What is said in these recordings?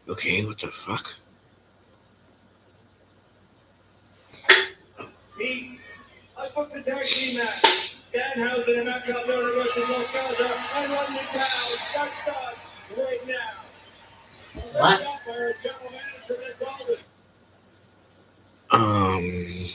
Okay, what the fuck? Pete, I booked a tag team match. Danhausen and Matt Cardona versus Los Gaza and Rodney Town. That starts right now. What? Our general manager, Nick Aldis. Um.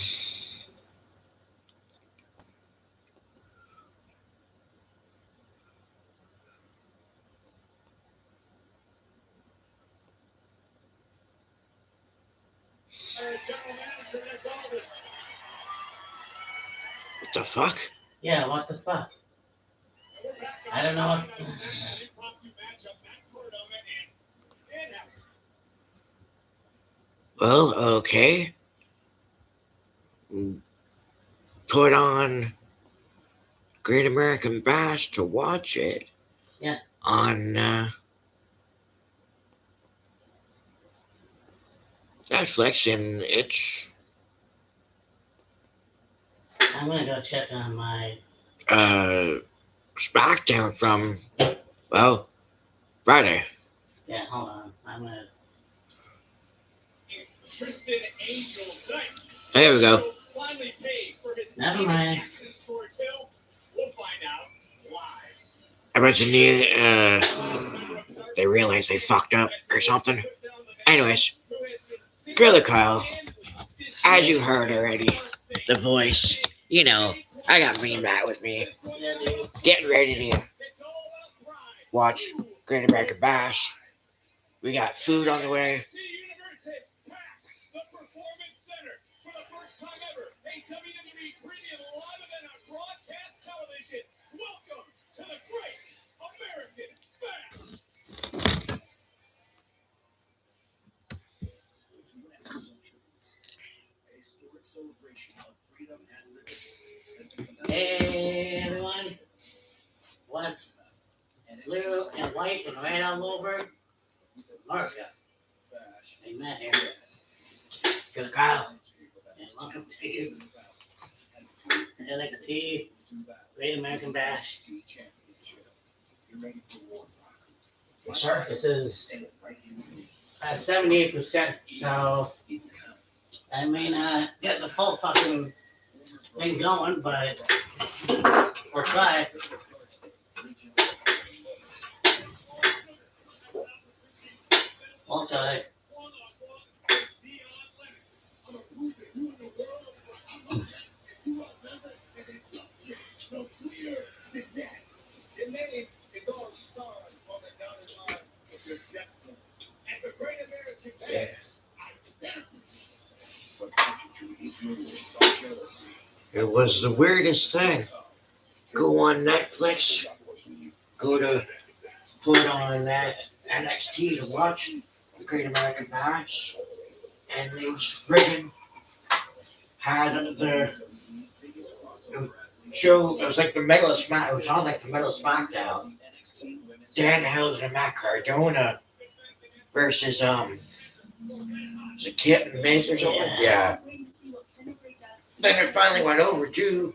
Our general manager, Nick Aldis. What the fuck? Yeah, what the fuck? I don't know what. Well, okay. Put on Great American Bash to watch it. Yeah. On Netflix, and it's I'm gonna go check on my. SmackDown from, well, Friday. Yeah, hold on. I'm gonna. Tristan Angel Zayt. There we go. Finally paid for his Never mind. actions towards Hill. We'll find out live. I bet they realized they fucked up or something. Anyways, Gorilla Kyle, as you heard already, the voice, you know, I got Green Bat with me, Yeah, dude. getting ready to watch Great American Bash. We got food on the way. Hey everyone. What's blue and white and red all over? America. Hey Matt here. Good Kyle. And welcome to NXT Great American Bash. Yes, sir. This is at 78%, so I may not get the full fucking thing going, but we'll try. We'll try. Yeah. It was the weirdest thing. Go on Netflix, go to put on that NXT to watch the Great American Bash, and it was friggin' had the show. It was like the middle of Smack. It was on like the middle of SmackDown. Danhausen and Matt Cardona versus was it Kit and Miz or something? Yeah. Then it finally went over to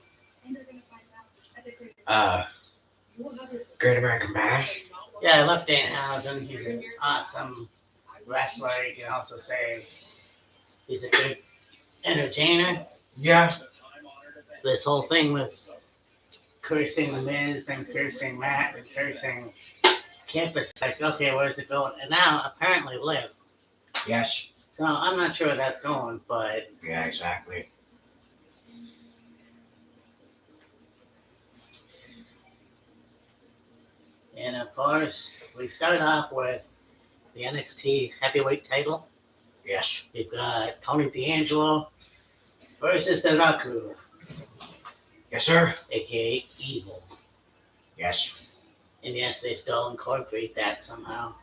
Great American Bash. Yeah, I love Danhausen. He's an awesome wrestler. You can also say he's a good entertainer. Yeah. This whole thing with cursing the Miz, then cursing Matt, and cursing Kip, it's like, okay, where's it going? And now apparently Liv. Yes. So I'm not sure where that's going, but Yeah, exactly. and of course we start off with the NXT heavyweight title. Yes. We've got Tony D'Angelo versus the Raku, Yes, sir. aka Evil. Yes. And yes, they still incorporate that somehow.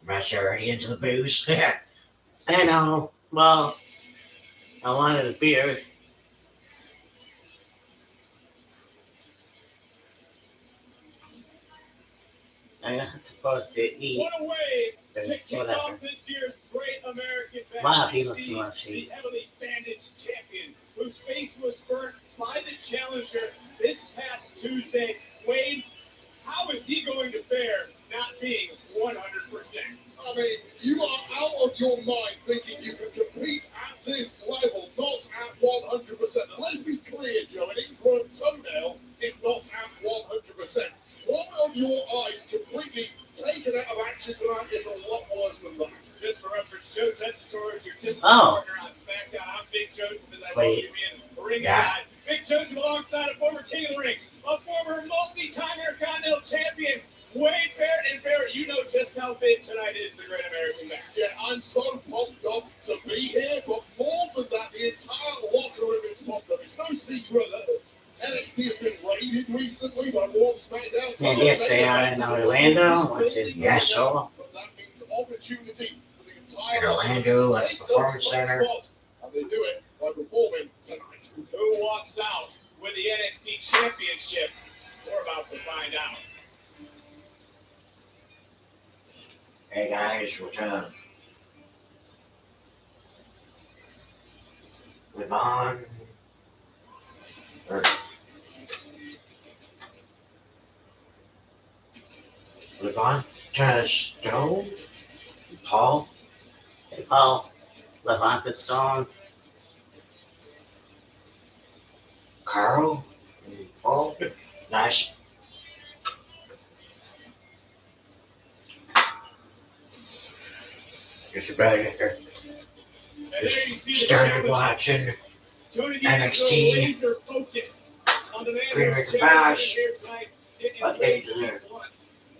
Matt's already into the booze. I know. Well, I wanted a beer. I'm not supposed to eat. What a way but to kick whatever. off this year's Great American Bash. Wow, he You looks see mushy. The heavily bandaged champion whose face was burnt by the challenger this past Tuesday. Wade, how is he going to fare not being 100%. I mean, you are out of your mind thinking you can compete at this level, not at 100%. And let's be clear, Joe, an ingrown toenail is not at 100%. One of your eyes completely taken out of action tonight is a lot worse than that. Just for reference, Joe Tessitore is your typical partner on SmackDown. I'm Big Joseph, as I told you, being ringside. Yeah. Big Joseph alongside a former King of the Ring, a former multi-time Intercontinental Champion, Wade Barrett. And Barrett, you know just how big tonight is, the Great American Match. Yeah, I'm so pumped up to be here, but more than that, the entire locker room is pumped up. It's no secret that NXT has been raided recently by Raw SmackDown. And yes, they are in Orlando, which is Yes, so. But that means opportunity for the entire In Orlando at the take those Performance top Center. spots, and they do it by performing tonight. Who walks out with the NXT Championship? We're about to find out. Hey guys, what's up? Levon. Or Levanta Stone? Paul? Hey, Paul, Levante Stone. Carl? Paul? Nice. Just about here. And there you see the Started challenge. watching Tony NXT. D'Angelo laser focused on the man Great who's American challenging Bash. here tonight in What Rage they deserve. 1.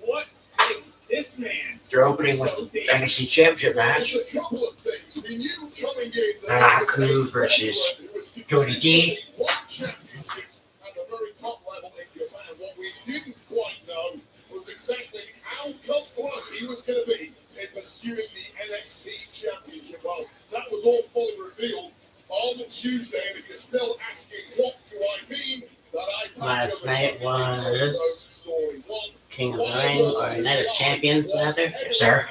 What makes this man Their opening was the NXT Championship match. There's a couple of things. We knew coming in that Nanaku this was a versus veteran who was Tony G. consistently won championships at the very top level in Japan. What we didn't quite know was exactly how cutthroat he was going to be in pursuing the NXT Championship. Well, that was all fully revealed on Tuesday, and if you're still asking what do I mean, that I Last night was story one. King of the Ring, or Night of Champions, rather. Yes, sir.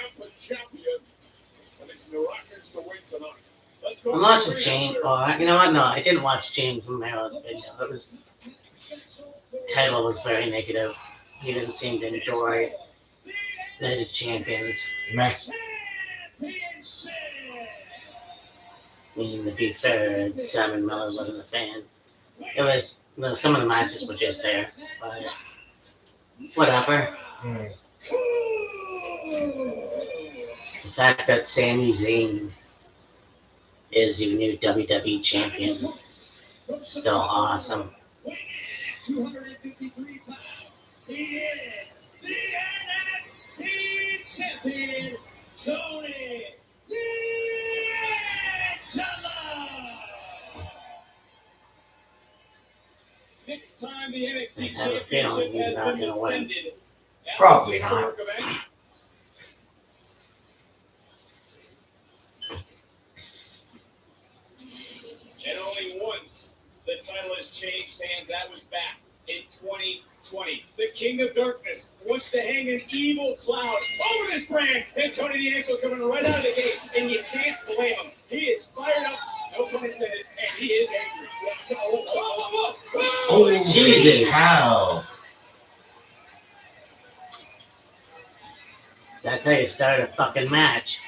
I'm watching James. Oh, you know what? No, I didn't watch James Romero's video. It was title was very negative. He didn't seem to enjoy Night of Champions. Man, I mean, to be fair, Simon Miller wasn't a fan. It was some of the matches were just there, but whatever. The fact that Sami Zayn is your new WWE champion, still awesome. 253 pounds. He is the NXT champion, Tony D'Angelo. 6-time the NXT I have a feeling championship he's has not been gonna win. defended. That Probably was a not. historic event. And only once the title has changed hands. That was back in 2020. The King of Darkness wants to hang an evil cloud over this brand. And Tony D'Angelo coming right out of the gate. And you can't blame him. He is fired up, no pun intended, and he is angry. holy Jesus. cow. That's how you start a fucking match.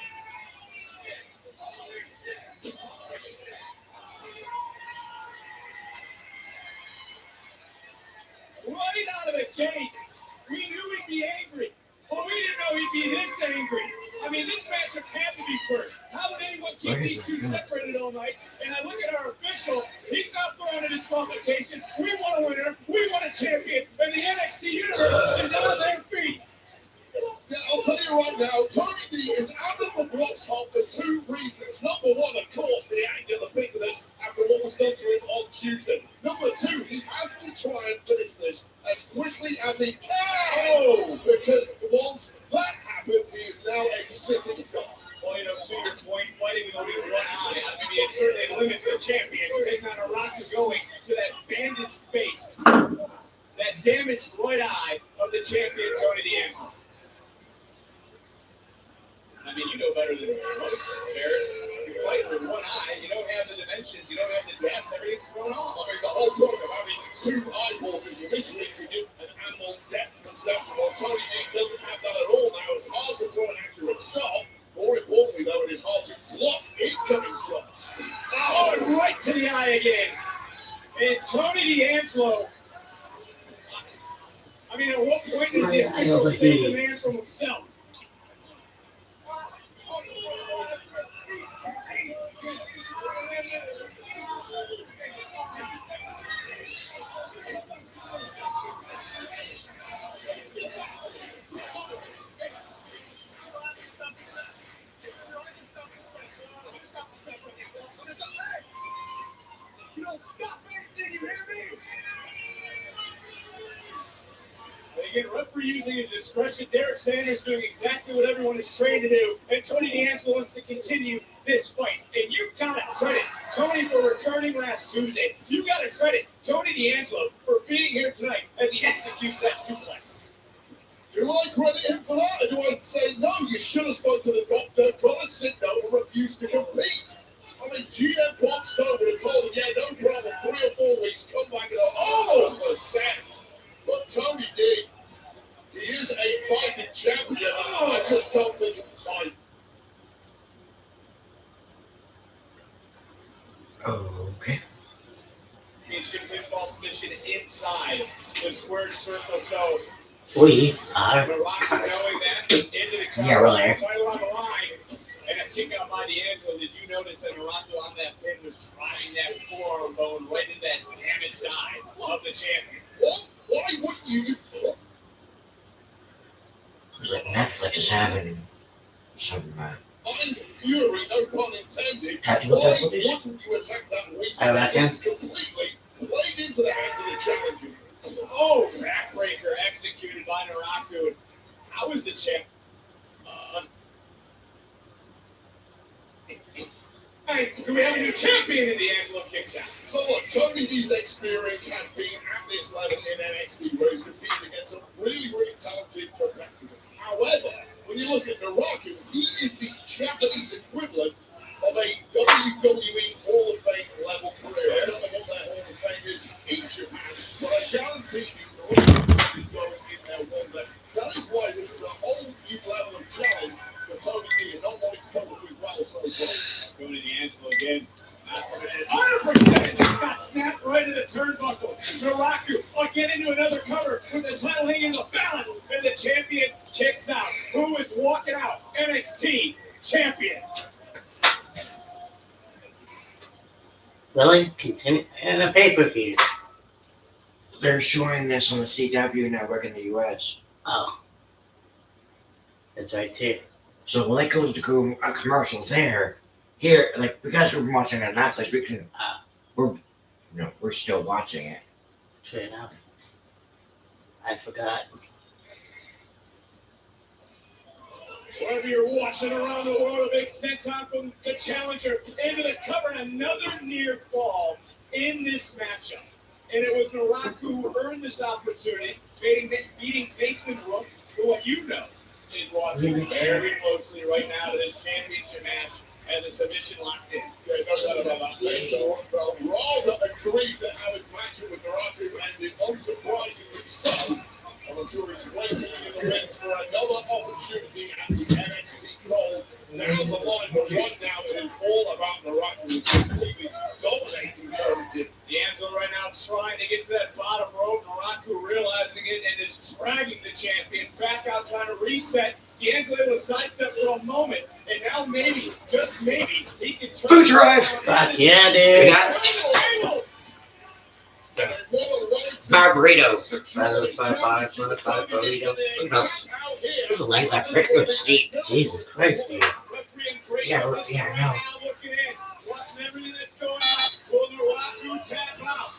Right out of the gates, we knew he'd be angry, but we didn't know he'd be this angry. I mean, this matchup had to be first. How did anyone keep these two separated all night? And I look at our official, he's not throwing a disqualification. We want a winner, we want a champion, and the NXT universe is on their feet. Yeah, I'll tell you right now, Tony D is out of the blocks for two reasons. Number one, of course, the anger, the bitterness after what was done to him on Tuesday. Number two, he has to try and finish this as quickly as he can. Oh, because once that happens, he is now a sitting god. Well, you know, to your point, fighting with only one eye, I mean, it certainly limits the champion. There's not a rock going to that bandaged face, that damaged right eye of the champion, Tony D'Angelo. I mean, you know better than most, Barrett. You're fighting with one eye. You don't have the dimensions. You don't have the depth. Everything's thrown off. I mean, the whole point of having two eyeballs is literally to give an animal depth perception. Well, Tony D doesn't have that at I mean, at what point does the official save the man from himself? Again, referee using his discretion. Derek Sanders doing exactly what everyone is trained to do. And Tony D'Angelo wants to continue this fight. And you've got to credit Tony for returning last Tuesday. You've got to credit Tony D'Angelo for being here tonight as he executes that suplex. Do I credit him for that? Or do I say, no, you should have spoken to the doctor, got a sit down and refused to compete? I mean, GM Bob Stone would have told him, yeah, no problem, 3 or 4 weeks, come back and go, 100%. But Tony D, he is a fighting champion. I just don't think it's fine. Okay. Championship pinfall submission inside the squared circle. So We are. Morocco knowing that into the cover, Yeah, really. title on the line, and a kick out by D'Angelo. Did you notice that Morocco on that pin was driving that forearm bone right into that damaged eye of the champion? What? Why wouldn't you? Looks like Netflix is having some. I'm fury, no pun intended. Tactical Why difficulties? wouldn't you attack that weak I reckon. This is completely played into the hands of the challenger. Oh, backbreaker executed by Naraku. How is the champ? Hey, do we have a new champion? And D'Angelo kicks out. So look, Tony D's experience has been at this level in NXT where he's competed against some really, really talented competitors. However, when you look at Naraku, he is the Japanese equivalent of a WWE Hall of Fame level career. I don't know what that Hall of Fame is in Japan, but I guarantee you Naraku will be going in there one day. That is why this is a whole new level of challenge for Tony D, and not what he's come up with well so far. Tony D'Angelo again. 100% just got snapped right in the turnbuckle. Naraku again into another cover with the title hanging in the balance, and the champion kicks out. Who is walking out? NXT champion. Really? Continue. And a pay-per-view. They're showing this on the CW network in the US. Oh. That's right, too. So when it goes to a commercial there, here, like, because we're watching it on Netflix, we can, we're still watching it. True enough. I forgot. Wherever you're watching around the world, a big senton from the challenger into the cover, and another near fall in this matchup. And it was Naraku who earned this opportunity, beating Mason Rook, who, what you know, is watching very closely right now to this championship match as a submission locked in. Yeah, no doubt about that. Mason Rook rather agreed that how his matchup with Naraku ended, unsurprisingly so. I'm sure he's waiting in the wings for another opportunity at the NXT call down the line. But right now, it is all about Naraku, who's completely dominating Tony. D'Angelo right now trying to get to that bottom rope. Naraku realizing it and is dragging the champion back out, trying to reset. D'Angelo able to sidestep for a moment, and now maybe, just maybe, he can turn. Food drive! Fuck yeah, We dude. got Tables! burritos. Burrito. This is a nice African steak. Jesus Christ, dude. Yeah, I know. Looking in, watching everything that's going on. Will Naraku tap out?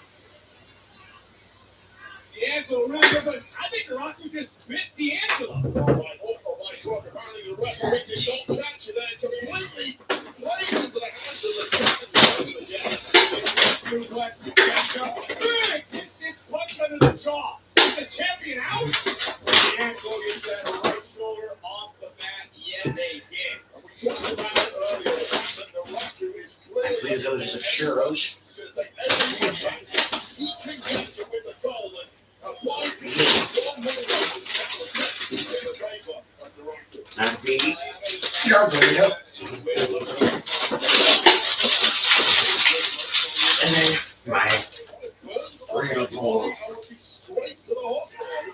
D'Angelo really good, but I think Naraku just bit D'Angelo. Apparently the referee did not catch it and completely plays into the hands of the challenger again. Suplex, back up. Big discus punch under the jaw. Is the champion out? D'Angelo gets that right shoulder off the mat yet again. We talked about it earlier, the fact that Naraku is I clearly believe those are some churros. He's going to take every advantage he can get to win the goal and apply to one more race and set the best in the favor of Naraku. Not a biggie. Your burrito. And then my burrito bowl. Straight to the hospital.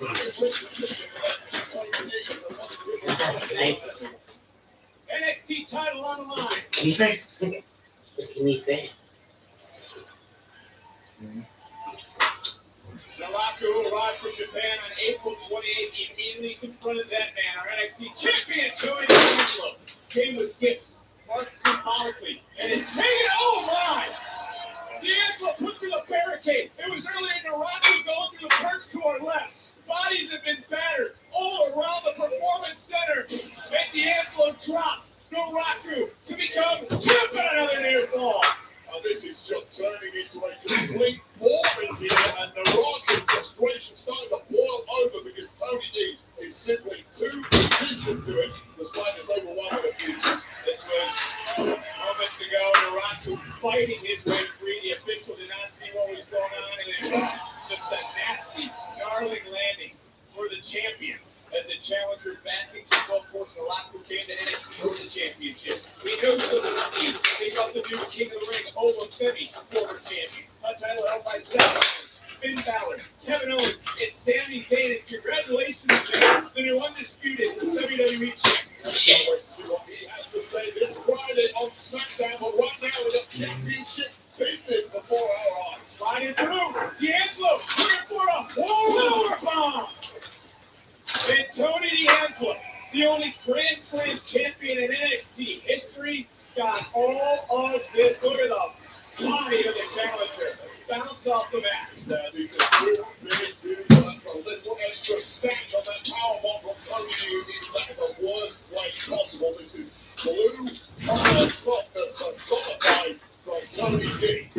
NXT title on the line. You think? Making me think. Naraku arrived from Japan on April 28th. He immediately confronted that man, our NXT champion, Tony D'Angelo. Came with gifts, marked symbolically, and is taking. Oh my! D'Angelo put through the barricade. It was earlier Naraku going through the perch to our left. Bodies have been battered all around the Performance Center. And D'Angelo dropped Naraku to become champion. Another near fall. This is just turning into a complete war in here, and Naraku frustration starting to boil over because Tony D is simply too resistant to it, despite this overwhelming abuse. This was moments ago. Naraku fighting his way free. The official did not see what was going on, and it was just a nasty, gnarly landing for the champion. As the challenger back in control, of course, Naraku came to NXT for the championship. He knows the speed. They got the new King of the Ring, Ola Femi, former champion. A title held by Seth Rollins, Finn Balor, Kevin Owens, and Sami Zayn. And congratulations to the new undisputed WWE champion. Shit. Wait to see what he has to say this Friday on SmackDown, but right now we got championship business before our eyes. Sliding through. D'Angelo looking for a power bomb. And Tony D'Angelo, the only Grand Slam champion in NXT history, got all of this. Look at the body of the challenger. Bounce off the mat. Now, these are 2 minutes, that's a little extra stack on that powerbomb from Tony D. In the worst way possible. This is blue on top as personified from Tony D.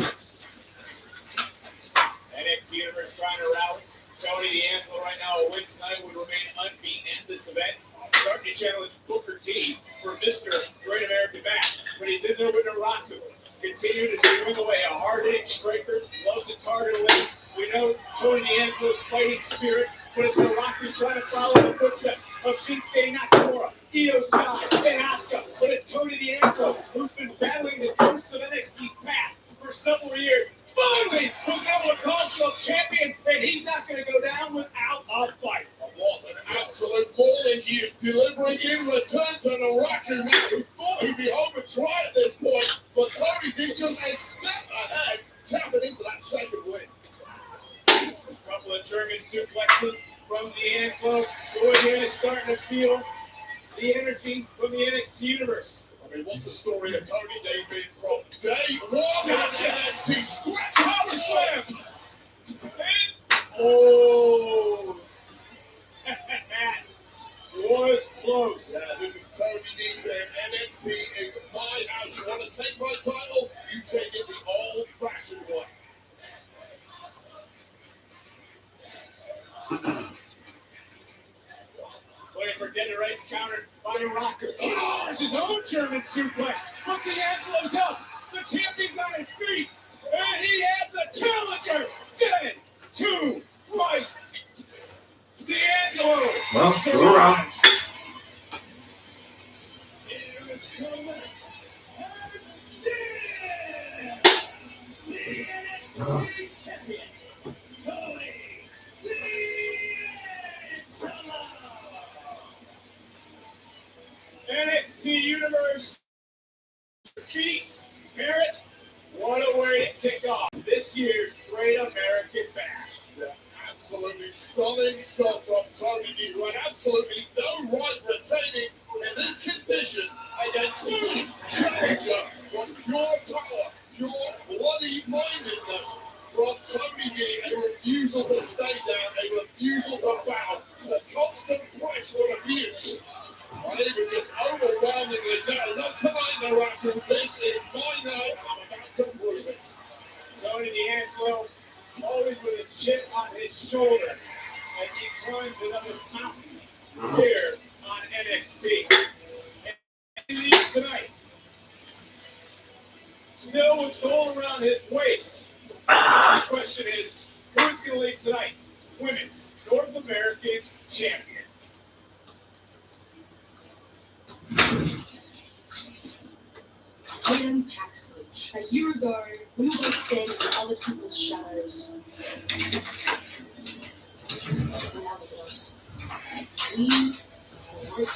NXT Universe trying to rally. Tony D'Angelo right now, a win tonight would remain unbeaten at this event. Starting to challenge Booker T for Mr. Great American Bash. But he's in there with Naraku. Continuing to swing away. A hard-hitting striker. Loves to target away. We know Tony D'Angelo's fighting spirit, but it's Naraku trying to follow the footsteps of Shinsuke Nakamura, Io Sky, and Asuka. But it's Tony D'Angelo who's been battling the ghosts of NXT's past for several years. Finally was able to call himself champion, and he's not going to go down without a fight. Was an absolute mauling. He is delivering in return to Naraku, man, who thought he'd be home and try at this point, but Tony D just a step ahead, tapping into that second win. A couple of German suplexes from D'Angelo. Going in and starting to feel the energy from the NXT Universe. I mean, what's the story of Tony D being from day one at NXT? Scratch power slam! Oh! Was close. Yeah, this is Tony D saying NXT is my house. You want to take my title? You take it the old-fashioned way. Waiting for Dead to Rights counter by Naraku. Oh, it's his own German suplex. But D'Angelo's up. The champion's on his feet. And he has the challenger. Dead to Rights. D'Angelo. Well, you're wrong. Champion, Tony D'Angelo. NXT Universe feet. Barrett, what a way to kick off this year's Great American Bash. Yeah, absolutely stunning stuff from Tony D, who had absolutely no right retaining in this condition against this challenger from pure power, pure bloody mindedness from Tony D, a refusal to stay down, a refusal to bow to constant pressure and abuse. And even just overwhelmingly, no, not tonight, Naraku. This is my night, and I'm about to prove it. Tony D'Angelo, always with a chip on his shoulder as he climbs another mountain here on NXT. And he leaves tonight. Still with gold around his waist. The question is, who's going to leave tonight? Women's North American champion. Tatum Paxley. A year ago, we were standing in other people's shadows. Now Barbados. We work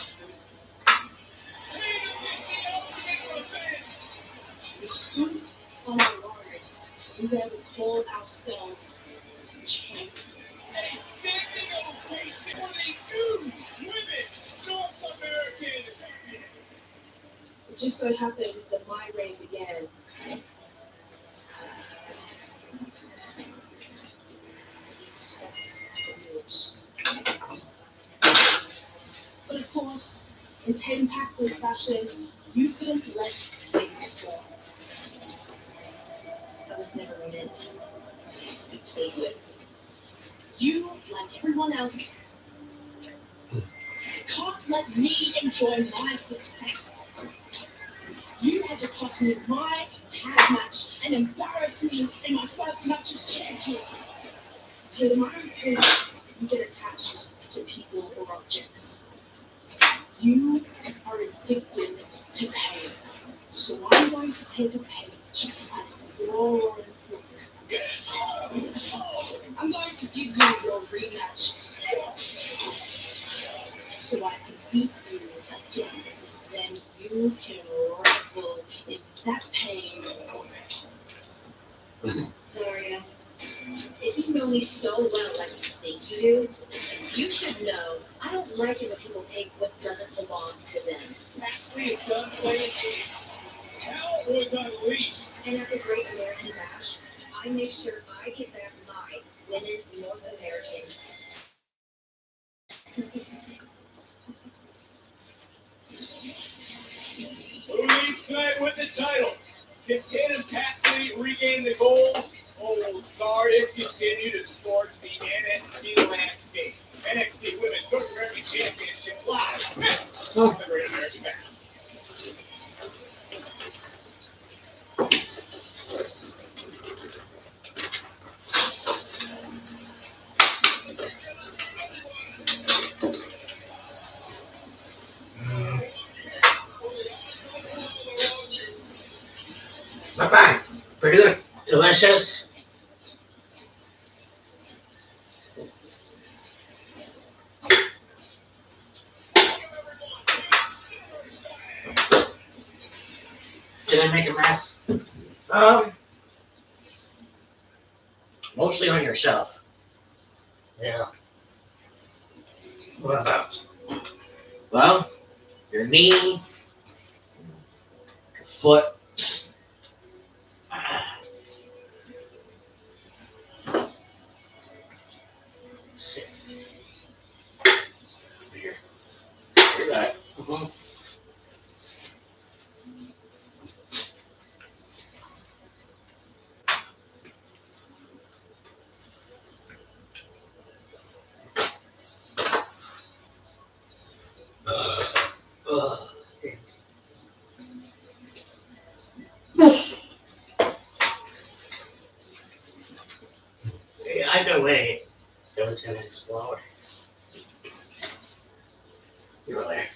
Tatum gets the ultimate revenge. we stood on our word. We then called ourselves champions. A standing ovation for the new Women's North American Champion. It just so happens that my reign began express rules. But of course, in Tatum Paxton fashion, you couldn't let things go. I was never meant to be played with. You, like everyone else, can't let me enjoy my success. You had to cost me my tag match and embarrass me in my first match as champion. Tatum, I don't think you get attached to people or objects. You are addicted to pain. So I'm going to take a page out of your book. I'm going to give you your rematch so I can beat you again. Then you can revel in that pain. Zaria, if you know me so well like you think you do, you should know I don't like it when people take what doesn't belong to them. Paxley is done playing games. Hell was unleashed. And at the Great American Bash, I make sure I get back my Women's North American. Who leaves tonight with the title? Can Tatum Paxley regain the gold? Or will Zarya continue to scorch the NXT landscape? NXT Women's North American Championship live next on the Great American Bash. Not bad. Pretty good. Delicious. Did I make a mess? Mostly on yourself. Yeah. What about? Well, your knee, your foot. Here. You got it. Mhm. Ugh. Either way, it was gonna explode. You were there.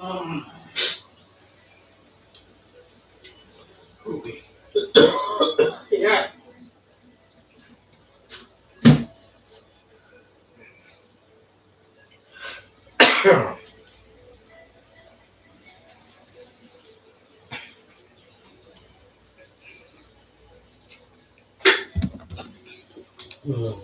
Ooh. Yeah. Mm.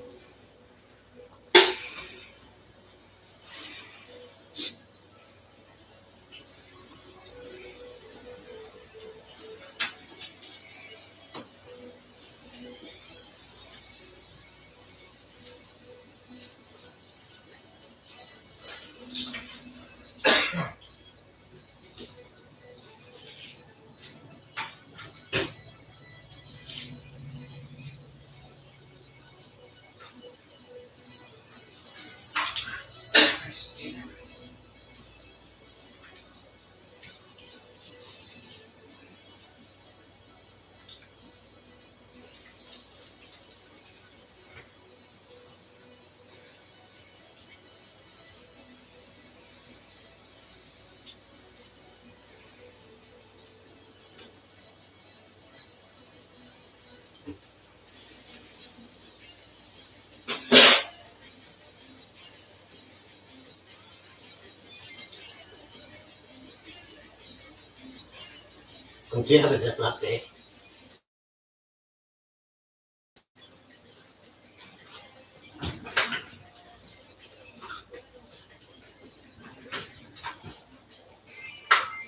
Do you have a zip update?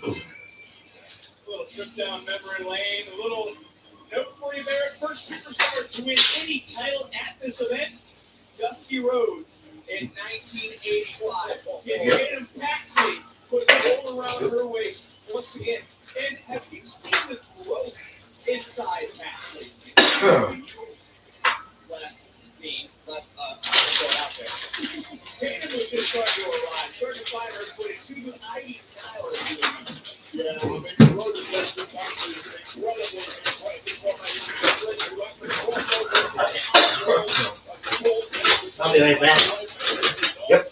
A little trip down memory lane. A little note for you there. First superstar to win any title at this event, Dusty Rhodes in 1985. And Tatum Paxley put a roll around her waist once again. And have you seen the growth inside Paxley? Let us go out there. Tatum was just starting to arrive, starting to find her footing. She was Ivy Tyler. Yeah, I mean, road adjusted Paxley is an incredibly impressive format. You like to crossover to sports. I'll be right back. Yep.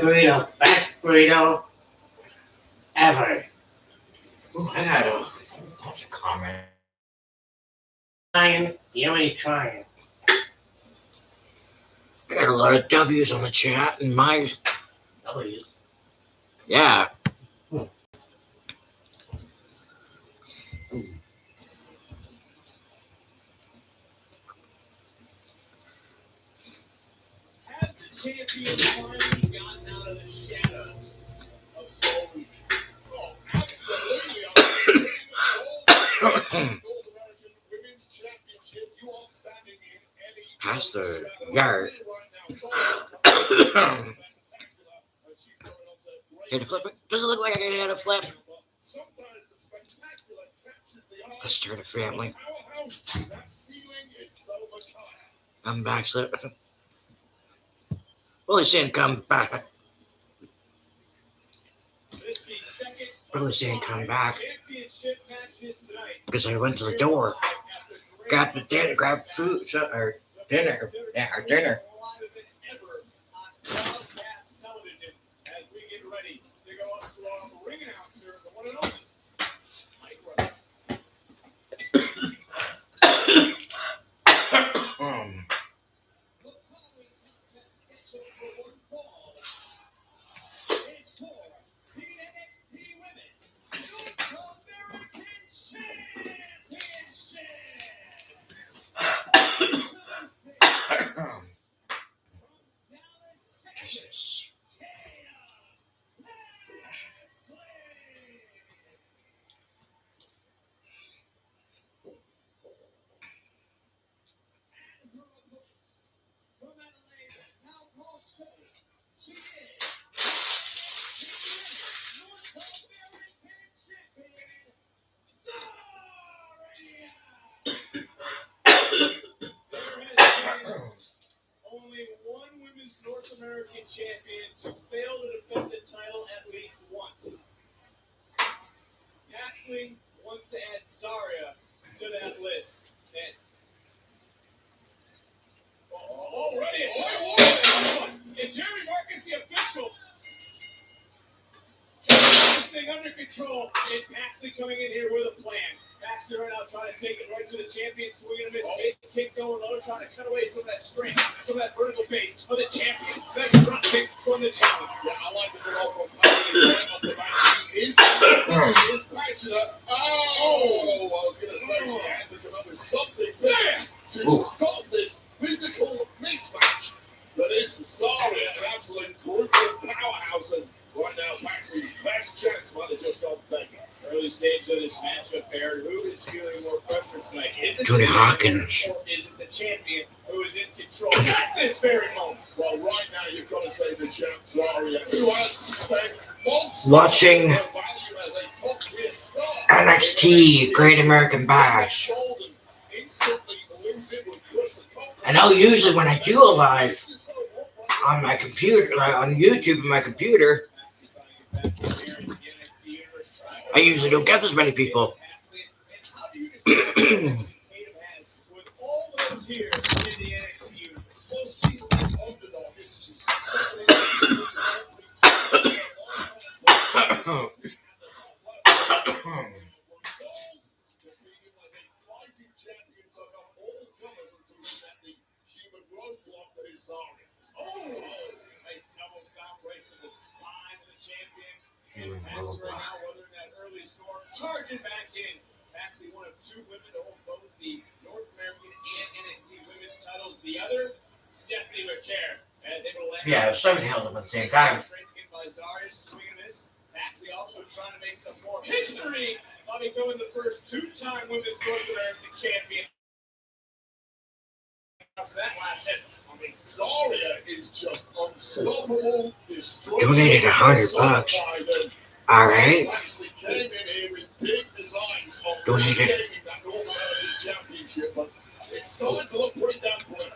Burrito, best burrito ever. Ooh, I got a bunch of comments. Trying, you ain't trying. I got a lot of W's on the chat and my, W's. yeah. Has the champion finally gotten out of the shadow of Soul Week? Oh, absolutely. Gold American Women's Championship. You are standing in any Pastor shadow. Yard. Right now, Soul Hit a flip. Doesn't look like I can hit a flip. Sometimes the spectacular catches the eye. Let's start a family. Powerhouse, that ceiling is so much higher. I'm backslip. Really seeing come back. This the second Really seeing come back championship matches tonight. because I went to the door, grabbed the dinner, grabbed food, or dinner. Yeah, our dinner. Live than ever on broadcast television as we get ready to go up to our ring announcer, the one and only Mike Rutter. It's for the NXT Women North American Championship. Exclusive from Dallas, Texas, Tatum Paxley. And her opponent from Adelaide, Southpaw State, she is North American Champion, Zarya. There has been only one women's North American champion to fail to defend the title at least once. Paxley wants to add Zarya to that list. And already a title war. And Jerry Marcus, the official, trying to get this thing under control. And Paxley coming in here with a plan. Paxley right now trying to take it right to the champion, swinging a miss, big kick going low, trying to cut away some of that strength, some of that vertical base of the champion. Nice drop kick from the challenger. Yeah, I like this a lot from Paxley right off the bat. She is passionate. Oh, I was going to say she had to come up with something There! to stop this physical mismatch that is Zarya, an absolute brutal powerhouse. And right now, Paxley's best chance might have just gone begging. Early stage of this matchup, Aaron. Who is feeling more pressure tonight? Is it Tony the champion, Hawkins. or is it the champion who is in control at this very moment? Well, right now, you've got to say the champ Zarya, who has spent months Watching her value as a top-tier star. NXT Great American Bash. I know usually when I do a live on my computer, like on YouTube on my computer, I usually don't get this many people. Well, she's the underdog, isn't she? She's certainly And Paxley right now weathering that early storm, charging back in. Paxley, one of 2 women to hold both the North American and NXT women's titles. The other, Stephanie McCare, as able to land. Yeah, 7 held them at the same time. By Zarya, swinging this. Paxley also trying to make some more history by becoming the first 2-time women's North American champion. After that last hit. I mean, Zarya is just unstoppable. Donated $100. All right. Paxley came in here with big designs on Donated. regaining that North American Championship, but it's starting to look pretty damn bleak.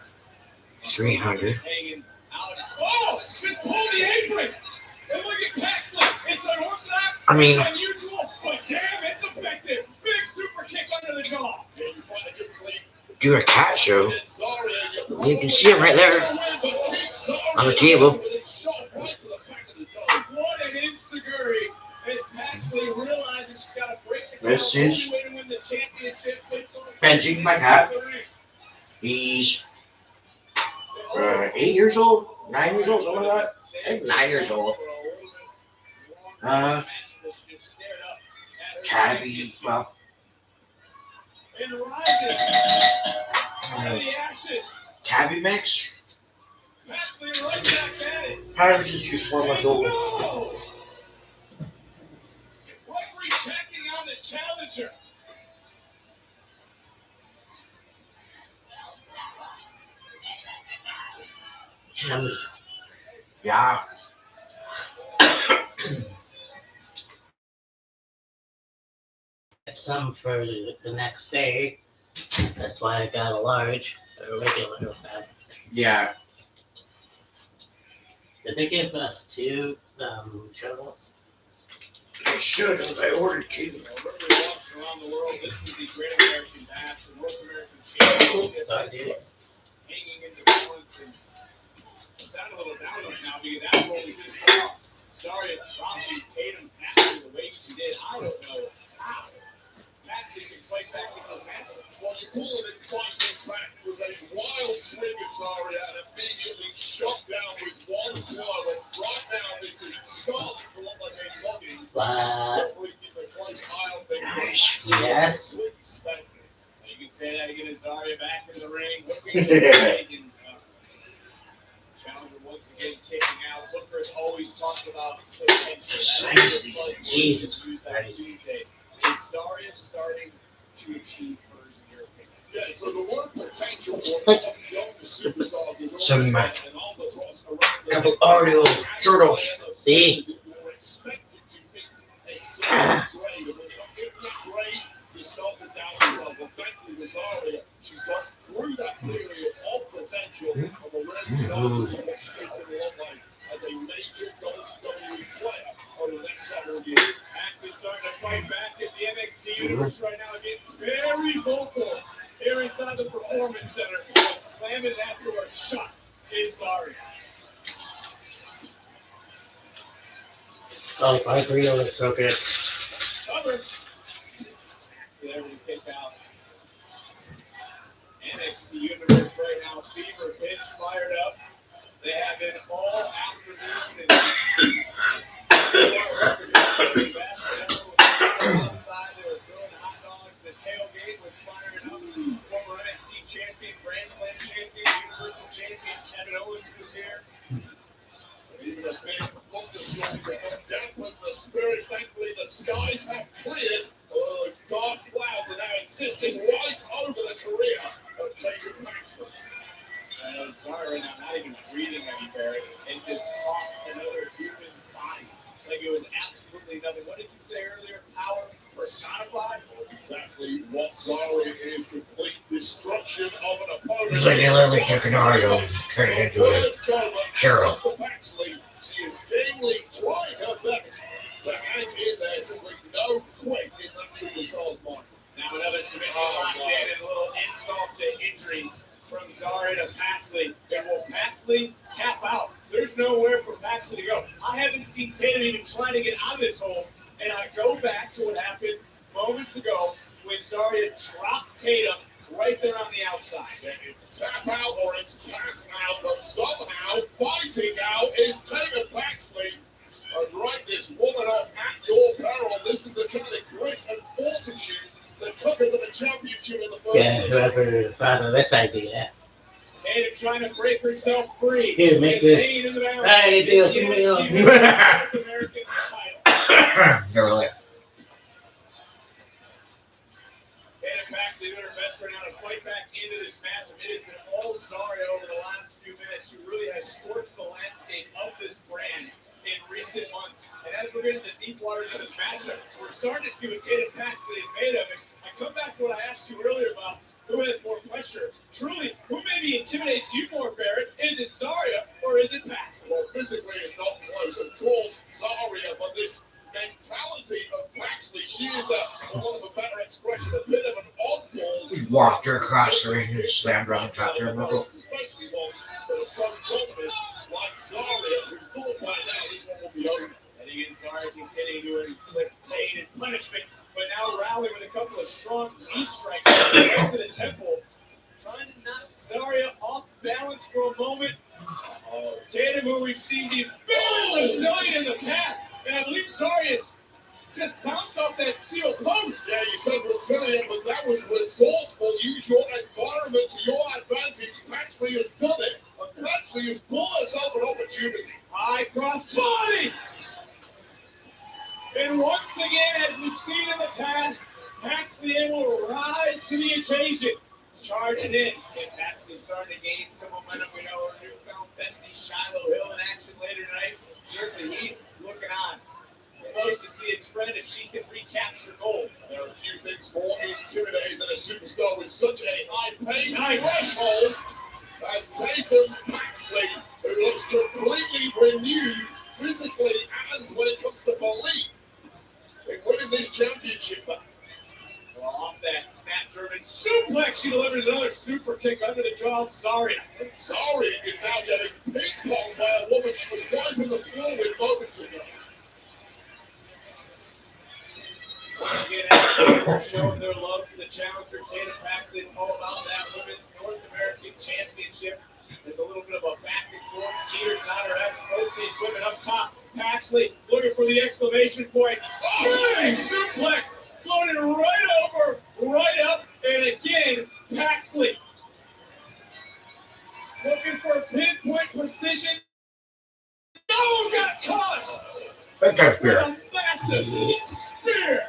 300. Hanging out. Oh, just pull the apron. And look at Paxley. It's unorthodox. I mean- it's unusual, but damn, it's effective. Big super kick under the jaw. Yeah, you find a good clean. Do a cat show. And Zarya, You can see him right there on the table. What an insecurity as Paxley realizes she's got to break the This count. is Only way to win the championship. fencing my cat. He's 8 years old, 9 years old, something like that. I think 9 years old. Tabby, well, And rising out of the ashes. Tabby mix. Paxley right back at it. Probably since she was 4 months old. No! Referee checking on the challenger. Yeah. Get some for the next day. That's why I got a large, a regular bag. Yeah. Did they give us 2 shovels? I should have. I ordered 2. Referee walks around the world. This is the Great American Bash, the North American Championship. So I did. Hanging in the balance and I sound a little down right now because after what we just saw, Zarya dropping Tatum after the way she did. I don't know how Paxley can fight back in this match. Well, you call it fighting back. It was a wild swing at Zarya and immediately shot down with one blow. And right now, this is starting to look like a mugging. What? Referee keep a close eye on things. Nice. Yes. Completely spent. You can say that again as Zarya back in the ring, looking at the leg and challenger once again kicking out. Booker has always talked about potential. Jesus Christ. Is Zarya starting to achieve hers in your opinion? Yeah, so the word potential for young superstars is Some, always an albatross around the Double audio turtles. See? You're expected to meet a certain grade, and when you're not getting that grade, you start to doubt yourself. But thankfully with Zarya, she's got through that period of potential, and we're really starting to see what she's going to look like as a major WWE player over the next several years. Actually starting to fight back at the NXT universe right now, getting very vocal here inside the Performance Center. Slamming that door shut is Zarya. Oh, my burrito looks so good. Cover. Actually able to kick out. NXT universe right now, fever pitch fired up. They have been all afternoon outside. They were grilling hot dogs. The tailgate was firing up. Former NXT champion, Grand Slam champion, Universal champion Kevin Owens was here. Even a big thunderstorm to help dampen the spirits. Thankfully, the skies have cleared. Oh, it's dark clouds are now existing right over the career of Tatum Paxley. Zarya right now, not even breathing any better, and just tossed another human body. Like it was absolutely nothing. What did you say earlier? Power personified? That's exactly what Zarya is. Complete destruction of an opponent. It's like they literally took an article and turned it into a Cheryl. Paxley, she is gamely trying her best to hang in there. Simply no quit in that superstar's mind. Now another submission locked in and a little insult to injury from Zarya to Paxley. And will Paxley tap out? There's nowhere for Paxley to go. I haven't seen Tatum even trying to get out of this hole. And I go back to what happened moments ago when Zarya dropped Tatum right there on the outside. Yeah, it's tap out or it's pass out, but somehow fighting out is Tatum Paxley. and write this woman off at your peril. This is the kind of grit and fortitude that took her to the championship in the first Yeah, place. whoever thought of this idea. Tatum trying to break herself free. Here, make It's this. hanging in the balance. Hey, deal, It's the see me on. NXT North American title. They're like, Tatum Paxley doing her best right now to fight back into this matchup. It has been all Zarya over the last few minutes. She really has scorched the landscape of this brand in recent months. And as we're getting the deep waters of this matchup, we're starting to see what Tatum Paxley is made of. And I come back to what I asked you earlier about who has more pressure. Truly, who maybe intimidates you more, Barrett? Is it Zarya or is it Paxley? Well, physically it's not close, of course, Zarya, but this mentality of Paxley, she is for want of a better expression, a bit of an oddball. walked her across the ring and slammed her on top of her knuckle. Especially ones that are so confident, like Zarya, who thought by now this one will be over. And again, Zarya continuing to inflict pain and punishment, but now rallying with a couple of strong knee strikes right to the temple, trying to knock Zarya off balance for a moment. Tatum, who we've seen be very resilient in the past, and I believe Zarya's just bounced off that steel post. Yeah, you said resilient, but that was resourceful. Use your environment to your advantage. Paxley has done it, and Paxley has bought herself an opportunity. High cross body. And once again, as we've seen in the past, Paxley able to rise to the occasion. Charging in. And Paxley starting to gain some momentum. We know our newfound bestie Shiloh Hill in action later tonight. Certainly he's looking on. Close to see his friend if she can recapture gold. There are a few things more intimidating than a superstar with such a high pain Nice. threshold as Tatum Paxley, who looks completely renewed physically and when it comes to belief in winning this championship. Well, off that snap German suplex, she delivers another super kick under the jaw of Zarya. Zarya is now getting ping-ponged by a woman she was wiping the floor with moments ago. Once again, they're showing their love for the challenger, Tatum Paxley. It's all about that Women's North American Championship. There's a little bit of a back and forth, teeter-totter-esque. Both these women up top. Paxley looking for the exclamation point. Big suplex, floated right over, right up, and again, Paxley looking for pinpoint precision. No, got caught That's a with spear. a massive spear.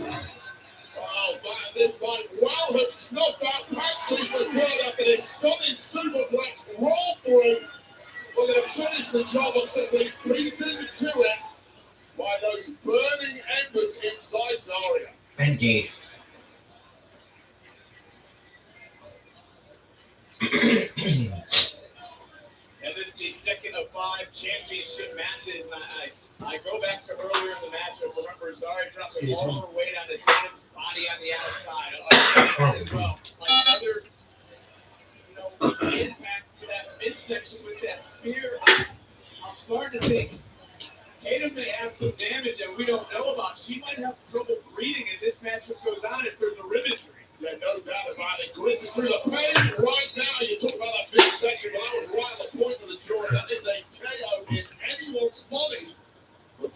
Oh, but this might well have snuffed out Paxley for good after this stunning superplex roll through. We're going to finish the job of simply beating to it by those burning embers inside Zarya. Indeed. And this is the second of 5 championship matches. And I go back to earlier in the matchup. Remember, Zarya dropping all her weight on the Tatum's body on the outside. As well. Another, impact to that midsection with that spear. I'm starting to think Tatum may have some damage that we don't know about. She might have trouble breathing as this matchup goes on if there's a rib injury. Yeah, no doubt about it. Gritted through the pain right now. You talk about that midsection, but I was right on the point of the jaw. That is a KO in anyone's body.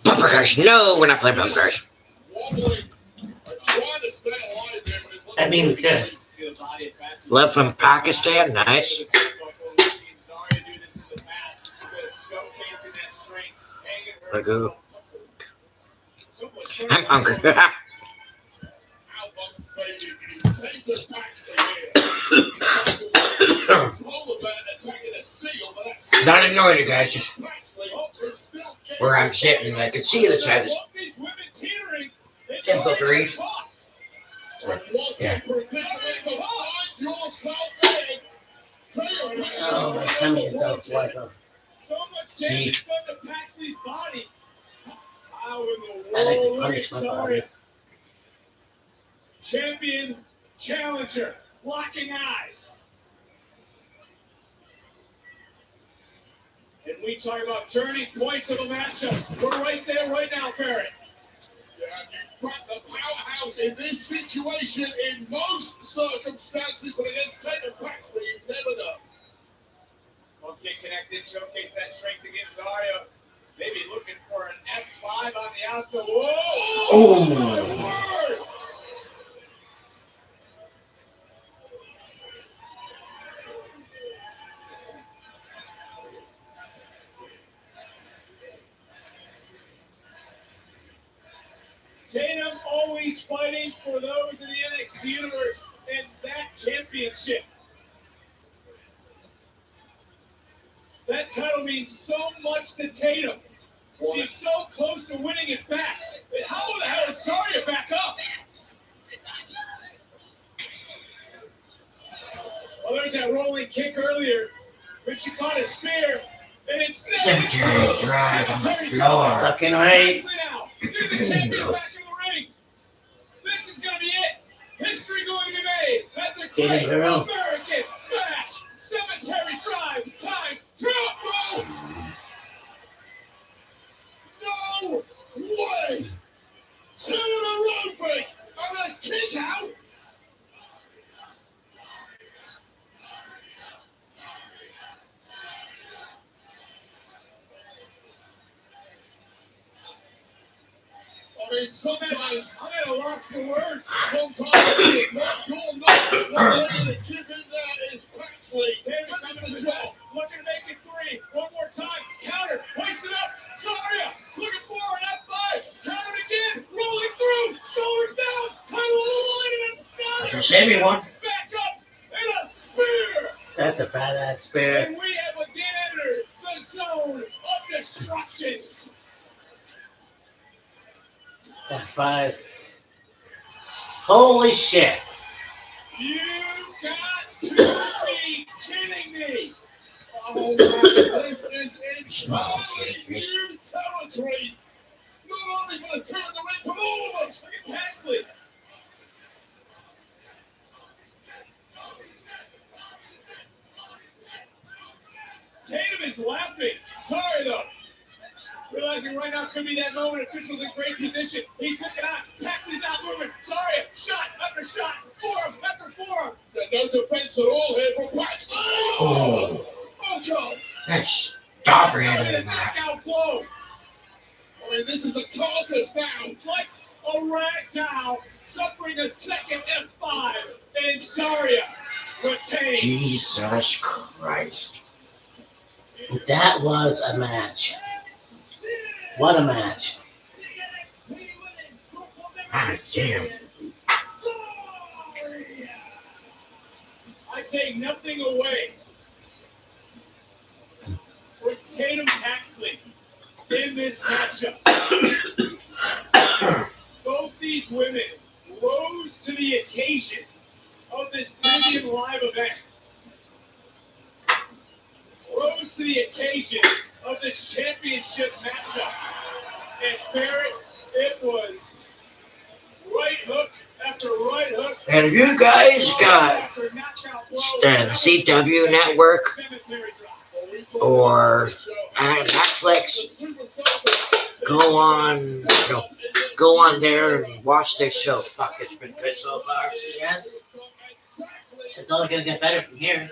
Bumper cars. No, we're not playing bumper cars. Wobbling and trying to stay alive there, but it looks I mean, like See the body of Paxley. love from Pakistan. Nice. We've seen Zarya do this in the past, just showcasing that strength, hanging her. Like who? Couple of shots. I'm hungry. how unfaded is Tatum Paxley here. Polar bear attacking a seal, but that's Not annoying, you guys. Just Paxley is still where I'm sitting, I can see the side. Both these women teetering. It's Typical Zarya three. caught. And what Yeah. a predicament to find yourself in. Tatum Oh, my tummy is out like a. So much See. damage done to Paxley's body. How in the I like to world? Look punish at my Zarya. body. Champion, challenger, locking eyes. And we talk about turning points of a matchup. We're right there right now, Barrett. Yeah, you crack the powerhouse in this situation in most circumstances, but against Tatum Paxley, you never know. One kick connected, showcase that strength against Zarya. Maybe looking for an F5 on the outside. Whoa! Oh. My word! Tatum always fighting for those in the NXT universe and that championship. That title means so much to Tatum. She's so close to winning it back. And how the hell is Zarya back up? Well, there's that rolling kick earlier, but she caught a spear, and it's Cemetery drive on the floor. Fucking right. now. Get the champion back in the ring. This is gonna be it. History going to be made. At the Get it, great girl. American Bash Cemetery Drive times 2. No way! 2 in a row, Vic! And a kick out! I mean, sometimes I'm at a loss for words. it's not your night. What they're going to give in there is Paxley. Tatum What comes is to the possess, drop? looking to make it 3. One more time. Counter. Hoist it up. Zarya looking for an F5. Counter again. Rolling through. Shoulders down. Title on the line and That's another. a savvy one. Back up. And a spear. That's a badass spear. And we have again entered the zone of destruction. F5. Holy shit. You got to be kidding me. Oh, man, this is entirely new territory. Not only for the two in the ring, but all of us. Look at Paxley. Tatum is laughing. Sorry, though. Realizing right now could be that moment. Officials in great position. He's looking out. Paxley's not moving. Sorry. Shot after shot. Forearm after forearm. No defense at all here from Paxley. Oh. Oh, God. That's That's stopper how out the of that. knockout blow. I mean, this is a carcass now. Like a rag doll suffering a second F5. And Zarya retains. Jesus Christ. That was a match. What a match. Ah, damn. I take nothing away with Tatum Paxley in this matchup. Both these women rose to the occasion of this premium live event. Rose to the occasion of this championship matchup. And Barrett, it was right hook after right hook. And if you guys got After knockout blow the after CW network cemetery drop. or Netflix, go on there and watch this show. Fuck, it's been good so far. Yes. It's only going to get better from here.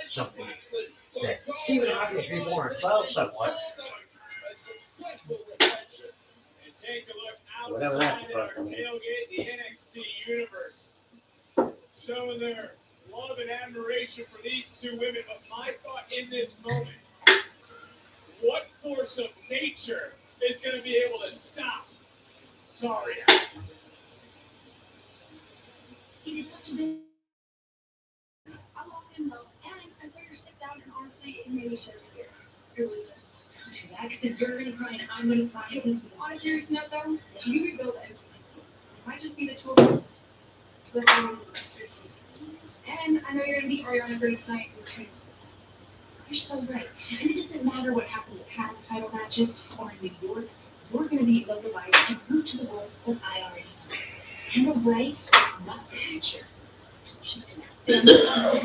Something. Stephen Hawking's reborn. Well, somewhat. And take a look Whatever that's outside our supposed to mean. tailgate, the NXT universe, showing their love and admiration for these two women. But my thought in this moment, what force of nature is going to be able to stop Zarya? It is such a big. I walked in though, and I saw your sit down, and honestly, it made me shed a tear. It really did. Don't do that, because if you're gonna cry and I'm gonna cry, on a serious note though, you rebuild the MQCC. It might just be the two of us. But seriously. And I know you're gonna beat Ariana Grace tonight in return split. You're so right. And it doesn't matter what happened with past title matches or in New York. You're gonna beat Love the Light and prove to the world what I already know. And the right is not the future. She's not.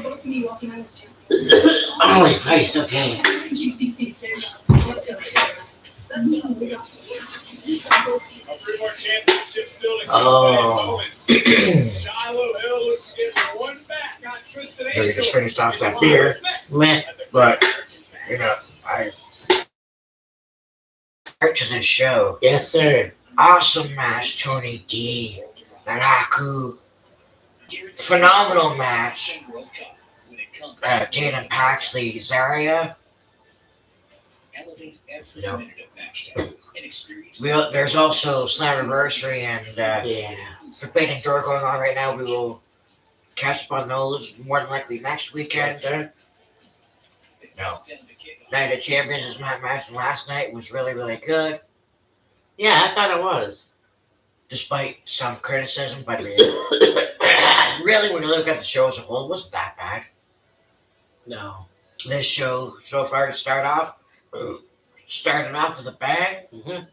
Both of you walking out as champions. Holy Christ, okay. GCC, there you go. What's up, first? That means A three-more championship still to come. Oh. Moments. Shiloh Hill looks to get one back on Tristan just finished off that beer, Meh. but I start to this show. Yes, sir. Awesome match, Tony D, Naraku. Phenomenal match. Tatum Paxley, Zarya. There's also Slammiversary and Yeah. Forbidden Door going on right now. We will catch up on those more than likely next weekend. Yes, sir. No. Night of Champions' match from last night was really, really good, Yeah, I thought it was. despite some criticism. But really, when you look at the show as a whole, it wasn't that bad. No. This show so far to started off with a bang. Mm-hmm.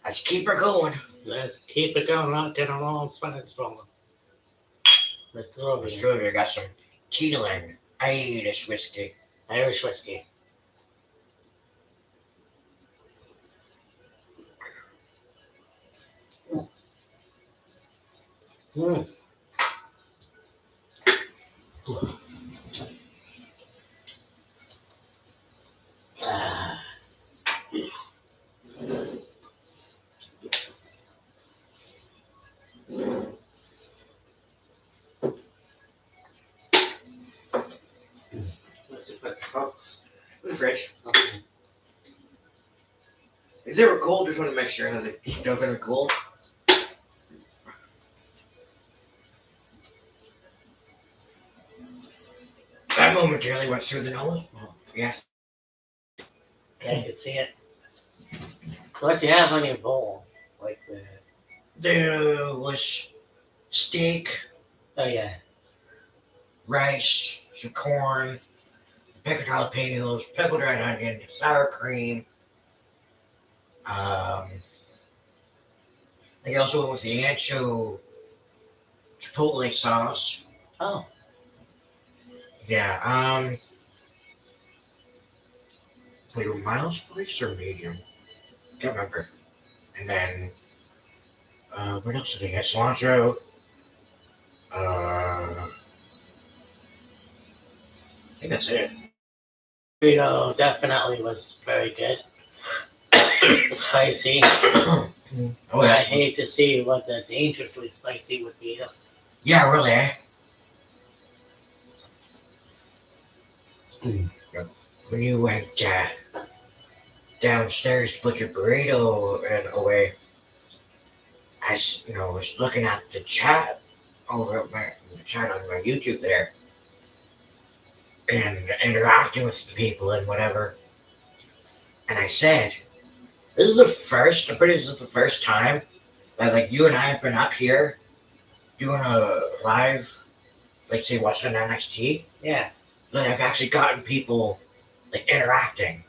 Let's keep her going. Let's keep it going. Not getting along, spinning stronger. Let's do it. Let's do it. We got some Teeling Irish whiskey. Irish whiskey. Mm. Ah. In the fridge. Okay. If they were cold, just want to make sure that they're still going to be cold. That momentarily went through the nose. Yes. Yeah, I can see it. So what you have on your bowl? Like the... There was steak, Oh, yeah. rice, some corn, pickled jalapenos, pickled red onion, sour cream. I think I also went with the ancho chipotle sauce. Oh. Yeah, were you mild spice or medium? Can't remember. And then, what else did they get? Cilantro. I think that's it. Burrito definitely was very good. Spicy. Oh, I yeah. hate to see what the dangerously spicy would be. Yeah, really, eh? When you went downstairs to put your burrito away, I was looking at the chat over at the chat on my YouTube there and interacting with the people and whatever. And I said, I'm pretty sure this is the first time that like you and I have been up here doing a live, like say watching NXT, Yeah. that I've actually gotten people like interacting.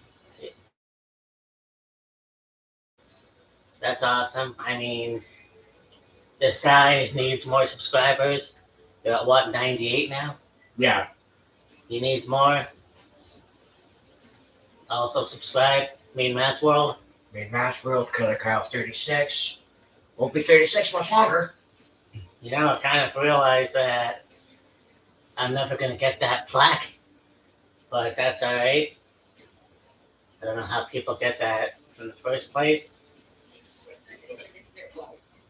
That's awesome. I mean, this guy needs more subscribers. You're at what, 98 now? Yeah. He needs more. Also subscribe. Mean Matt's World. Match World, Killer Kyle 36. Won't be 36 much longer. You know, I kind of realized that I'm never going to get that plaque. But that's all right. I don't know how people get that in the first place.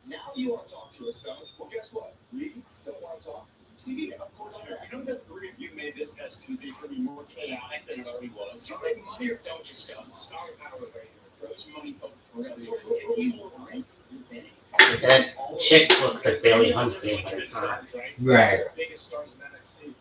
Now you want to talk to us, though. Well, guess what? We don't want to talk to you. Of course, you know the three of you made this past Tuesday for me more chaotic than it already was. So make money or don't you, Scott? Star Power Radio. Throws money for That chick looks like Bailey Humphrey, but it's not. Right. Biggest stars in NXT.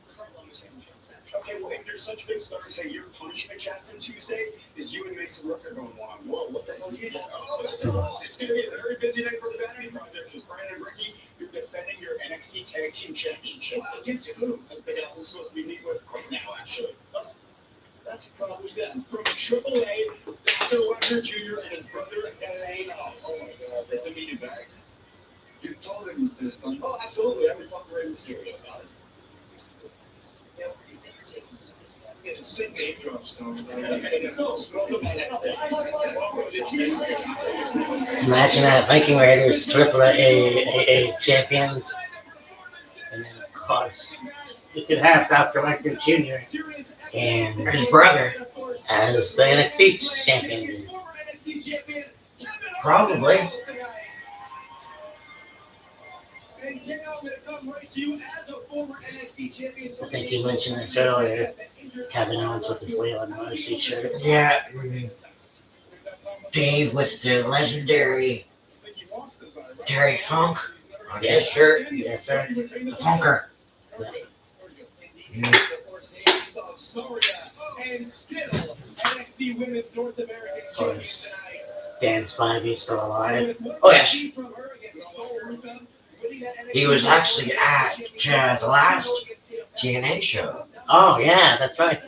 Okay, well, if there's such big stars that your punishment chats on Tuesday is you and Mason Rooker going on. Whoa, what the hell are you doing? Oh, that's a lot. It's going to be a very busy day for the Vanity Project because Brian and Ricky, you're defending your NXT Tag Team Championship against who? That's supposed to be me with right now, actually. Oh, that's probably them. From Triple A, Dr. Wagner Jr. and his brother, Elaine. Oh my God, they've been meeting bags. You told him he's this thing. Oh, absolutely. I've been talking to Rey Mysterio about it. Yeah, the same name drop stone. Imagine that Viking Raiders triple A champions. And then, of course, You could have Dr. Lecter Jr. and His brother. as the NXT champion. Probably. And Ken, I'm going to come right to you as a former NXT champion. I think you mentioned this earlier. Kevin Owens with his Waylon Mercy shirt. Yeah. Dave with the legendary Terry Funk on his shirt. Yes, sir. The Funker. Mm. And still NXT Women's North American champion tonight. Dan Spivey still alive. Oh, yes. He was actually at the last TNA show. Oh, yeah, that's right.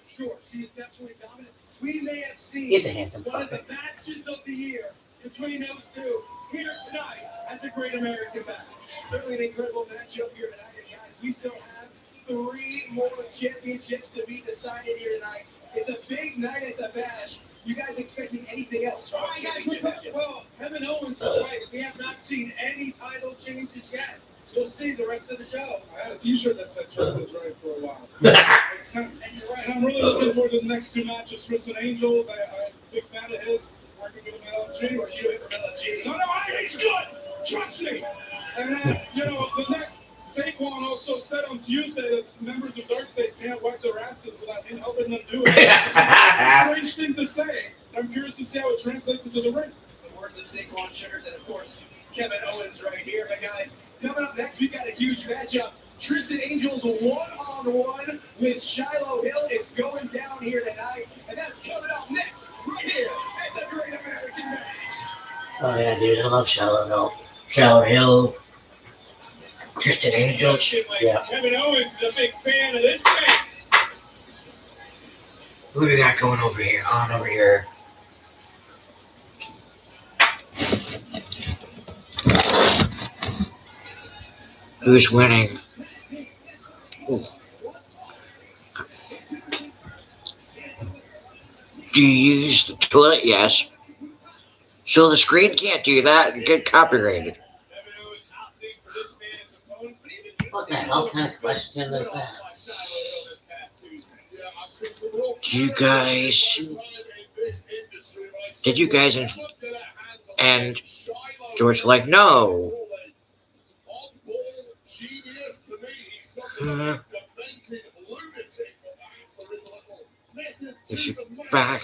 Sure, she is definitely dominant. We may have seen He's a handsome one of fucker. the matches of the year between those two here tonight at the Great American Bash. Certainly an incredible matchup here tonight, and guys, we still have 3 more championships to be decided here tonight. It's a big night at the Bash. You guys expecting anything else from our championship matchup? Well, Kevin Owens was right. We have not seen any title changes yet. You'll see the rest of the show. I had a T-shirt that said Kevin was right for a while. Makes sense. And you're right. I'm really looking forward to the next 2 matches. Chris and Angels. I'm a big fan of his. Working with LG. Or she with LG. No, he's good. Trust me. And then, the next. Saquon also said on Tuesday that members of Dark State can't wipe their asses without him helping them do it. Strange thing to say. I'm curious to see how it translates into the ring. The words of Saquon Sugars and, of course, Kevin Owens right here. But, guys, coming up next, we've got a huge matchup. Tristan Angels one-on-one with Shiloh Hill. It's going down here tonight. And that's coming up next, right here at the Great American Bash. Oh, yeah, dude, I love Charlotte Hill. Shallow Hill. Tristan Angels. Yeah. Kevin Owens is a big fan of this man. Who do we got going over here? On over here. Who's winning? Ooh. Do you use the toilet? Yes. So the screen can't do that and get copyrighted. What the hell kind of question is that? Do you guys? Did you guys and George like no? You should back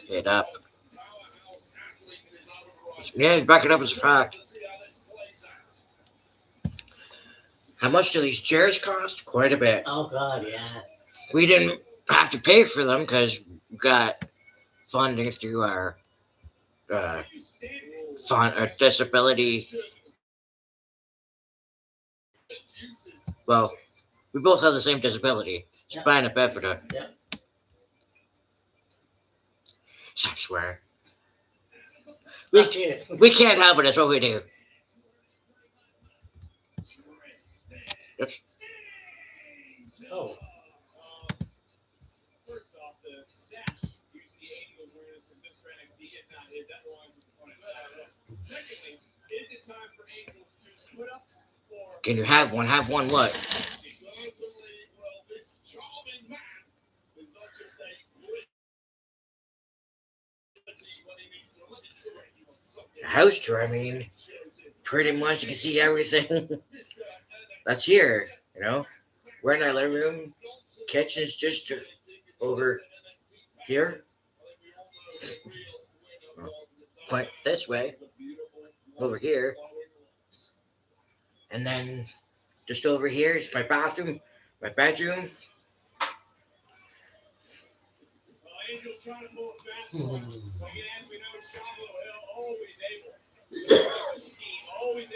it up. Yeah, he's backing up his fact. How much do these chairs cost? Quite a bit. Oh, God, yeah. We didn't have to pay for them because we got funding through our disability. Well, we both have the same disability. Spina bifida. Yep. Stop swearing. Fuck you. We can't help it. That's what we do. Yep. Oh. First off, the sash you see Angels wearing this is Mr. NXT is not his. That belongs with the opponent. Secondly, is it time for Angels to put up or Can you have one? Have one what? Certainly, well, this charming man is not just a great when he needs to let it correct you on something. A house tour, I mean, pretty much you can see everything that's here, you know. We're in our living room. Kitchen's just over here. Point this way. Over here. And then just over here is my bathroom, my bedroom. Angels trying to pull a fast one. As we know, Shiloh Hill always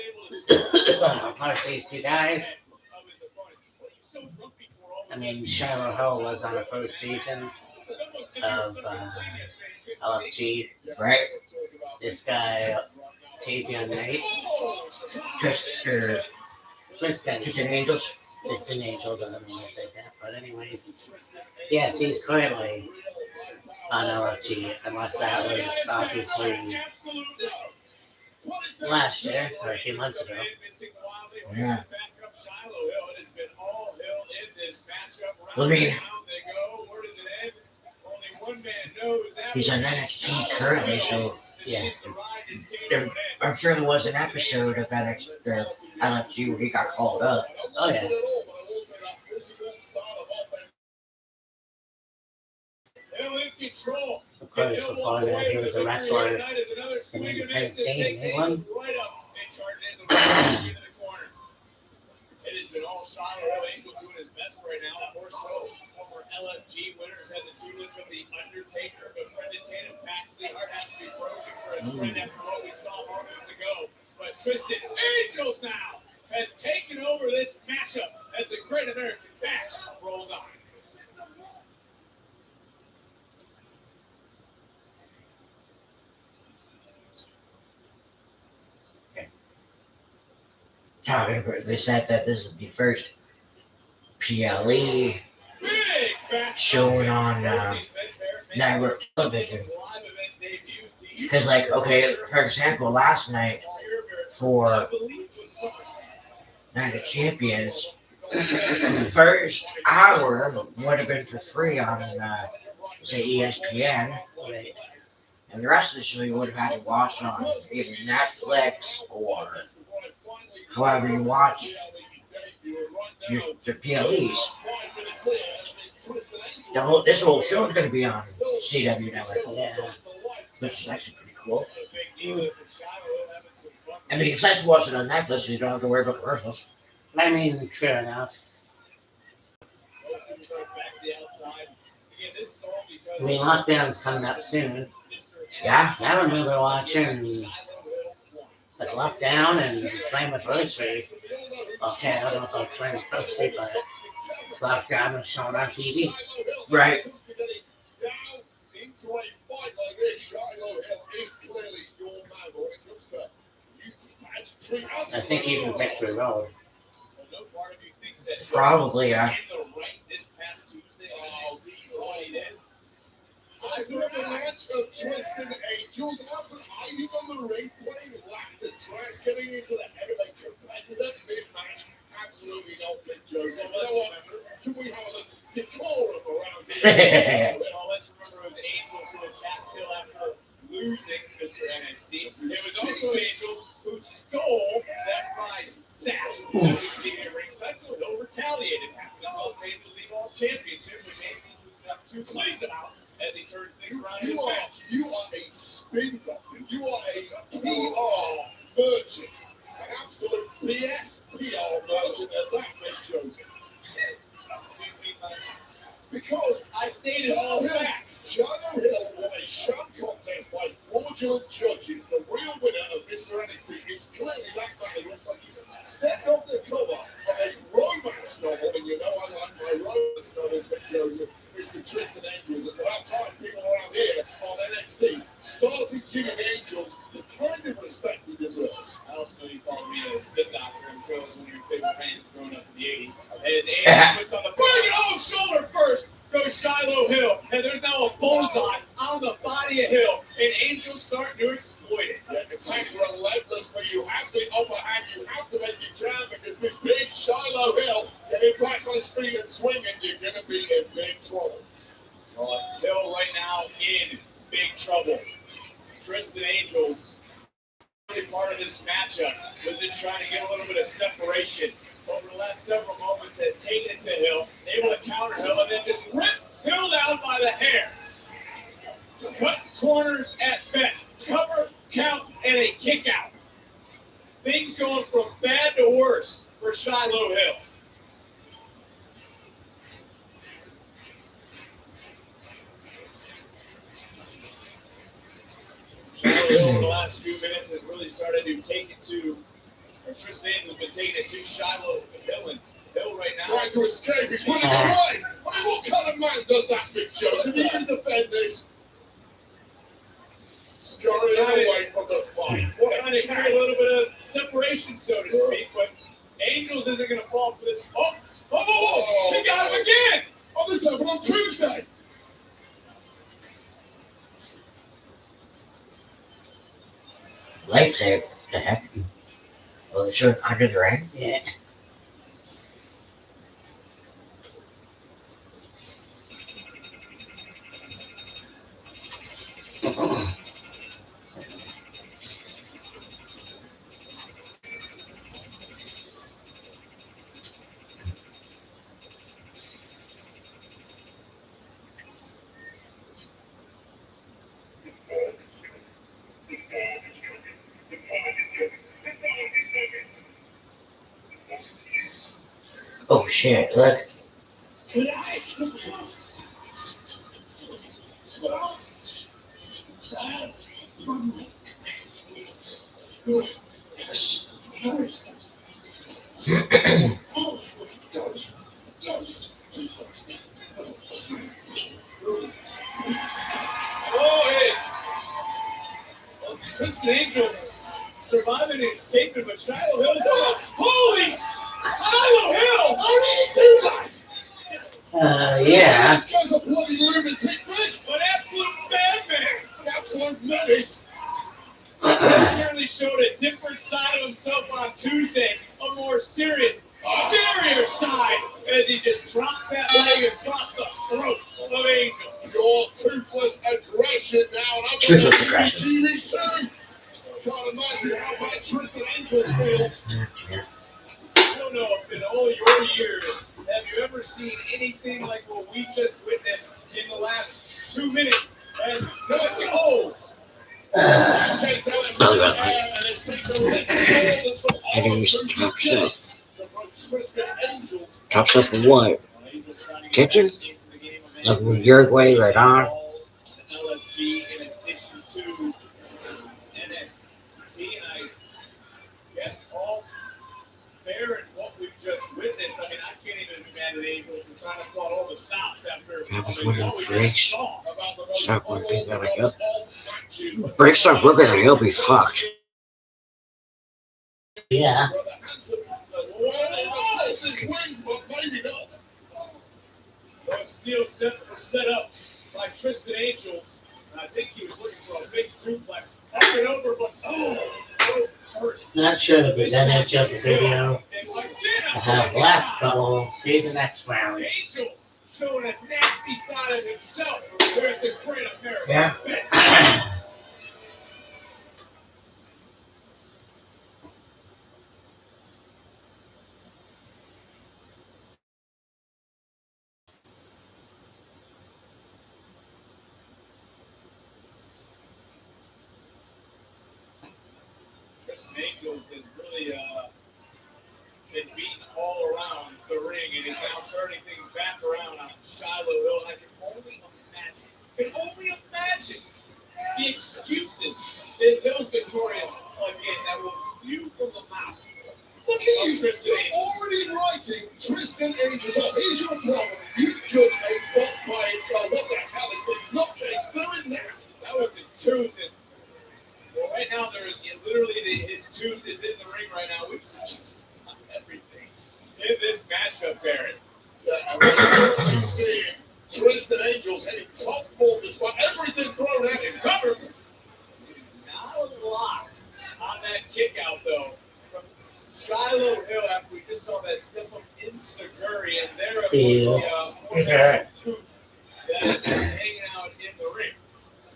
able to scheme. Of course, these 2 guys. I mean, Shiloh Hill was on the first season of LFG. Right? This guy, Tavion Knight, Tristan Angels. Tristan Angels, I don't mean to say that. But anyways, yes, he's currently on LFG, unless that was obviously last year or a few months ago. Yeah. this matchup. I mean, Round they go. Where does it end? Only one man knows. he's on NXT currently, so Yeah. I'm sure there was an episode of LFG where he got called up. Oh, yeah. Hill in control. Of course, before that, he was a wrestler in independent scene in England. Right up and charges into the corner. It has been all Shiloh Hill Angel doing his best right now. Of course, so former LFG winners had the tutelage of the Undertaker, but Brendan Tatum, Paxley Hart has to be broken for his friend after what we saw moments ago. But Tristan Angels now has taken over this matchup as the Great American Bash rolls on. They said that this is the first PLE showing on network television. Because, like, okay, for example, last night for Night of Champions, the first hour would have been for free on, say, ESPN, and the rest of the show you would have had to watch on either Netflix or however you watch your PLEs. This whole show is going to be on CW Network, which is actually pretty cool. I mean, it's nice to watch it on Netflix, so you don't have to worry about commercials. I mean, fair enough. I mean, lockdown's coming up soon. Yeah? I remember watching the Lockdown and Slammiversary. Okay, I don't know about Slammiversary, but Lockdown was shown on TV. Right. Into a fight like this, Shiloh Hill is clearly your man when it comes to beauty I think even Victory Road. Probably, yeah. As a match of Tristan Angels, after hiding on the ring, playing laughter tracks, getting into the head of a competitor mid-match. Absolutely not, Big Joseph. You know what? Can we have a little decorum around here? Well, let's remember it was Angels who attacked Hill after losing Mr. NXT. It was also Angels who stole that prized sash that we see at ringside, so Hill retaliated after the Los Angeles League World Championship, which Angels was not too pleased about as he turns things around in his match. You are a spin doctor. You are a PR merchant. An absolute BS PR merchant at that, Big Joseph. Because I stated all facts. Shiloh Hill won a sham contest by fraudulent judges. The real winner of Mr. NXT is clearly that man who looks like he's stepped off the cover of a romance novel. And you know I like my romance novels, Big Joseph. Mr. Tristan Angels. It's about time people around here on NXT started giving Angels the kind of respect he deserves. I also know you called me a spin doctor. I'm sure it was one of your favorite bands growing up in the 80s. As Angel puts on the bang, shoulder first goes Shiloh Hill. And there's now a bullseye on the body of Hill. And Angels starting to exploit it. Yeah, attack relentlessly. You have the upper hand. You have to make it count because this big Shiloh Hill getting back on his feet and swinging, you're going to be in big trouble. Hill right now in big trouble. Tristan Angels, part of this matchup, was just trying to get a little bit of separation. Over the last several moments, has taken it to Hill, able to counter Hill, and then just rip Hill down by the hair. Cut corners at best, cover, count, and a kick out. Things going from bad to worse for Shiloh Hill. Shiloh Hill in the last few minutes has really started to take it to, or Tristan has been taking it to Shiloh Hill, and Hill right now. Trying to escape. He's running away. I mean, what kind of man does that, Big Joseph? He can defend this. Scurrying away from the fight. Trying to create a little bit of separation, so to speak, but Angels isn't going to fall for this. Oh, he got him again. Oh, this happened on Tuesday. Lightsaber, the heck? Well, it's under the ring. Yeah. shit, look. Oh, hey. Well, Twisted Angels surviving and escaping, but Shiloh Hill is holy! Shiloh Hill! How did he do that? Yeah. This guy's a bloody lunatic, Vic. An absolute madman! An absolute menace. He certainly showed a different side of himself on Tuesday, a more serious, scarier side, as he just dropped that leg across the throat of Angels. Your toothless aggression now, and I'm Toothless gonna aggression. give you TVs too. Can't imagine how bad Twisted Angels feels. I don't know if in all your years have you ever seen anything like what we just witnessed in the last 2 minutes as oh Okay, and it takes a little more than some I think we should arm top shelf. to throw Twisted Angels. Top shelf for what? Kitchen? Love from Uruguay right on. LFG in addition to NXT, and I guess all fair in what we've just witnessed. I mean, I can't even be mad at Angels for trying to plot all the stops after That was I mean, one of what the we breaks. just saw. About the most Stop working that like up. all matches, but Break start working or he'll be fucked. Yeah. Brother Hanson has lost his wings, but maybe not. Those steel steps were set up by Tristan Angels. And I think he was looking for a big suplex. Up and over, but first. Not sure the percentage of the video I have left, but we'll see the next round. Angels showing a nasty side of himself here at the Great American Yeah. Event. Tristan Angels has really been beaten all around the ring and is now turning things back around on Shiloh Hill. I can only imagine the excuses that Hill's victorious again that will spew from the mouth. Look at you, Tristan you're Angels. already writing Tristan Angels up. Here's your problem. You judge a bot by its what the hell is this nutcase doing now? That was his tooth. And, well, right now literally his tooth is in the ring right now. We've seen everything in this matchup, Barrett. Yeah, and we're currently seeing Tristan Angels heading top form despite everything thrown at him. Cover. Not a lot on that kick out though. From Shiloh Hill after we just saw that step up in Seguri and there it was the tooth that is just hanging out in the ring.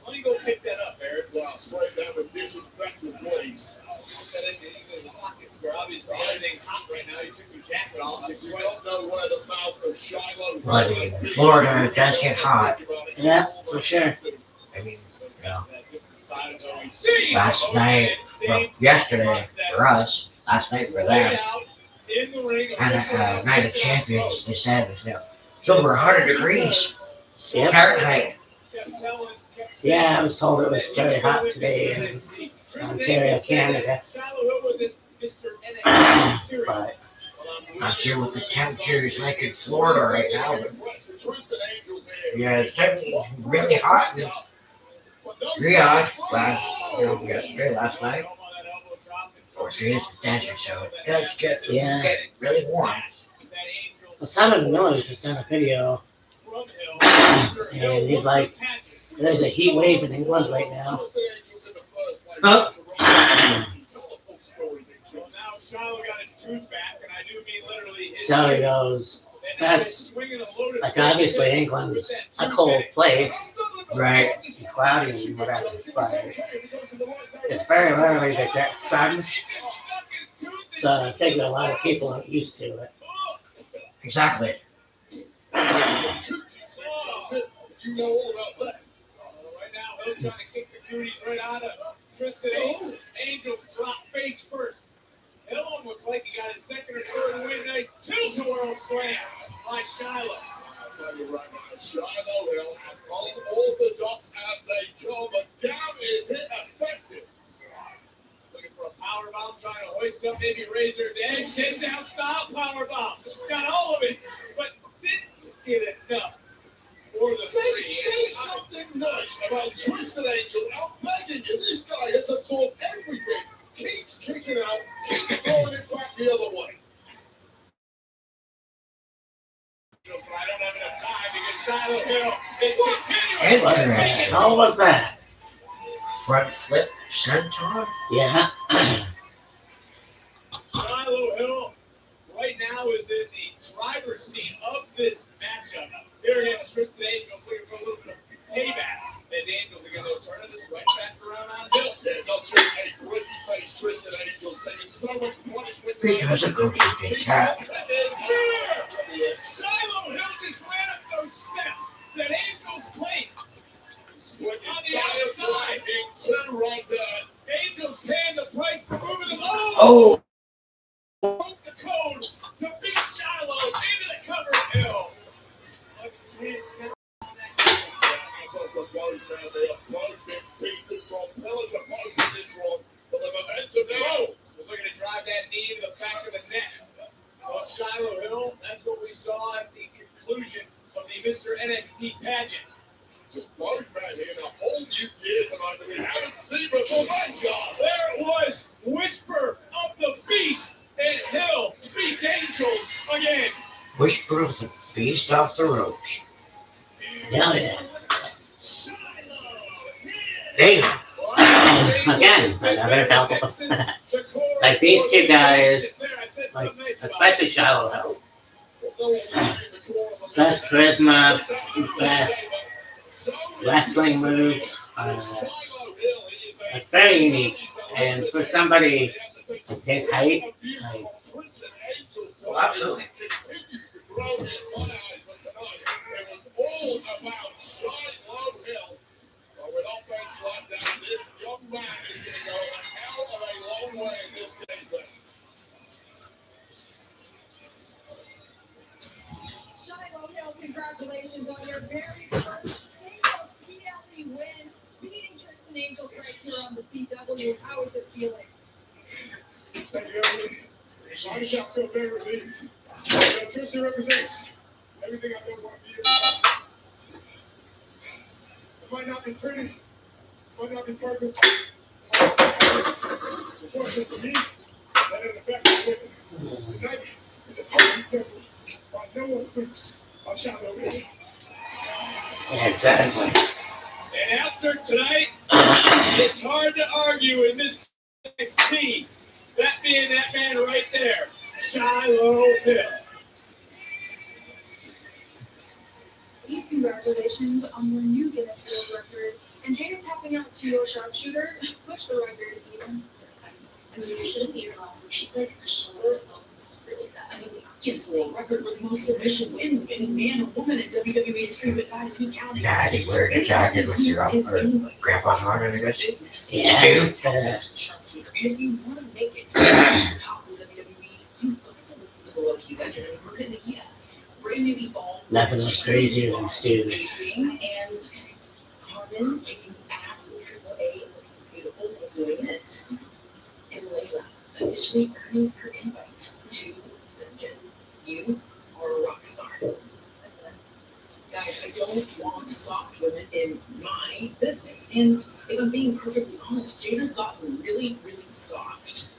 Why don't you go pick that up, Barrett? Wow, spray down with disinfectant blaze. Put that in these pockets where obviously everything's hot right now. You took your jacket off. If you don't know where the mouth of Shiloh But in Florida, it does get hot. Yeah, for sure. I mean, yeah. Last night, well, yesterday for us, last night for them, and Night of Champions, they said it's over 100 degrees Yep. Fahrenheit. Yeah, I was told it was very hot today in Ontario, Canada. But Not sure what the temperature is like in Florida right now, but yeah, it's definitely really hot in Riyadh yesterday, last night. Of course, it is the desert, so it does get really warm. well, Simon Miller just done a video, and he's like, there's a heat wave in England right now. Huh? So he goes, that's, like, obviously England's a cold place, Right. it's cloudy and whatever, but it's very rarely they get sun, so I figure a lot of people aren't used to it. Exactly. You know all about that. Right now, Hill trying to kick the cooties right out of Tristan Angels. Angels drop face first. Hill almost like he got his second or third win. Nice tilt-a-whirl slam. Shiloh. I'll tell you right now, Shiloh Hill, as unorthodox as they come, but damn is it effective. Looking for a power bomb, trying to hoist up maybe Razor's edge. Sit down style power bomb. Got all of it, but didn't get enough for the three. Say something nice about Twisted Angel. I'm begging you. This guy has absorbed everything. Keeps kicking out, keeps throwing it back the other way. I don't have enough time because Shiloh Hill is Hey, continuing wait a to minute. take it. How was that? Front flip senton? Yeah. Shiloh Hill right now is in the driver's seat of this matchup. Here against Tristan Angels, looking for a little bit of payback. As Angels again, they'll turn this right back around on Hill. Yeah, they'll turn a gritty face Tristan Angel, saving so much punishment. Because of course you get tapped. Shiloh Hill just ran up those steps that Angels placed. On the outside. Two right there. Angels paying the price for moving them. Oh! Broke the code to beat Shiloh into the cover of Hill. That's up for both now. They have both been beaten from pillar to post in this one. But the momentum now. Was looking to drive that knee into the back of the neck of Shiloh Hill. That's what we saw at the conclusion of the Mr. NXT pageant. Just both men here in a whole new gear tonight that we haven't seen before. My God. There it was, Whisper of the Beast, and Hill beats Angels again. Whisper of the beast off the ropes. Hell yeah. Damn. Again, another belt. Like these two guys, like especially Shiloh Hill. Best charisma, best wrestling moves, like very unique. And for somebody of his height, like, Well, absolutely. Continues to grow in my eyes, but tonight it was all about Shiloh Hill. But with offense like that, this young man is going to go a hell of a long way in this game. Shiloh Hill, congratulations on your very first single PLE win, beating Tristan Angels right here on the CW. How is it feeling? Thank you, everybody. I shall feel very relieved. Tristan represents everything I know about you. It might not be pretty, might not be perfect. Unfortunately for me, that didn't affect me. Tonight is a perfect example why no one sleeps on Shiloh Hill. exactly. And after tonight, it's hard to argue in this NXT. That being that man right there, Shiloh Hill. Eve, congratulations on your new Guinness World Record. And Jaden's helping out to your sharpshooter. Push the record even. I mean, you should have seen her last week. She's like a shoulder assault. It's really sad. I mean, Guinness World Record with most submission wins of any man or woman in WWE history. But guys, who's counting? Nah, they were the jacket with your grandpa's honor, I guess. Business. Yeah. Sharpshooter. And if you want to make it to the top of WWE, you've got to listen to the Low-Key Legend. And we're going to hear brand new people. Nothing was crazier than Stu. Amazing. And Carmen, kicking ass in Triple A, looking beautiful, was doing it. And Layla, officially earning her invite to Dungeon. You are a rock star. Guys, I don't want soft women in my business. And if I'm being perfectly honest, Jada's gotten really, really soft.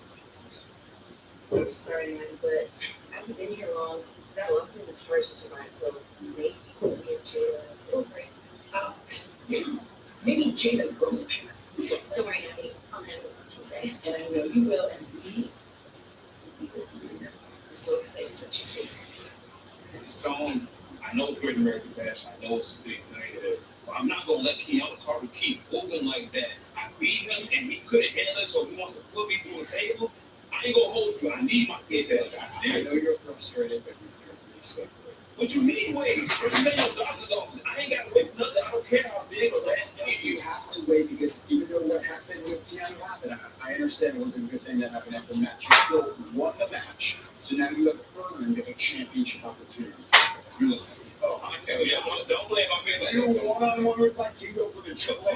I'm sorry, man, but I haven't been here long. That love thing is hard to survive, so maybe we'll give Jada a little break. Maybe Jada grows a pair. Don't worry, Abby. I'll handle it on Tuesday. And I know you will, and we will be with you. I'm so excited for Tuesday. Song, I know it's Great American Bash. I know it's a big thing. It is. But I'm not gonna let Keanu Carter keep moving like that. I beat him and he couldn't handle it, so he wants to put me through a table. I ain't gonna hold you. I need my kid there. I know you're frustrated, but you're respectful. What you mean, wait? If you say your doctor's office, I ain't gotta wait for nothing. I don't care how big or that. You have to wait because even though what happened with Keanu happened, I understand it wasn't a good thing that happened after the match. You still won the match, so now you have earned a championship opportunity. You do one-on-one with my kingdom for the triple A.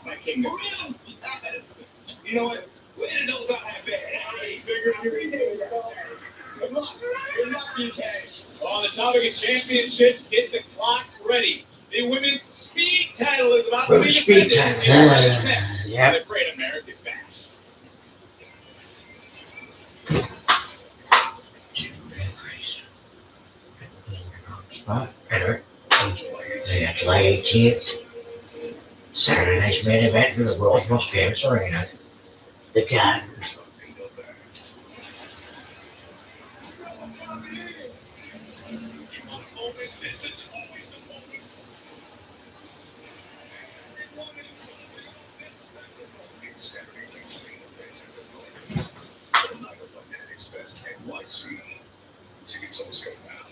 My kingdom. Yes. You know what? Where did those out have been? Bigger than your reason. Good luck. Good luck, DK. On the topic of championships, get the clock ready. The women's speed title is about to be Women's speed defended. title. And what is next? Yep. The Great American Bash. Spot. Anyway, yeah, July 18th. Saturday night's main event for the world's most famous arena. The Gardens. Tickets on sale now.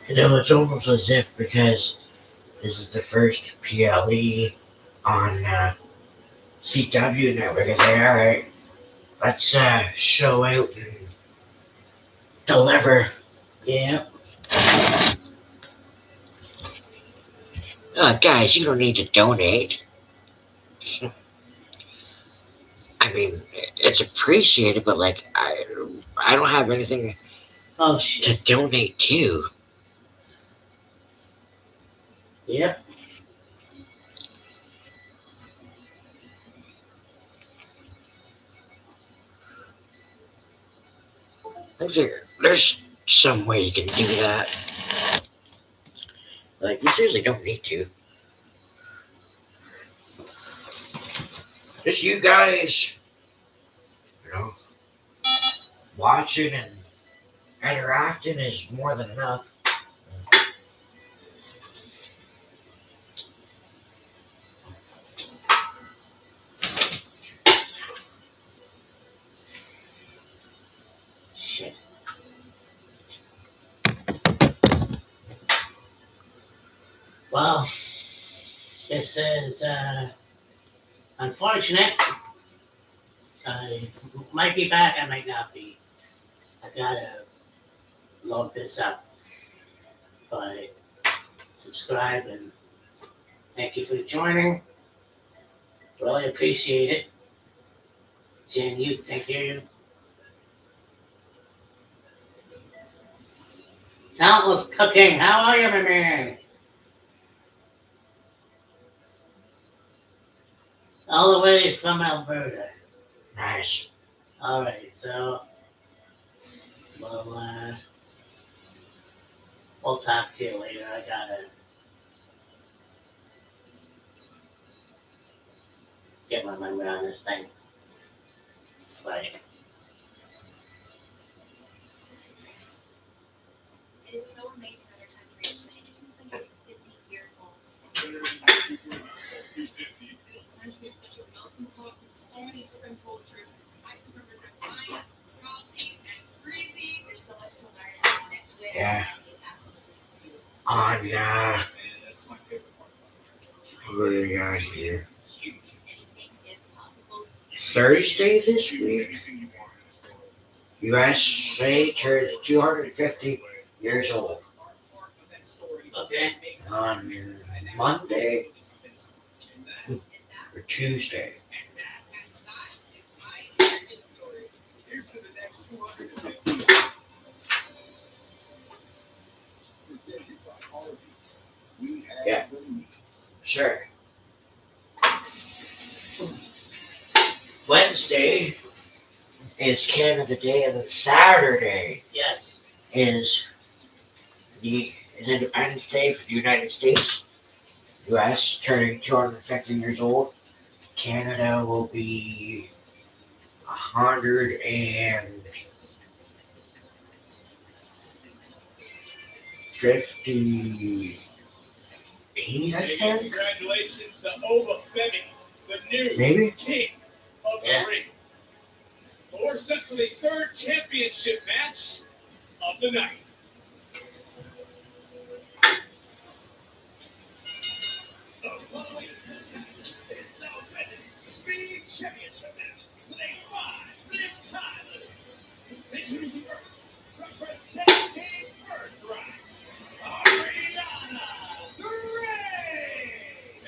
You know, it's almost as if because this is the first PLE on CW network, I say, all right, let's show out and deliver. Yeah. Guys, you don't need to donate. I mean, it's appreciated, but like, I don't have anything Oh shit. to donate to. Yep. There's some way you can do that. Like, you seriously don't need to. Just you guys, you know, watching and interacting is more than enough. Shit. Well, this is unfortunate. I might be back, I might not be. I gotta load this up. But subscribe and thank you for joining. Really appreciate it. Jen, you, thank you. Talentless Cooking, how are you, my man? All the way from Alberta. Nice. All right, so we'll talk to you later. I gotta get my memory on this thing. Right. It is so amazing that our time freezes. It just seems like you're 50 years old. This country is such a melting pot from so many different cultures. I can represent wine, coffee, and freezing. There's so much to learn and connect with. Yeah. It's absolutely beautiful. On, That's my favorite part. what do we got here? Anything is possible. Thursday this week? Anything you want in this world. USA turns 250 years old Okay. on Monday or Tuesday. Here's to the next 250. Presented by Arby's. We have Yeah. the meats. Sure. Wednesday is Canada Day, and then Saturday Yes. is Independence Day for the United States. U.S. turning 250 years old. Canada will be 158, I And think. congratulations to Obafemi, the new Maybe. king of the Yeah. ring. But we're set for the third championship match of the night. The following contest is now ready. Speed Championship match with a 5-minute time limit. Features first, representing Birthright, Ariana Gray.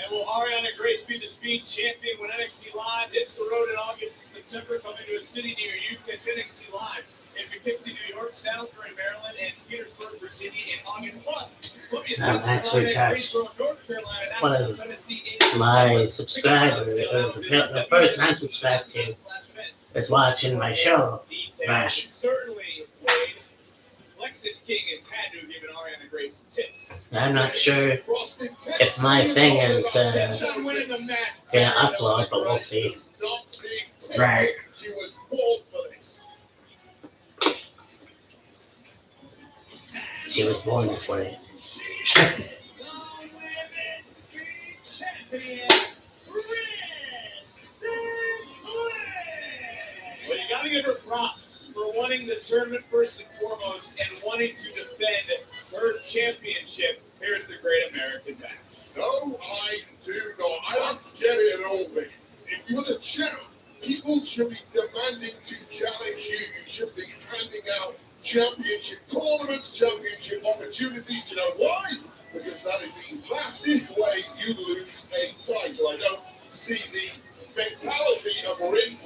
And will Ariana Grace be the speed champion when NXT Live hits the road in August and September, coming to a city near you? Catch NXT Live in Poughkeepsie, New York, Salisbury, Maryland, and Petersburg, Virginia in August. Plus, Columbia, I'm South actually Carolina, touched. Greensboro, North Carolina, One of Nashville, Tennessee, and My subscriber, the person I'm subscribed to, is watching my show. Rash. Certainly, Wade, Lexus King has had to have given Ariana Grace some tips. I'm not sure Frosted Tips. if my thing is Tips on winning the match. gonna upload, but we'll see. Does not need tips. Right. She was born for this. She was born this way. Well, you gotta give her props for winning the tournament first and foremost and wanting to defend her championship here at the Great American Bash. No, I do not. Let's get it over. If you're the champ, people should be demanding to challenge you. You should be handing out championship tournaments, championship opportunities. You know why? Because that is the fastest way you lose a title. I don't see the mentality of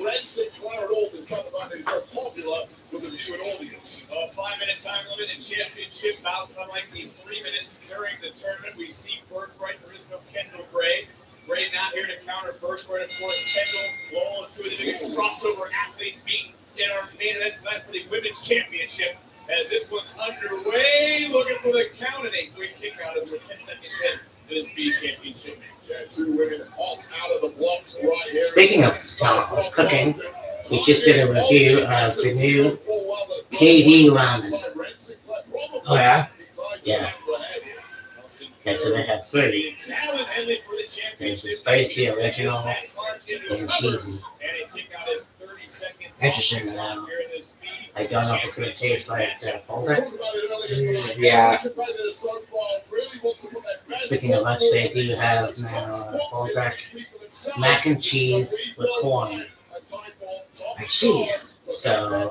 Red Sinclair at all. This kind of man is so popular with the viewing audience. A 5-minute time limit and championship bouts, unlike the 3 minutes during the tournament. We see Birthright. There is no Kendall Gray. Gray not here to counter Birthright. Of course, Kendall, Lowell, two of the biggest crossover athletes meet in our main event tonight for the Women's Championship. As this one's underway, looking for the count and a quick kick out of the 10 seconds in to the Speed Championship match. Yeah, two women hot out of the blocks right here. Speaking of Tom's cooking, we just did a review of the new KD ramen. Oh, yeah? Yeah. Okay, so they have three. Calvin Henley for the There's the championship. spicy, original, and cheesy. And a kick out is 30 seconds. Interesting. Here in the Speed I don't know if it's gonna taste like Boulder. Yeah. Speaking of which, they do have now Boulder mac and cheese with corn. I see. So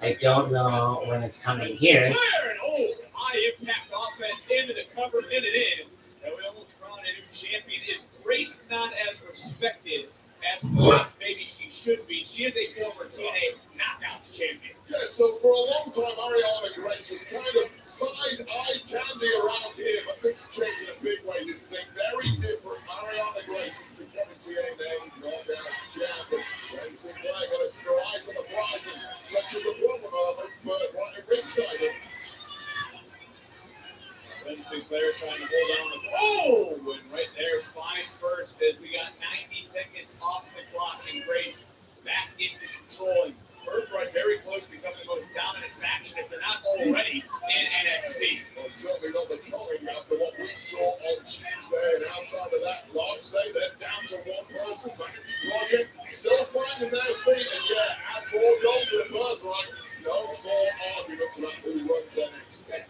I don't know when it's coming here. Clear and old high impact offense into the cover, in and in. And we almost crowned a new champion. Is Grace not as respected as perhaps maybe she should be? She is a former TNA Knockouts champion. Yeah, so for a long time, Ariana Grace was kind of side-eye candy around here, but things have changed in a big way. This is a very different Ariana Grace. It's becoming TNA Knockouts champion. And Sinclair got her eyes on the prize, and such is the problem of it, but right at ringside. Then Sinclair trying to hold on the and right there, spine first as we got 90 seconds off the clock and Grace back into controlling. Birthright very close to becoming the most dominant faction if they're not already in NXT. Well, certainly not the calling after what we saw on Tuesday, and outside of that, last day, they're down to one person. Vanity Project still finding their feet, and yeah, add more goals to the Birthright. No more arguments about who runs NXT.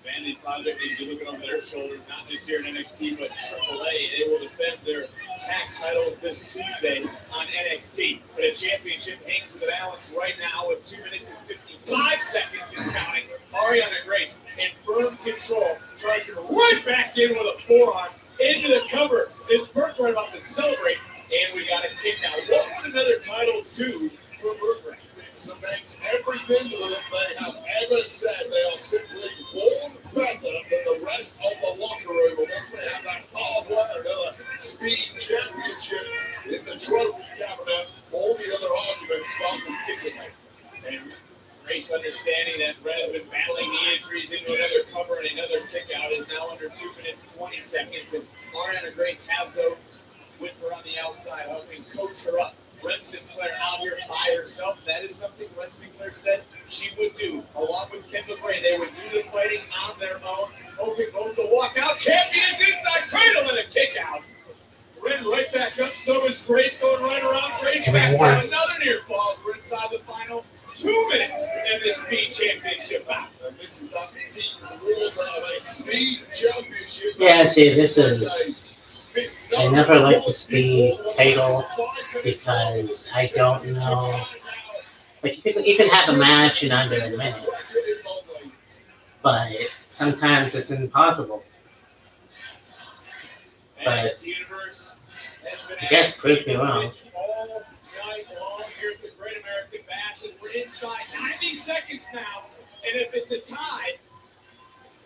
Vanity Project needs to be looking over their shoulders, not just here in NXT, but AAA. They will defend their tag titles this Tuesday on NXT. But a championship hanging to the balance right now with 2 minutes and 55 seconds and counting. Ariana Grace in firm control, charging right back in with a forearm into the cover. Is Bergman about to celebrate? And we got a kick out. What would another title do for Bergman? It cements everything that they have ever said. They are simply born better than the rest of the locker room. And once they have that hardware, another speed championship in the trophy cabinet, all the other arguments start to dissipate. And Grace, understanding that Red has been battling knee injuries into another cover and another kick out, is now under 2 minutes 20 seconds. And Ariana Grace has those with her on the outside, helping coach her up. Red Sinclair out here by herself. That is something Red Sinclair said she would do. Along with Kendall Gray, they would do the fighting on their own. Hoping both the walkout champions inside cradle and a kick out. Red right back up. So is Grace going right around. Grace back down. Another near falls. We're inside the final 2 minutes in the speed championship bout. And this is that key rules of a speed championship. Yeah, see, this is. I never liked the speed title because I don't know. Like you can have a match in under a minute, but sometimes it's impossible. But I guess prove me wrong. All night long here at the Great American Bash as we're inside 90 seconds now, and if it's a tie,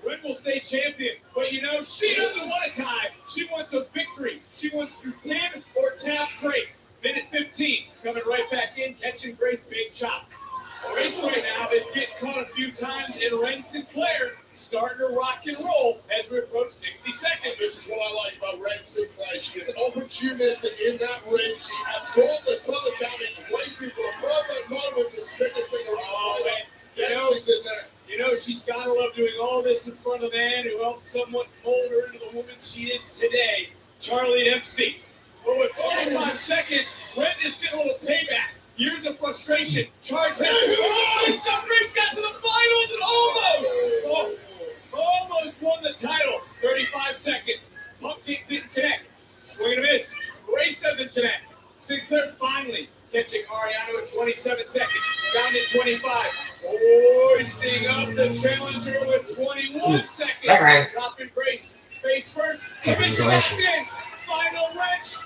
Red will stay champion, but you know, she doesn't want a tie. She wants a victory. She wants to pin or tap Grace. Minute 15, coming right back in, catching Grace, big chop. Grace right now is getting caught a few times, and Ren Sinclair starting to rock and roll as we approach 60 seconds. This is what I like about Ren Sinclair. She is opportunistic in that ring. She absorbed a ton of damage, waiting for a perfect moment to spin this thing around. Oh, man. Dempsey's in there. You know, she's got to love doing all this in front of a man who helped somewhat mold her into the woman she is today, Charlie Dempsey. But with 45 seconds, Ren is getting a little payback. Years of frustration. Charge him. Oh, and some Grace got to the finals and almost won the title. 35 seconds. Pump kick didn't connect. Swing and a miss. Grace doesn't connect. Sinclair finally catching Ariana at 27 seconds. Down to 25. Hoisting up the challenger with 21 seconds. Dropping Grace face first. Submission locked in. Final wrench.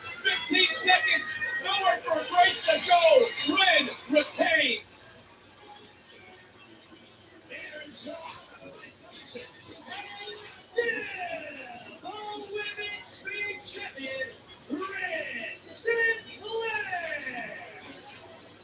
15 seconds. Nowhere for Grace to go. Ren retains.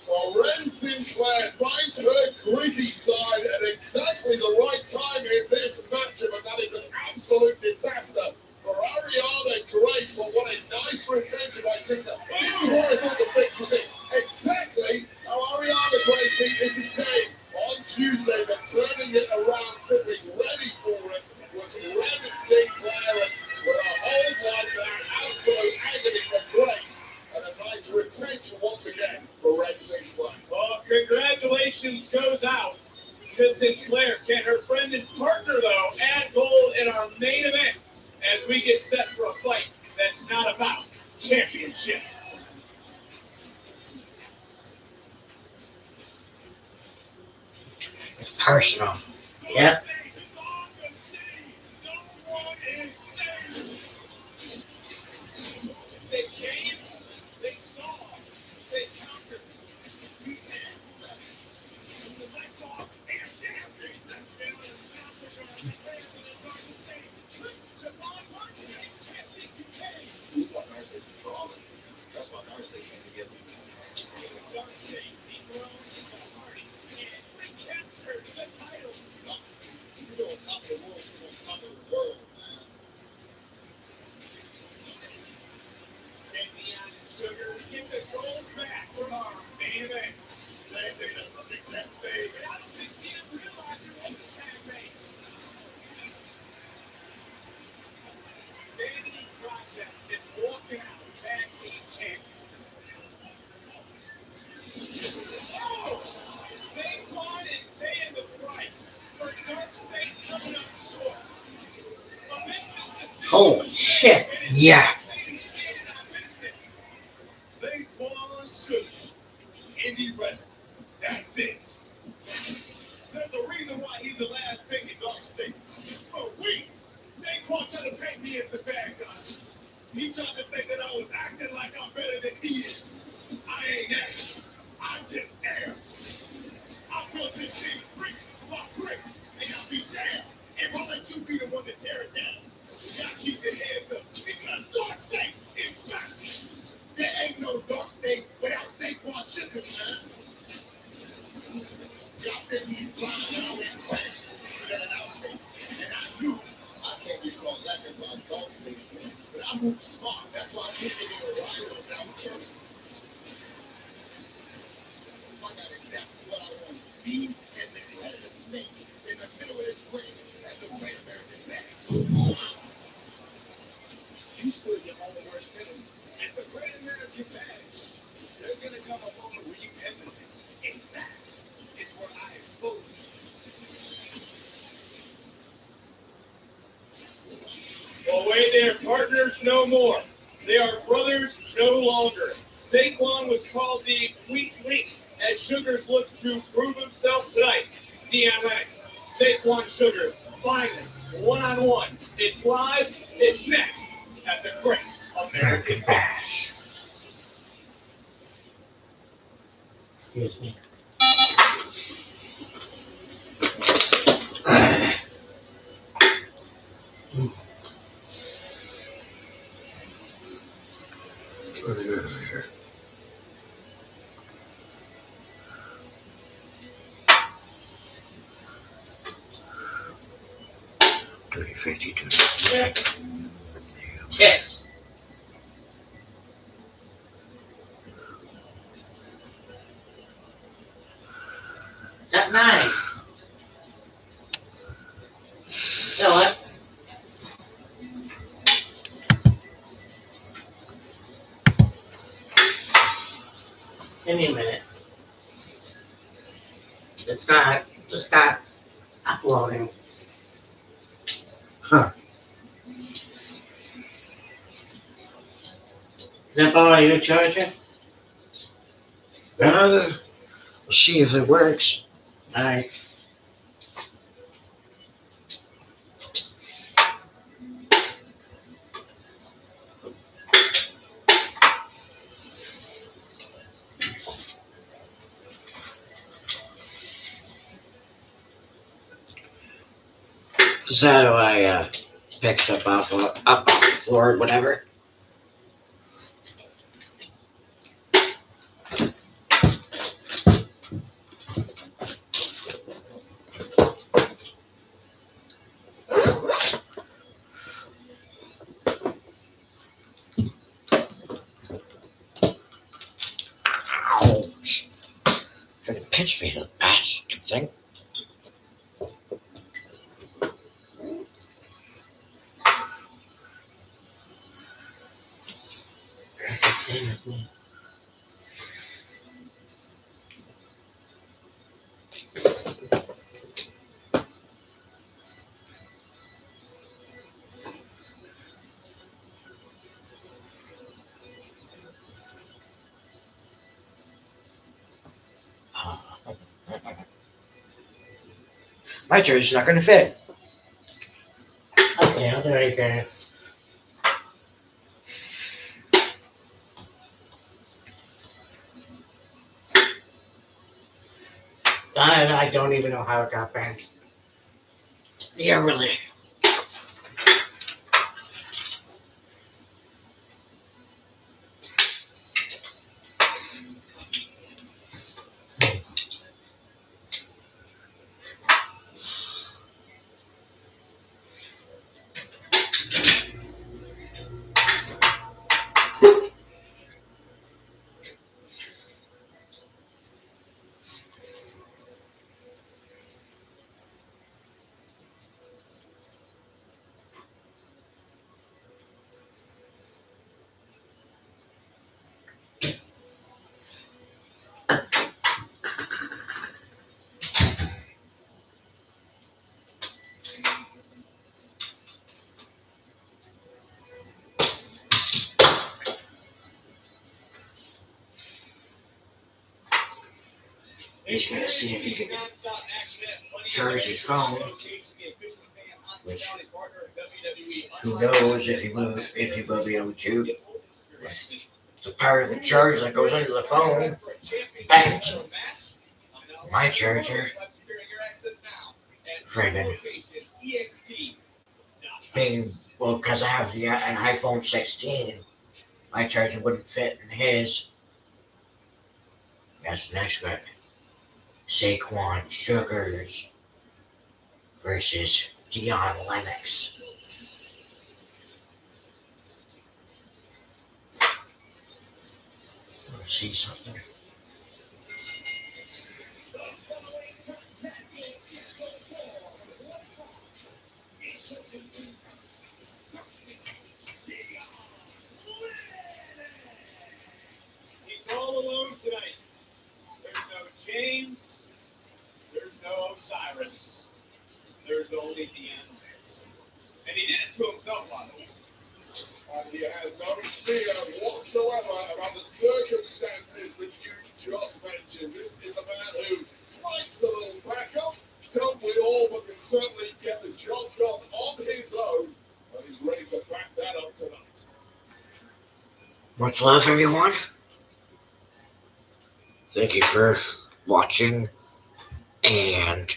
Well, Ren Sinclair finds her gritty side at exactly the right time in this matchup, and that is an absolute disaster for Ariana Grace. But what a nice retention by Sinclair. This is what I thought the fix was in. Exactly how Ariana Grace beat Missy Kane on Tuesday, but turning it around, simply ready for it, was Ren Sinclair. And with a hold like that, absolute agony for Grace. And a nice retention once again for Ren Sinclair. Well, congratulations goes out to Sinclair. Can her friend and partner, though, add gold in our main event as we get set for a fight that's not about championships? Personal. Yeah. They came, they saw, they conquered. That's why Thursday came together. You're on top of the world. You're on top of the world, man. And Leon and Sugar get the gold back from our main event. They made a big tag baby. I don't think Leon realized it was a tag bait. Vanity Project is walking out tag team champions. Oh! Saquon is paying the price for Dark State coming up short. A business decision. Holy shit. Yeah. Standing on business. Saquon Sugar, indie wrestling. nonsense. There's a reason why he's the last pick in Dark State. For weeks, Saquon tried to paint me as the bad guy. He tried to say that I was acting like I'm better than he is. I ain't that. I just am. I built this thing brick by brick, and I'll be damned if I let you be the one to tear it down. You gotta keep your heads up, because Dark State is back. There ain't no Dark State without Saquon Sugars, man. Y'all said he's blind, and I went crash. We got an outstate, and I knew I can't be called lacking by Dark State, but I move smart. That's why I can't get in a rhino down the church. I got exactly what I want to be, and the head of the snake in the middle of this ring at the Great American Bash. You stood your own worst enemy. At the Great American Bash, there's gonna come a moment where you hesitate. And that is where I expose you. Well, wait there, partners no more. They are brothers no longer. Saquon was called the weak link as Sugars looks to prove himself tonight. DMX, Saquon Sugars, finally, one-on-one. It's live, it's next at the Great American Bash. Excuse me. Tits. It's at 9. You know what? Give me a minute. It's not uploading. Huh. Can I borrow your charger? We'll see if it works. Alright. So I picked up off the floor, whatever. Ouch! Freaking pinch me in the ass, do you think? It's the same as me. My jersey's not gonna fit. Okay, I'll do it right there. I don't even know how it got banned. Yeah, really. He's gonna see if he can charge his phone. Which, who knows if he will be able to. The power of the charger that goes into the phone. Bent. My charger. Friggin' being, well, because I have an iPhone 16, my charger wouldn't fit in his. That's the next one. Saquon Sugars versus Dion Lennox. Let's see something. He's all alone tonight. There's no James. There's no Osiris. There's only Deandre. And he did it to himself, by the way. And he has no fear whatsoever about the circumstances that you just mentioned. This is a man who likes a little backup, don't we all, but can certainly get the job done on his own. And he's ready to back that up tonight. Much love, everyone. Thank you for watching and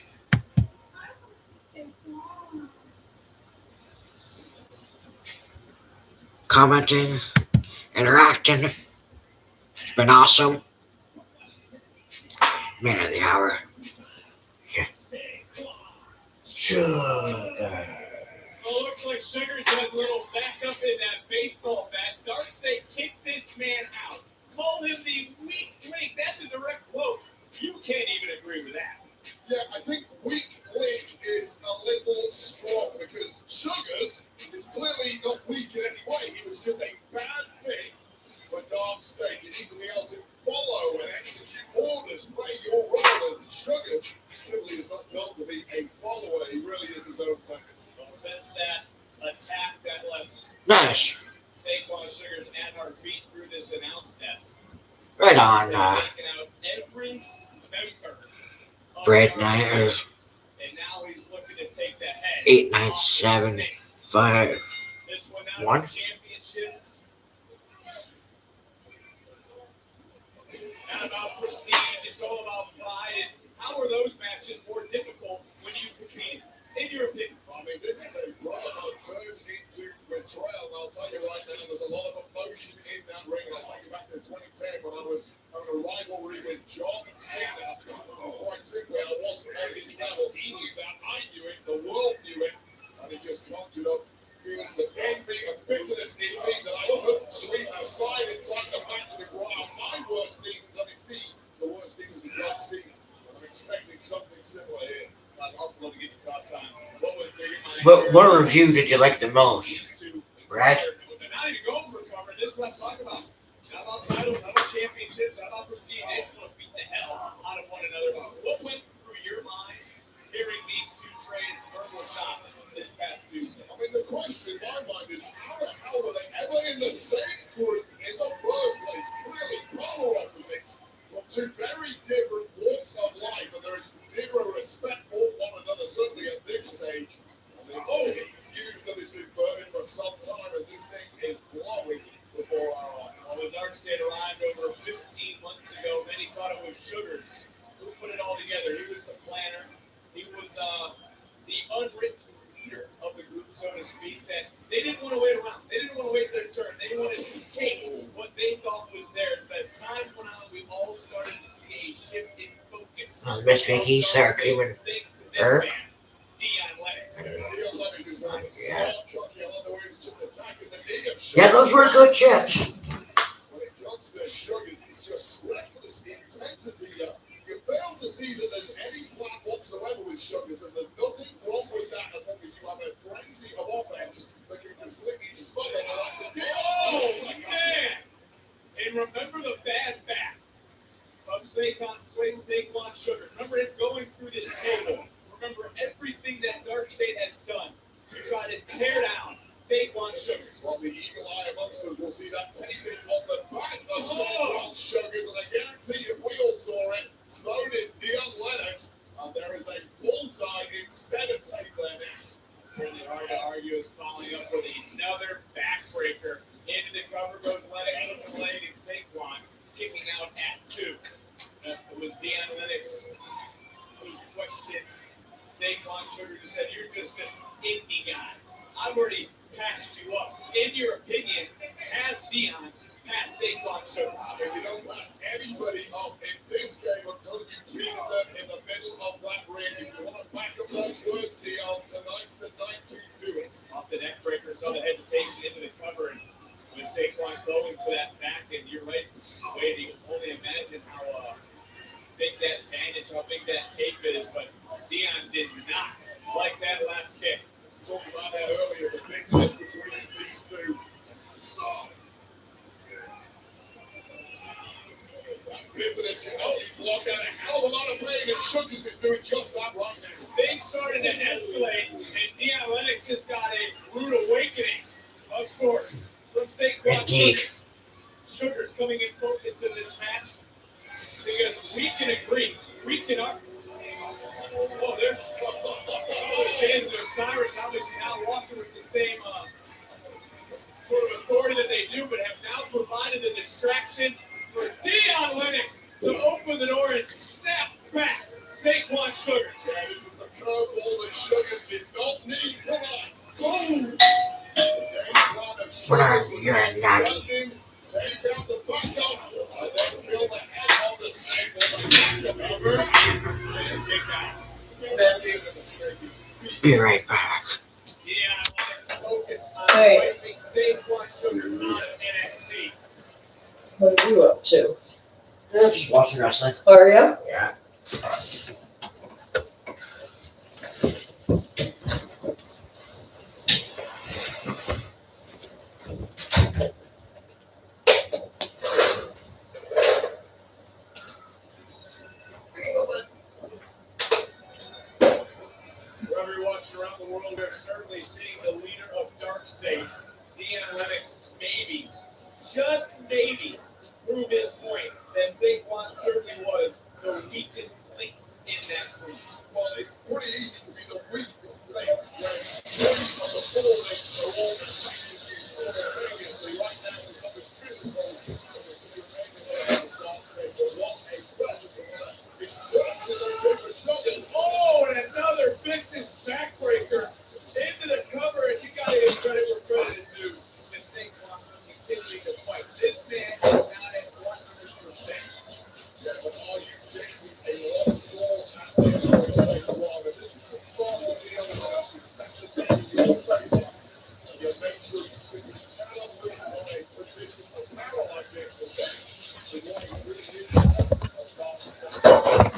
commenting, interacting. It's been awesome. Man of the hour. Yeah. Sugar. Oh, looks like Sugars has a little backup in that baseball bat. Darkstate kicked this man out. Called him the weak link. That's a direct quote. You can't even agree with that. Yeah, I think weak link is a little strong because Sugars is clearly not weak in any way. He was just a bad fit for Darkstate. You need to be able to follow and execute orders, play your role. And Sugars simply is not built to be a follower. He really is his own player. Well, since that attack that left Nice. Saquon Sugars and our beat through this announce desk. Right on, He's taken out every member of Brad our Knight, team, and now he's looking to take the head 8, 9, off the 7, snake. 5. This one out One. of championships. Not about prestige, it's all about pride. And how are those matches more difficult when you compete? In your opinion? I mean, this is a brotherhood turned into betrayal. And I'll tell you right now, there's a lot of emotion in that ring. I'll take you back to 2010 when I was having a rivalry with John Cena. Quite simply, I wasn't on his level. He knew that, I knew it, the world knew it, and it just conjured up feelings of envy and bitterness in me that I couldn't sweep aside inside the match to grow out my worst demons. I mean, the worst demons of John Cena. I'm expecting something similar here. I'd also love to get your thoughts on What review did you like the most? Brad? They're not even going for cover. This is what I'm talking about. Not about titles, not about championships, not about prestige. They just want to beat the hell out of one another. What went through your mind hearing these two trade verbal shots this past Tuesday? I mean, the question in my mind is, how the hell were they ever in the same group in the first place? Clearly, polar opposites from two very different walks of life, and there is zero respect for one another, certainly at this stage. And the whole fuse that has been burning for some time, and this thing is blowing before our eyes. Well, the Darkstate arrived over 15 months ago. Many thought it was Sugars who put it all together. He was the planner. He was the unwritten leader of the group, so to speak, that they didn't want to wait around. They didn't want to wait their turn. They wanted to take what they thought was theirs. But as time went on, we all started to see a shift in focus. Miss Vicky, Sarah Creeman, Thanks to this Herb. man, Dion Lennox. Dion Lennox is one of the Yeah. smart cocky. I love the way he was just attacking the knee of Yeah, those were good chips. When it comes to Sugars, it's just reckless intensity. You fail to see that there's any plan whatsoever with Sugars, and there's nothing wrong with that as long as you have a frenzy of offense that can completely smother the likes of Dion. Oh, man! And remember the bad back of Saquon Sugars. Remember him going through this table. Remember everything that Darkstate has done to try to tear down Saquon Sugars. Well, the eagle eye amongst us will see that taping on the back of Saquon Sugars, and I guarantee you, we all saw it. So did who questioned Saquon Sugar, who said, "You're just an indie guy. I've already passed you up." In your opinion, has Deion passed Saquon Sugar? And you don't pass anybody up in this game until you beat them in the middle of that ring. If you want to back up those words, Dion, tonight's the night to do it. Off the neck breaker, saw the hesitation into the cover, and with Saquon going to that back, and you're right, Wade, you can only imagine how big that bandage, how big that tape is, but Deion did not like that last kick. Talked about that earlier, the bitterness between these two. Oh. That bitterness can only block out a hell of a lot of pain, and Sugars is doing just that right now. Things started to escalate, and Deion Lennox just got a rude awakening of sorts from Saquon Indeed. Sugars. Sugars coming in focused in this match because we can agree, we can argue. Oh, there's James Osiris obviously now walking with the same sort of authority that they do, but have now provided a distraction for Deion Lennox to open the door and snap back Saquon Sugars. Yeah, this was the curveball that Sugars did not need tonight. Boom! What are you, a nutty? Take out the backup, and then kill the head of the snake with the backup over. And kick out. The snake is beat. Be right back. Deion Lennox focused on Hey. wiping Saquon Sugars out of NXT. What are you up to? Just watching wrestling. Are ya? Yeah. Wherever you're watching around the world, we're certainly seeing the leader of Dark State, Deion Lennox, maybe, just maybe, prove his point that Saquon certainly was the weakest link in that group. Well, it's pretty easy to be the weakest link when one of the four links are all attacking you simultaneously. Right now, we've got the physical to be made of Dark State, but what a pleasure to watch. It's just as a good Sugars. Oh, and another vicious backbreaker into the cover, and you got to give credit where credit is due. And Saquon continuing to fight. This man is not at 100%. Yeah, but are you chasing a lost ball at this point? Well, this is the start of the other half. You set the game in your favor. You make sure you sit your cannot lose on a position of power like this. So what he really is a start.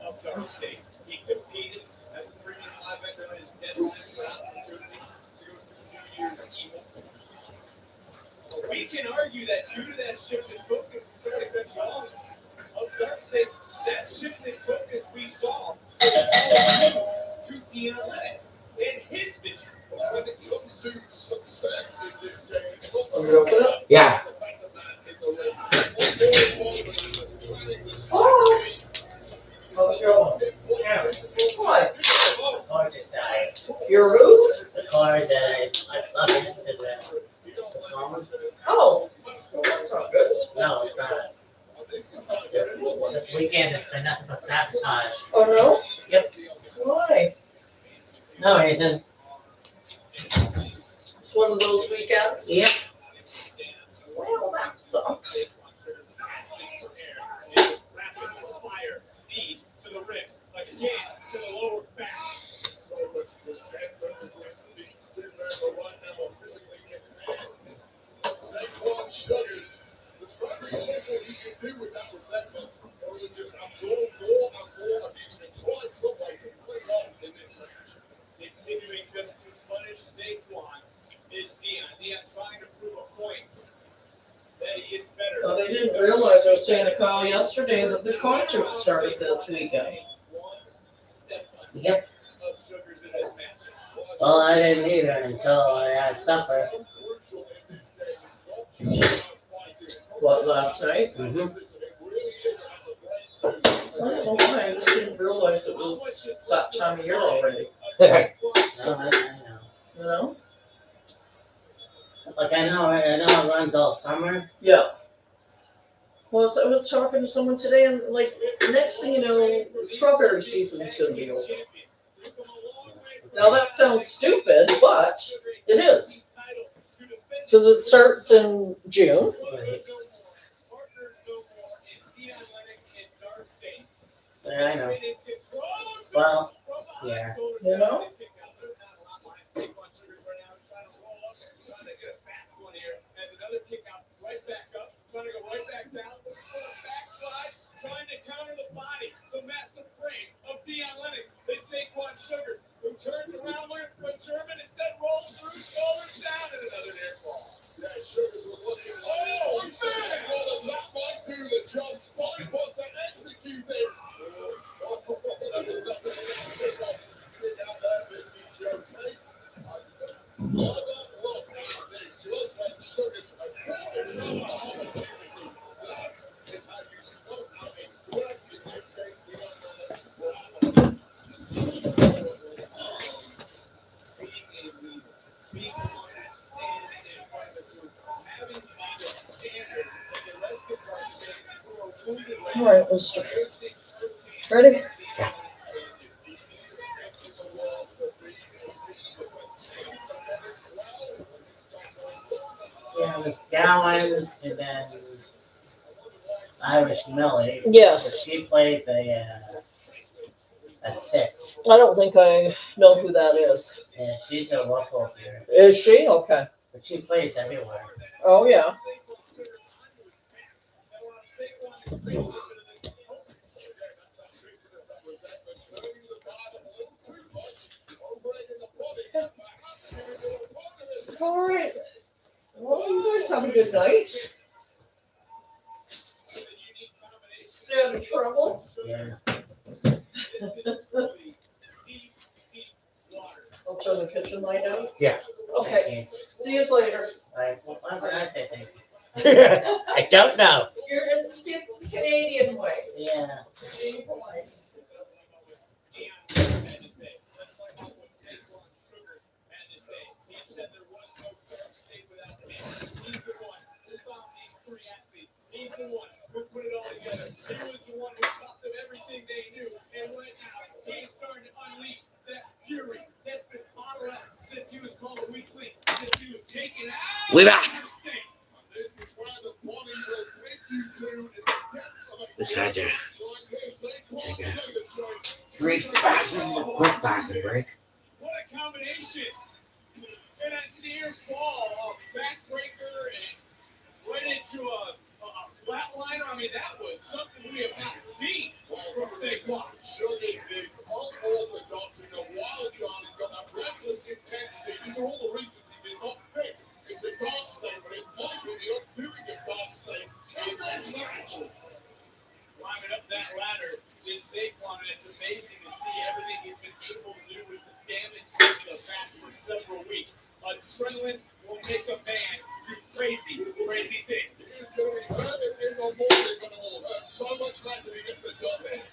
Of Dark State. He competed at the previous live event on his deadline opportunity to go to the New Year's Evil. But we can argue that due to that shift in focus, and sorry to cut you off, of Dark State, that shift in focus we saw to Deion Lennox and his vision. When it comes to success in this game, it's not Want me to open it? Yeah. the better man in the ring. What's more important is planning the Oh. strategy. How's it going? Yeah. What? The car just died. Your roof? The car died. I plugged it into the phone. Oh. Well, that's not good. No, it's not. This weekend it's been nothing but sabotage. Oh, no? Yep. Why? No reason. It's one of those weekends? Yep. Well, that sucks. Knees to the ribs, again to the lower back. So much resentment between these two men, but right now are physically in hand. Saquon Sugars, there's very little he can do with that resentment. Or he'll just absorb more and more abuse and try some way to clean off in this match. Continuing just to punish Saquon is Deion. Deion trying to prove a point that he is better. Well, they didn't realize, I was saying to Kyle yesterday, that the concert started this weekend. One step Yep. of Sugars in this match. Well, I didn't either until I had supper. So crucial in this game. It's not just about fighting. It's not What, just about last night? Mhm. athleticism. It really is about the brain So I don't know why, I just didn't realize it was that time of year already, No, I know. you know? Like I know it runs all summer. Yeah. Well, I was talking to someone today and like, next thing you know, strawberry season's gonna be over. Now that sounds stupid, but it is. Cause it starts in June. Yeah, I know. Well, yeah. You know? Trying to go right back down, backslide, trying to counter the body, the massive frame of Deion Lennox. They Saquon Sugars, who turns around, learns from German, instead rolls through, shoulders down, and another near fall. Yeah, Sugars was looking like the top right through the jump spot was to execute it. Oh, that was nothing to pick up. Get out there, big Joe Tate. All that look is just like Sugars according to the opportunity. That is how you smoke out a great mistake. Being the one that's standing in front of the group, having to be the standard that the rest of our standing who are wounded like All right, let's start. Ready? Yeah, it was Gowan and then Irish Millie. Yes. She played the at 6. I don't think I know who that is. Yeah, she's a local here, Is she? Okay. but she plays everywhere. Oh, yeah. All right. Well, you guys have a good night. Stay out of trouble. Yeah. I'll turn the kitchen light out. Yeah. Okay. See you later. Why would I say thank you? I don't know. It's the Canadian way. Yeah. Being polite. He's the one who put it all together. He was the one who taught them everything they knew. And right now, he's starting to unleash that fury that's been bottled up since he was called a weakling, since he was taken out. We back. This is where the body will take you to in the depths of a Just had to take a brief bathroom, quick bathroom break. What a combination. And that near fall, a backbreaker and right into a flatliner. I mean, that was something we have not seen from Saquon. Sugars is unorthodox. He's a wild card. He's got that reckless intensity. These are all the reasons he did not fit in the guard state, but it might be the undoing of guard state in this match. Climbing up that ladder in Saquon, and it's amazing to see everything he's been able to do with the damage to the back for several weeks. Adrenaline will make a man do crazy, crazy things. He's going to be better in the morning, but it will hurt so much less if he gets the job in.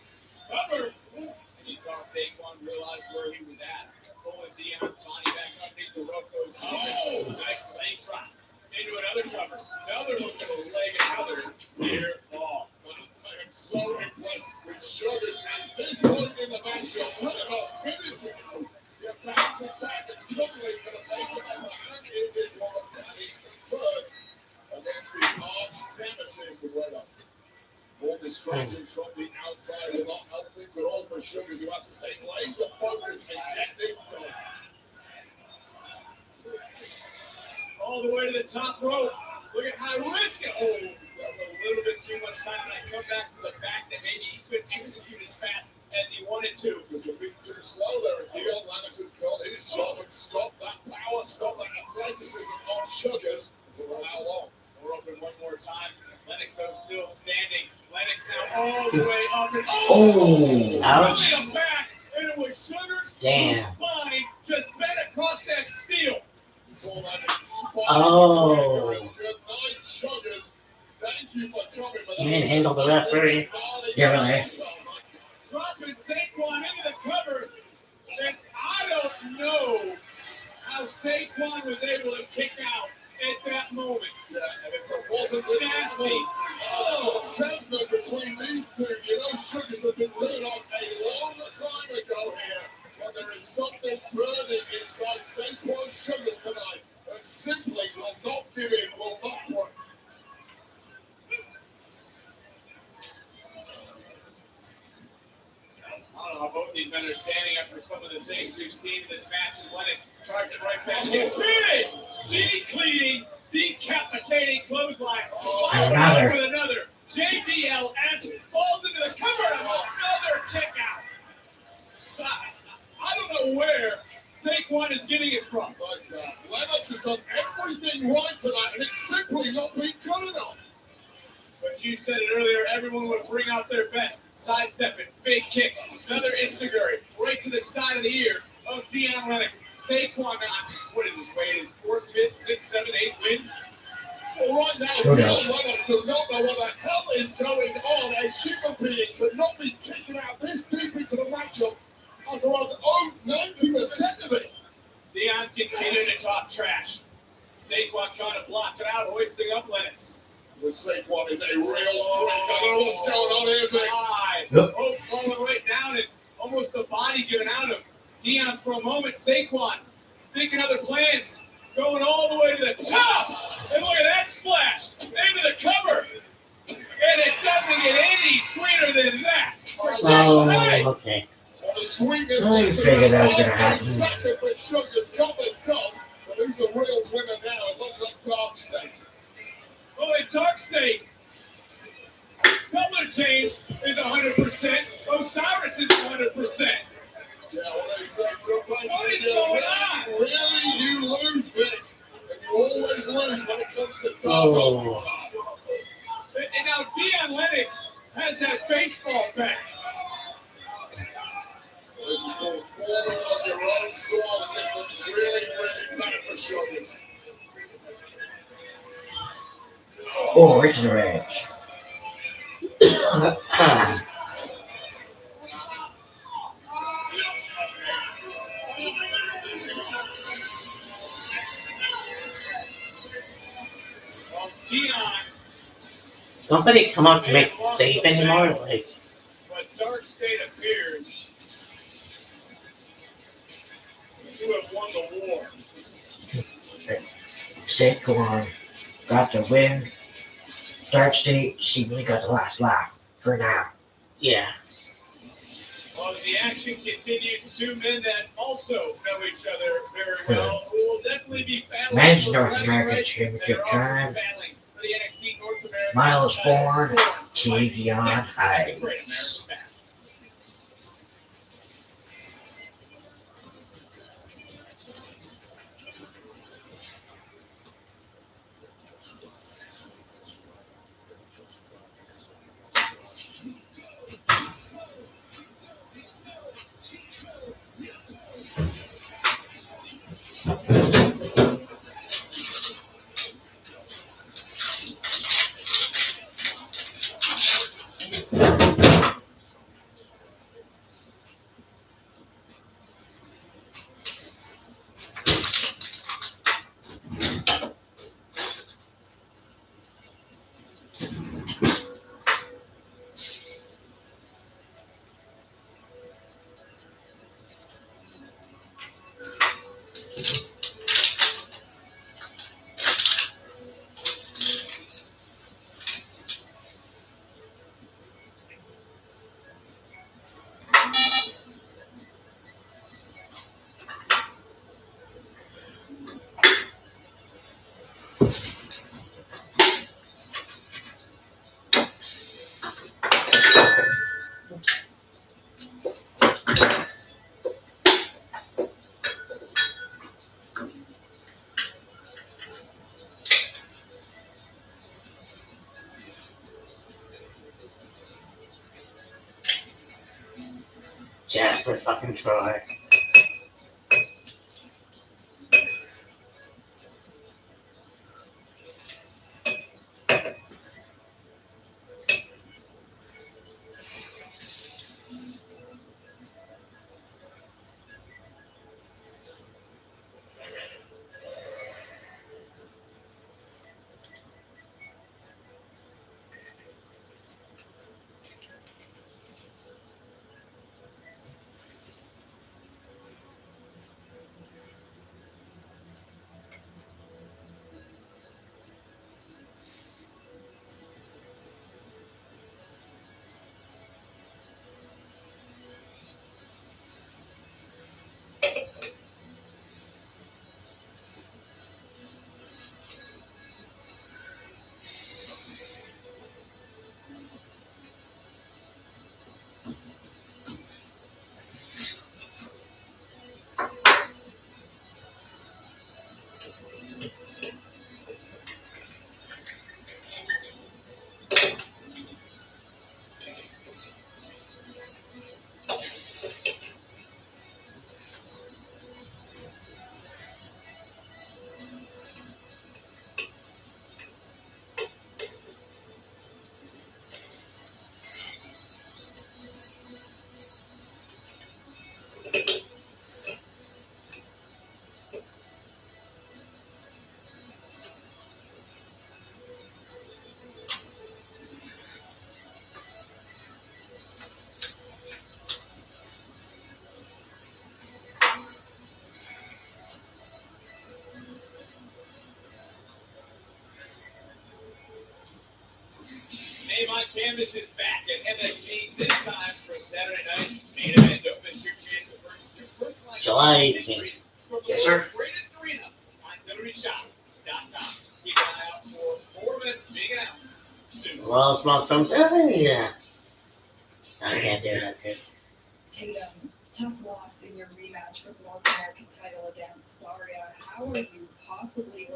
Cover! And you saw Saquon realize where he was at. Pulling Deion's body back underneath the rope goes up. And nice leg drop. Into another cover. Another hook to the leg, another near fall. I am so impressed with Sugars at this point in the matchup. What about minutes ago? You're bouncing back and suddenly going to make it up in this one. First, against his arch nemesis and whether all distractions from the outside will not help things at all for Sugars, who has to stay laser focused and get this done. All the way to the top rope. Look at how risky. Oh, a little bit too much time. And I come back to the fact that maybe he couldn't execute as fast as he wanted to. Because we're being too slow there. And Deion Lennox has done his job and stop that power, stop that athleticism on Sugars. For how long? We're open one more time. Lennox though still standing. Lennox now all the way up and Ouch. Coming back, and it was Sugars. Damn. Whose body just bent across that steel. Oh. Good night, Sugars. Thank you for coming. You didn't handle the referee. Yeah, really. Dropping Saquon into the cover. And I don't know how Saquon was able to kick out at that moment. Yeah, and if there wasn't this Nasty. segment between these two, you know, Sugars have been written off a long time ago here. But there is something burning inside Saquon Sugars tonight that simply will not give in, will not work. I don't know how both these men are standing up for some of the things we've seen in this match as Lennox tries it right back in. Big, decleating, decapitating clothesline. Another. With another. JBLS falls into the cover of another kick out. So, I don't know where Saquon is getting it from. But Lennox has done everything right tonight, and it's simply not been good enough. But you said it earlier, everyone would bring out their best. Sidestepping, big kick, another Enziguri, right to the side of the ear of Dion Lennox. Saquon, what is his weight? His 4th, 5th, 6th, 7th, 8th win? Well, right now, Who Dion knows? Lennox does not know what the hell is going on. A human being could not be kicking out this deep into the matchup after around 90% of it. Dion continued to talk trash. Saquon trying to block it out, hoisting up Lennox. This Saquon is a real freak. I don't know what's going on here, Vic. High. Yep. Hope falling right down and almost the body given out of Dion for a moment. Saquon thinking other plans, going all the way to the top. And look at that splash into the cover. And it doesn't get any sweeter than that. For Saquon. Oh, okay. Well, the sweetness I is figured that was gonna happen. second for Sugars. Come and come. But who's the real winner now? It looks like Dark State. Oh, in Dark State, Butler James is 100%. Osiris is 100%. Yeah, well, they say sometimes What when is you going on? really you lose, Vic. And you always lose when it comes to Dark. Oh. And now Dion Lennox has that baseball bat. This is called corner on your own soil, and this looks really, really bad for Sugars. Oh, Original Edge. Dion, Nobody come up to make it safe anymore. Like, but Dark State appears to have won the war. Saquon got the win. Dark State seemingly got the last laugh for now. yeah. Well, as the action continues, two men that also know each other very well, who will definitely be battling Men's for North bragging American rights, Championship and they're also time. battling for the NXT North American Miles Bourne, title. TV on Next, high. Great American Bash. Jasper fucking Troy. John Canvas is back at MSG, this time for Saturday night's main event. Don't miss your chance to purchase your personalized July history from the Yes, sir. world's greatest arena on WWEshop.com. Keep an eye out for more events being announced soon. Well, small from 7, yeah. I can't do that, too. Tatum, tough loss in your rematch for the North American title against Saria. How are you possibly?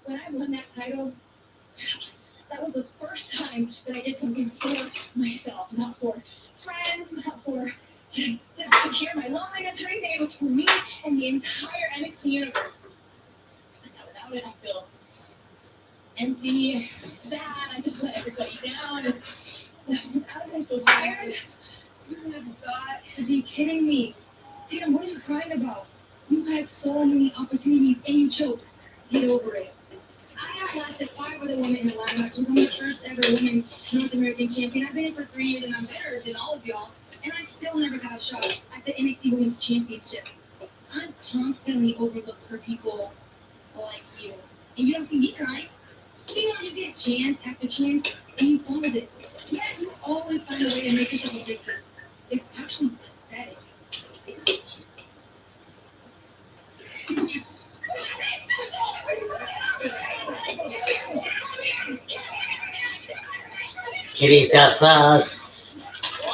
When I won that title, that was the first time that I did something for myself, not for friends, not for to cure my loneliness or anything. It was for me and the entire NXT universe. And now without it, I feel empty, sad. I just let everybody down. And without it, I feel tired. You have got to be kidding me. Tatum, what are you crying about? You've had so many opportunities and you choked. Get over it. I outlasted 5 other women in a ladder match. I'm the first ever woman North American champion. I've been in for 3 years and I'm better than all of y'all. And I still never got a shot at the NXT Women's Championship. I'm constantly overlooked for people like you. And you don't see me crying. Meanwhile, you get chance after chance and you fall with it. Yeah, you always find a way to make yourself a victim. It's actually pathetic. Kitty's got claws.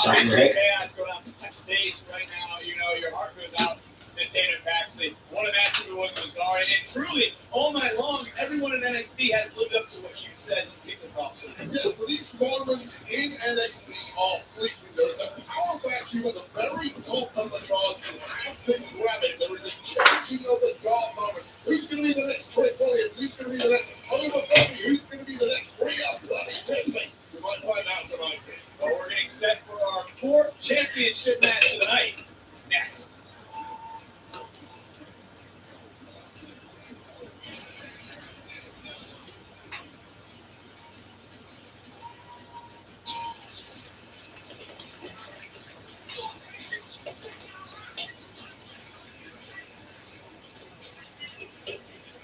Something, right? Chaos going on backstage right now. You know, your heart goes out to Tatum Paxley. What a match it was with Zara. And truly, all night long, everyone in NXT has lived up to what you said to kick us off tonight. Yes, so these moments in NXT are fleeting. There is a power vacuum at the very top of the card. You have to grab it. There is a changing of the guard moment. Who's going to be the next Trey Williams? Who's going to be the next Over Bobby? Who's going to be the next Rhea Bloody Ripley? We might find out tonight. Well, we're getting set for our 4th championship match of the night. Next.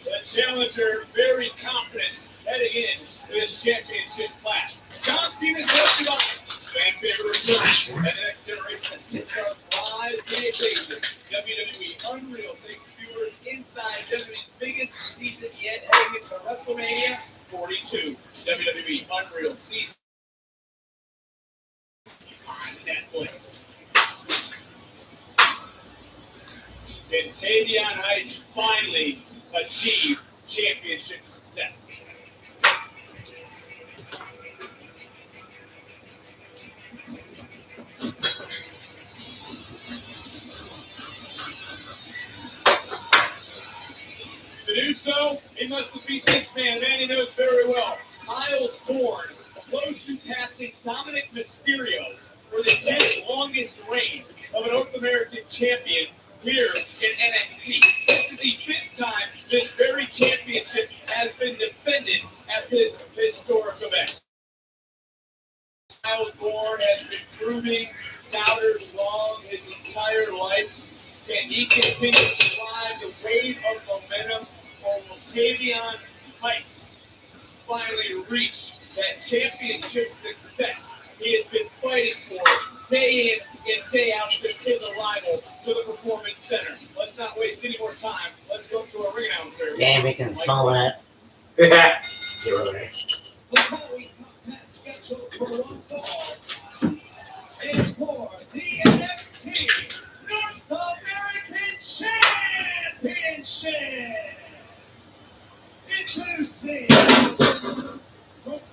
The challenger very confident heading in to this championship clash. John Cena's left to fan favorite return, and the next generation of superstars rise to the occasion. WWE Unreal takes viewers inside WWE's biggest season yet, heading into WrestleMania 42. WWE Unreal season on Netflix. Can Tavion Heights finally achieve championship success? To do so, he must defeat this man he knows very well. Miles Bourne, close to passing Dominic Mysterio for the 10th longest reign of a North American champion here in NXT. This is the 5th time this very championship has been defended at this historic event. Miles Bourne has been proving doubters wrong his entire life. Can he continue to ride the wave of momentum, or will Tavion Heights finally reach that championship success he has been fighting for day in and day out since his arrival to the Performance Center? Let's not waste any more time. Let's go to our ring announcer. Damn, we can smell that. You're right. The following contest scheduled for one fall is for the NXT North American Championship. Introducing from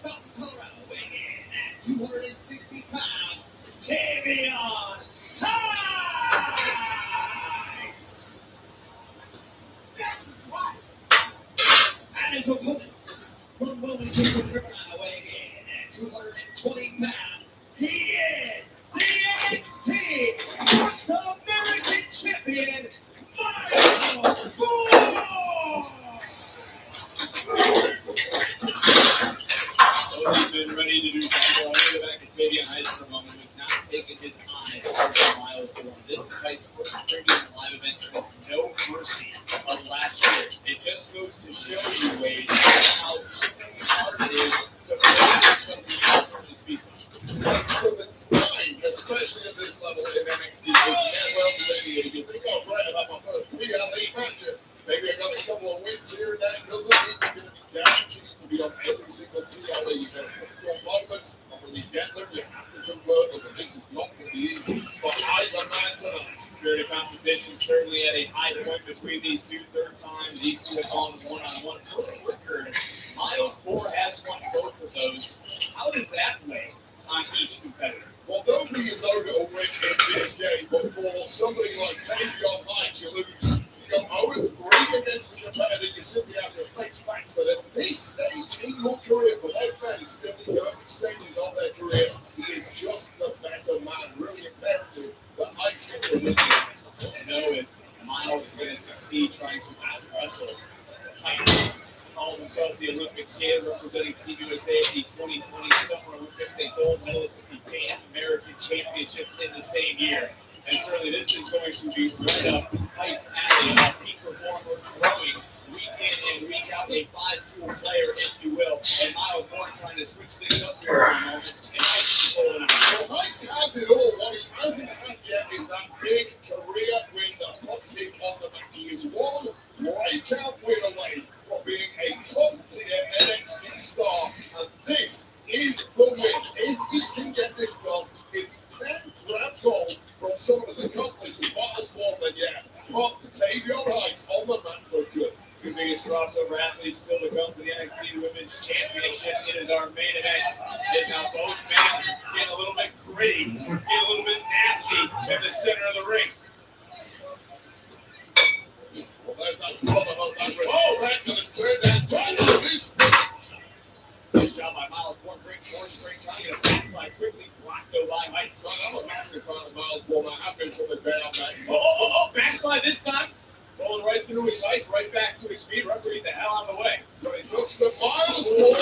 South Colorado, weighing in at 260 pounds, Tavion Heights. And his opponent from Wilmington, North Carolina, weighing in at 220 pounds, he is the NXT North American Champion, Miles Bourne. He's been ready to do battle. I want to go back and Tavion Heights for a moment. He's not taken his eyes off of Miles Bourne. This is Heights' first premium live event since No Mercy of last year. It just goes to show you, Wade, how hard it is to find something else to speak of. So the time, especially at this level in NXT, is never linear. You think, oh, great, I have my first PLE match. Maybe I got a couple of wins here and there. It doesn't mean you're going to be guaranteed to be on every single PLE. You've got your moments, and when you get them, you have to convert them. And this is not going to be easy for either man tonight. Spirit of competition certainly at a high point between these two. Third times these two have gone one-on-one. For the record, Miles Moore has won both of those. How does that weigh on each competitor? Well, nobody is owed a win in this game, but for somebody like Tavion Knight, you lose. You go 0-3 against the competitor, you simply have to face facts that at this stage in your career, for both men still in the early stages of their career, he is just the better man. Really imperative that Knight gets the win. I know if Miles is going to succeed trying to out-wrestle Heights. Calls himself the Olympic kid, representing Team USA at the 2020 Summer Olympics, a gold medalist at the Pan American Championships in the same year. And certainly this is going to be right up Heights' alley, a peak performer growing week in and week out, a 5-tool player, if you will. And Miles Moore trying to switch things up here for a moment, and Heights is holding out. Well, Heights has it all. What he hasn't had yet is that big career win that puts him on the map. He is one breakout win away from being a top-tier NXT star. And this is the win. If he can get this done, if he can grab gold from some of his accomplishments with Miles Moore, then yeah, put Tavion Heights on the map for good. Two biggest crossover athletes still to come for the NXT Women's Championship. It is our main event. Is now both men getting a little bit gritty, getting a little bit nasty in the center of the ring. Well, there's that brotherhood, that respect that has turned out this. Nice job by Miles Moore. Great force straight, trying to get a backslide quickly blocked though by Heights. Son, I'm a massive fan of Miles Moore. I have been from the day I met him. Oh, backslide this time. Rolling right through his Heights, right back to his feet. Referee the hell out of the way. But he looks to Miles Moore.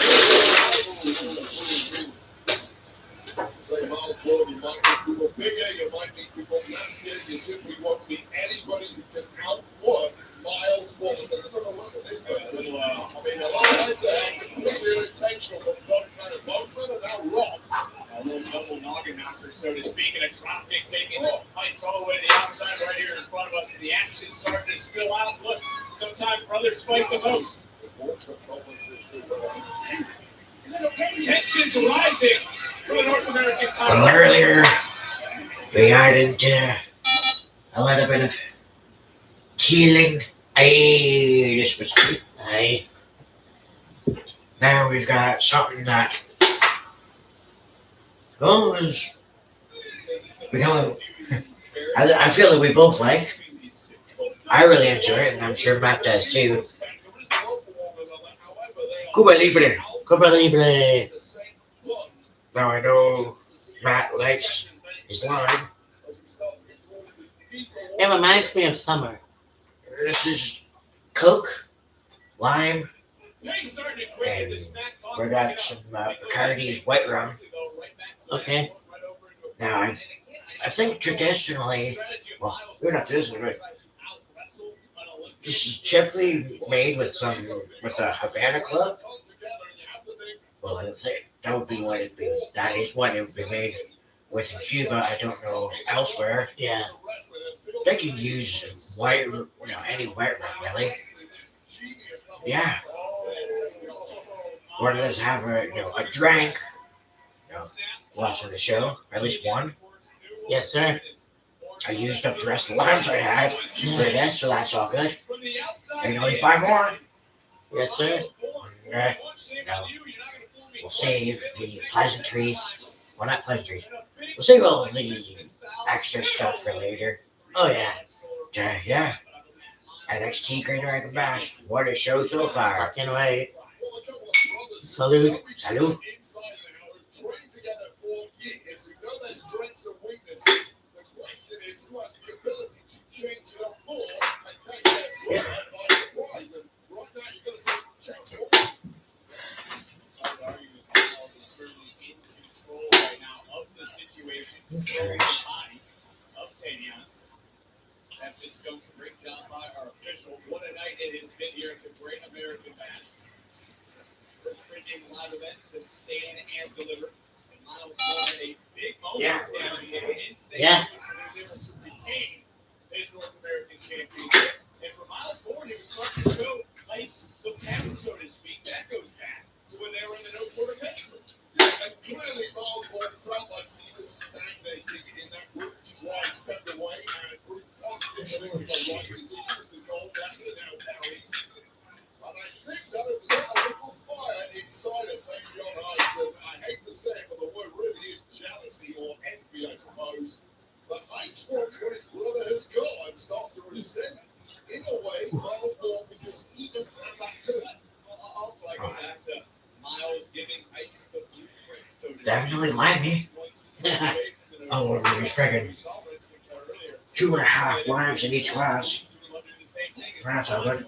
Say Miles Moore, you might make people bigger, you might make people nastier, you simply won't meet anybody who can outwork Miles Moore. Let's take another look at this. I mean, a lot of heads are completely unintentional, but both men are now wrong. A little double noggin knocker, so to speak, and a drop kick taking Heights all the way to the outside right here in front of us. And the action starting to spill out. Look, sometimes brothers fight the most. Tensions rising for the North American title. Earlier, we got into a little bit of healing. This was good. Now we've got something that is becoming. I feel that we both like. I really enjoy it, and I'm sure Matt does too. Cuba Libre. Cuba Libre. Now I know Matt likes his line. It reminds me of summer. This is Coke, lime, They started to quit and the snack talk. we got some Bacardi white rum. Okay. Now, I think traditionally, well, we're not traditionally, but this is typically made with a Havana Club. Well, I think that would be what it'd be. That is what it would be made with in Cuba. I don't know elsewhere. Yeah. They can use white, any white rum really. Yeah. Or let's have a drink. Watching the show, or at least one. Yes, sir. I used up the rest of the limes I had for this, so that's all good. I can always buy more. Yes, sir. We'll save the pleasantries. Well, not pleasantries. We'll save all the extra stuff for later. Oh, yeah. Yeah. NXT Great American Bash. What a show so far. Fucking right. Salute. Salute. Trained together for years, who know their strengths and weaknesses. The question is, who has the ability to change it up more and catch their brother by surprise? And right now, you're going to say it's the champion. I would argue that Miles is certainly in control right now of the situation. Control the body of Tavion. At this juncture, great job by our official. What a night it has been here at the Great American Bash. First freaking live events and stand and deliver. And Miles won a big moment. Yeah. Insane. Yeah. So he was able to retain his North American championship. And for Miles Ford, he was starting to show lights the path, so to speak. That goes back to when they were in the no quarter catch group. Yeah, and clearly Miles Ford felt like he was stagnating in that group, which is why he stepped away and proved positive that it was the right decision as the goal that he now carries. And I think that has lit a little fire inside of Tavion Heights, and I hate to say it, but the word really is jealousy or envy, I suppose. But Heights wants what his brother has got and starts to resent, in a way, Miles Ford because he doesn't have that too. Also, I go back to Miles giving Heights the blueprint, so to Definitely speak. like me. Oh, we're friggin' 2.5 lines in each class. That's all good.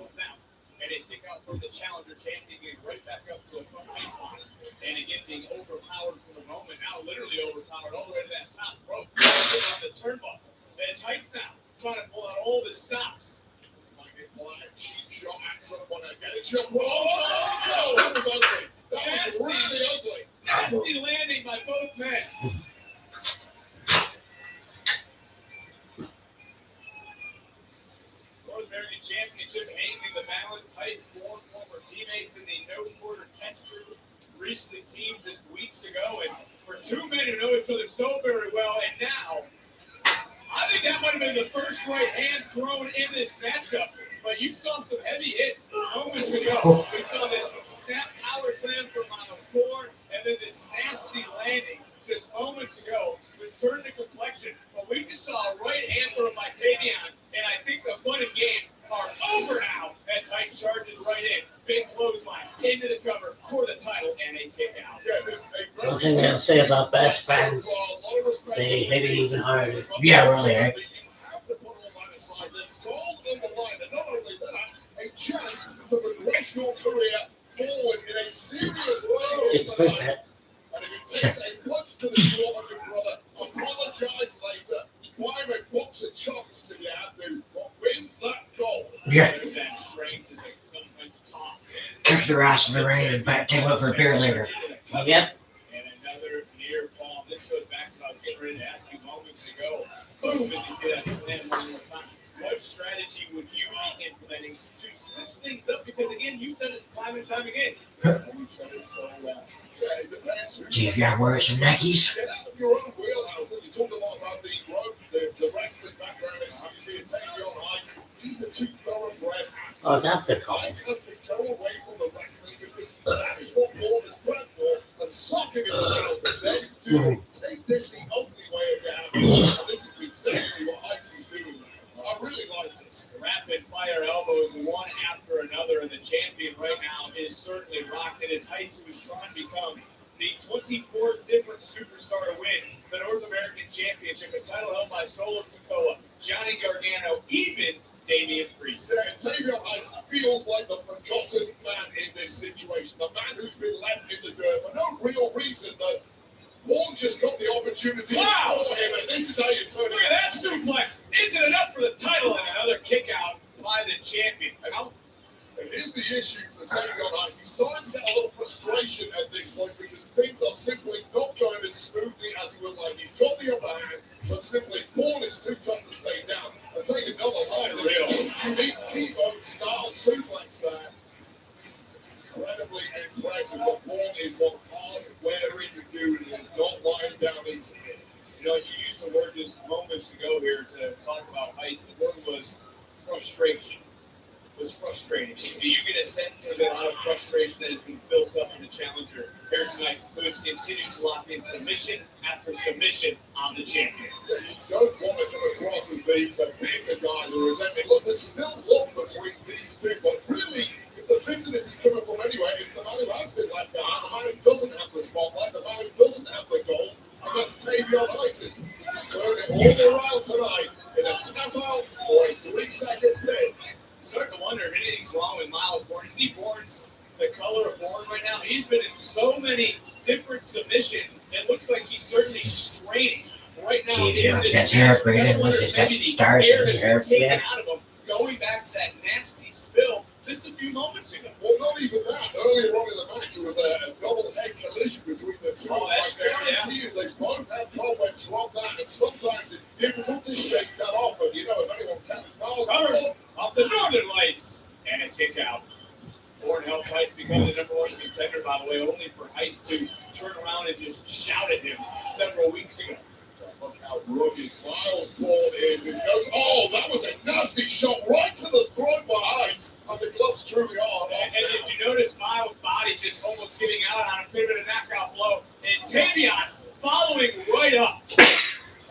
And it kick out from the challenger champion, getting right back up to a front baseline. And again, being overpowered for the moment, now literally overpowered all the way to that top rope. On the turnbuckle. As Heights now trying to pull out all the stops. Might get one cheap shot at someone again. It's your no, that was ugly. That was really ugly. Nasty landing by both men. North American Championship hanging in the balance. Heights, four former teammates in the no quarter catch group, recently teamed just weeks ago, and for two men who know each other so very well, and now I think that might have been the first right hand thrown in this matchup. But you saw some heavy hits moments ago. We saw this snap power slam from Miles Ford, and then this nasty landing just moments ago, which turned the complexion. But we just saw a right hand throw by Tavion, and I think the fun and games are over now as Heights charges right in. Big clothesline, into the cover for the title, and a kick out. Something they'll say about best friends. They maybe even harder. Yeah, really, eh? Not only that, a chance to progress your career forward in a serious way. Just prove that. And if it takes a punch to the jaw of your brother, apologize later, buy him a box of chocolates if you have to, but win that goal. Yeah. There's that strange as a punch toss in. Kick their ass in the ring and back take up for a beer later. Yep. And another near fall. This goes back to what I was getting ready to ask you moments ago. Boom, and you see that slam one more time. What strategy would you be implementing to switch things up? Because again, you said it time and time again. You know each other so well. Yeah, it depends who See if you wear some Nikes. Get out of your own wheelhouse. You talk a lot about the road, the wrestling background. It seems to be a Tavion Heights. These are two thoroughbred athletes. Oh, that's the call. Heights has to go away from the wrestling because that is what Bourne is bred for. And sock him in the mouth and then do take this the ugly way around. And this is exactly what Heights is doing. I really like this. Rapid fire elbows one after another, and the champion right now is certainly rocking his Heights, who is trying to become the 24th different superstar to win the North American Championship, a title held by Solo Sikoa, Johnny Gargano, even Damian Priest. Tavion Heights feels like the forgotten man in this situation, the man who's been left in the dirt for no real reason. That Paul just got the opportunity Wow. for him, and this is how you turn Look it. at that suplex. Isn't enough for the title, and another kick out by the champion. And here's the issue for Tavion Heights. He's starting to get a little frustration at this point because things are simply not going as smoothly as he would like. He's got the upper hand, but simply Paul is too tough to stay down. I'll take another line. This unique T-bone style suplex there. Incredibly impressive. But Paul is one hard-wearing dude and is not lying down easy. You know, you used the word just moments ago here to talk about Heights. The word was frustration. Was frustrating. Do you get a sense there's a lot of frustration that has been built up in the challenger here tonight, who has continued to lock in submission after submission on the champion? Yeah, you don't want to come across as the bitter guy who resentment. Look, there's still love between these two, but really, if the bitterness is coming from anywhere, it's the man who has been left behind, the man who doesn't have the spotlight, the man who doesn't have the goal, and that's Tavion Heights. Turn it all around tonight in a tap out or a 3-second pin. Starting to wonder if anything's wrong with Miles Bourne. You see Bourne's the color of Bourne right now. He's been in so many different submissions. It looks like he's certainly straining right now. See, in this that's hair match. braided I wonder with if his got maybe the stars air in his that hair. taken Yeah. out of him, going back to that nasty spill just a few moments ago. Well, not even that. Earlier on in the match, there was a double head collision between the two. Oh, that's I guarantee you, they both have comments from that, and sometimes it's difficult to shake that off. And you know, if anyone counts Miles Covered Borne, off the Northern Lights and a kick out. Born helped Heights become the number one contender, by the way, only for Heights to turn around and just shout at him several weeks ago. look how rugged Miles Borne is. His nose. Oh, that was a nasty shot right to the throat by Heights, and the gloves truly are. And did you notice Miles' body just almost giving out on a bit of a knockout blow? And Tavion following right up.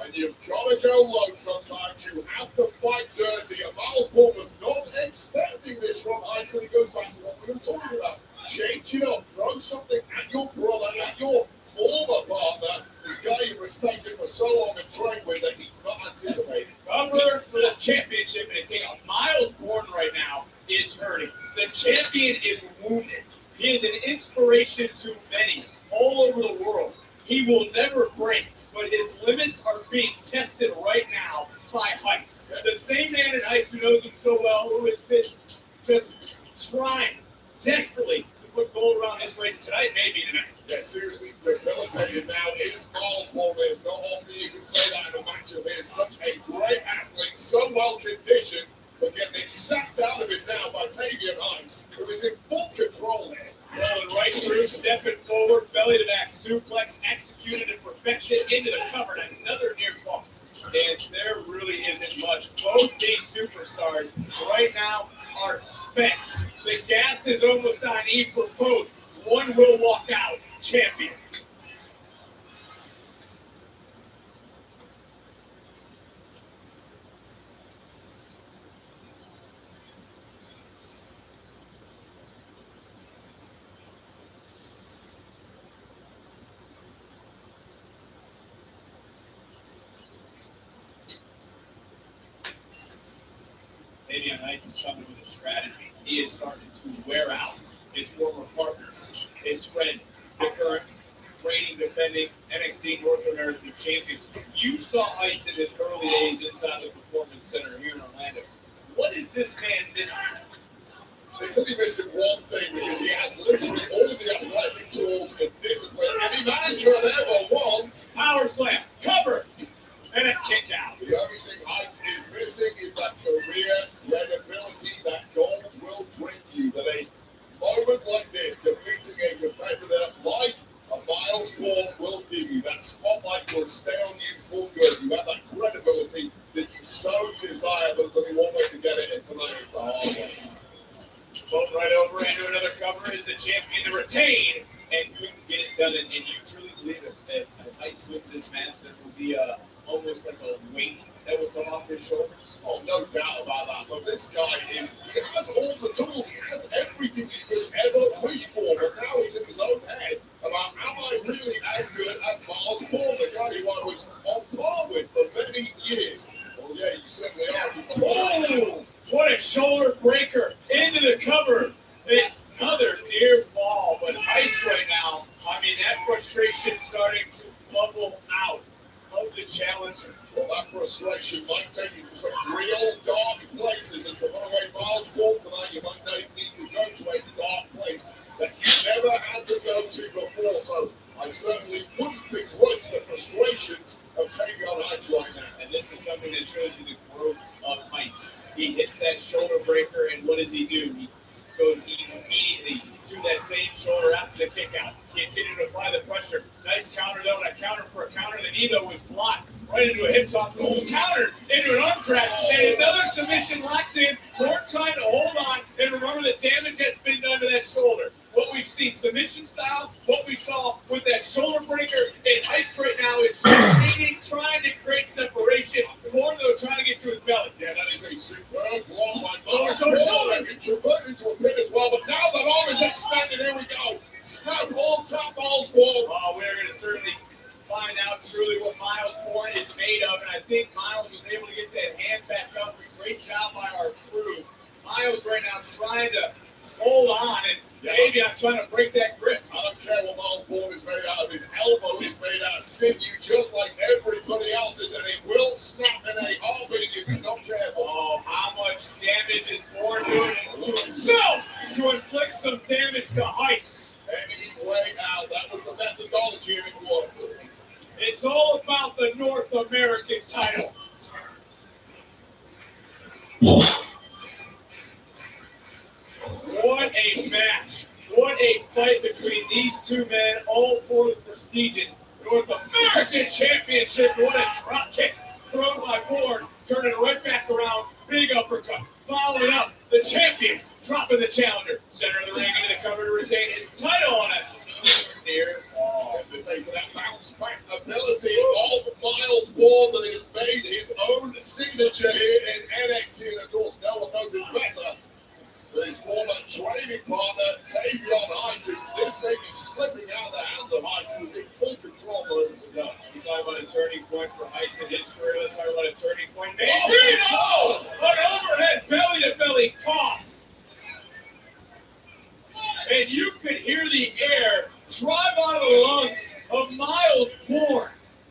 And you've got to go low sometimes. You have to fight dirty. And Miles Borne was not expecting this from Heights. And it goes back to what we were talking about. Change it up. Throw something at your brother, at your former partner. This guy you respected for so long and trained with that he's not anticipating. Cover for the championship and a kick out. Miles Borne right now is hurting. The champion is wounded. He is an inspiration to many all over the world. He will never break, but his limits are being tested right now by Heights. The same man at Heights who knows him so well, who has been just trying desperately to put gold around his waist tonight, maybe tonight. Yeah, seriously, debilitated now is Miles Borne. There's not often you can say that in a match of this. Such a great athlete, so well conditioned, but getting it sacked out of it now by Tavion Heights, who is in full control here. Rolling right through, stepping forward, belly to back suplex, executed in perfection into the cover, and another near fall. And there really isn't much. Both these superstars right now are spent. The gas is almost on E for both. One will walk out champion. Tavion Heights is coming with a strategy. He is starting to wear out his former partner, his friend, the current reigning defending NXT North American champion. You saw Heights in his early days inside the Performance Center here in Orlando. What is this man missing? He's only missing one thing because he has literally all the athletic tools and discipline any manager ever wants. Power slam, cover, and a kick out. The only thing Heights is missing is that career credibility that gold will bring you. That a moment like this, defeating a competitor like a Miles Borne will give you. That spotlight will stay on you for good. You have that credibility that you so desire, but there's only one way to get it, and tonight is the hard way. Both right over into another cover is the champion to retain and couldn't get it done. And you truly believe that Heights wins this match, that will be almost like a weight that will come off his shoulders? Oh, no doubt about that. But this guy he has all the tools. He has everything you could ever wish for. But now he's in his own head about, am I really as good as Miles Borne, the guy who I was on par with for many years? Well, yeah, you certainly are. Oh, what a shoulder breaker into the cover. Another near fall, but Heights right now, I mean, that frustration starting to bubble out of the challenger. Well, that frustration might take you to some real dark places. And to run away Miles Borne tonight, you might need to go to a dark place that you never had to go to before. So I certainly wouldn't begrudge the frustrations of Tavion Heights right now. And this is something that shows you the growth of Heights. He hits that shoulder breaker, and what does he do? He goes immediately to that same shoulder after the kick out. He continued to apply the pressure. Nice counter, though, and a counter for a counter. The knee, though, was blocked right into a hip toss, which was countered into an arm drag. And another submission locked in. Borne trying to hold on, and remember the damage that's been done to that shoulder. What we've seen, submission style, what we saw with that shoulder breaker, and Heights right now is rotating, trying to create separation. Borne, though, trying to get to his belly. Yeah, that is a superb blow by Lower Miles shoulder, Borne. shoulder. It converted into a pin as well, but now that arm is extended, here we go. Snap all top Miles Borne. Oh, we're going to certainly find out truly what Miles Borne is made of, and I think Miles was able to get that hand back up. Great job by our crew. Miles right now trying to hold on, and Tavion trying to break that grip. I don't care what Miles Borne is made out of. His elbow is made out of sinew, just like everybody else's, and it will snap in a heartbeat if he's not careful. Oh, how much damage is Borne doing to himself? North American title. What a match. What a fight between these two men, all for the prestigious North American Championship. What a drop kick thrown by Bourne, turning it right back around. Big uppercut. Following up, the champion dropping the challenger. Center of the ring into the cover to retain his title on it. Near fall. The taste of that bounce back ability of Miles Bourne that has made his own signature here in NXT, and of course, no one knows it better than his former training partner, Tavion Heights. This may be slipping out of the hands of Heights, who was in full control moments ago. We talk about a turning point for Heights in his career. Let's talk about a turning point. Maybe no! An overhead belly-to-belly toss. And you could hear the air drive out of the lungs of Miles Bourne.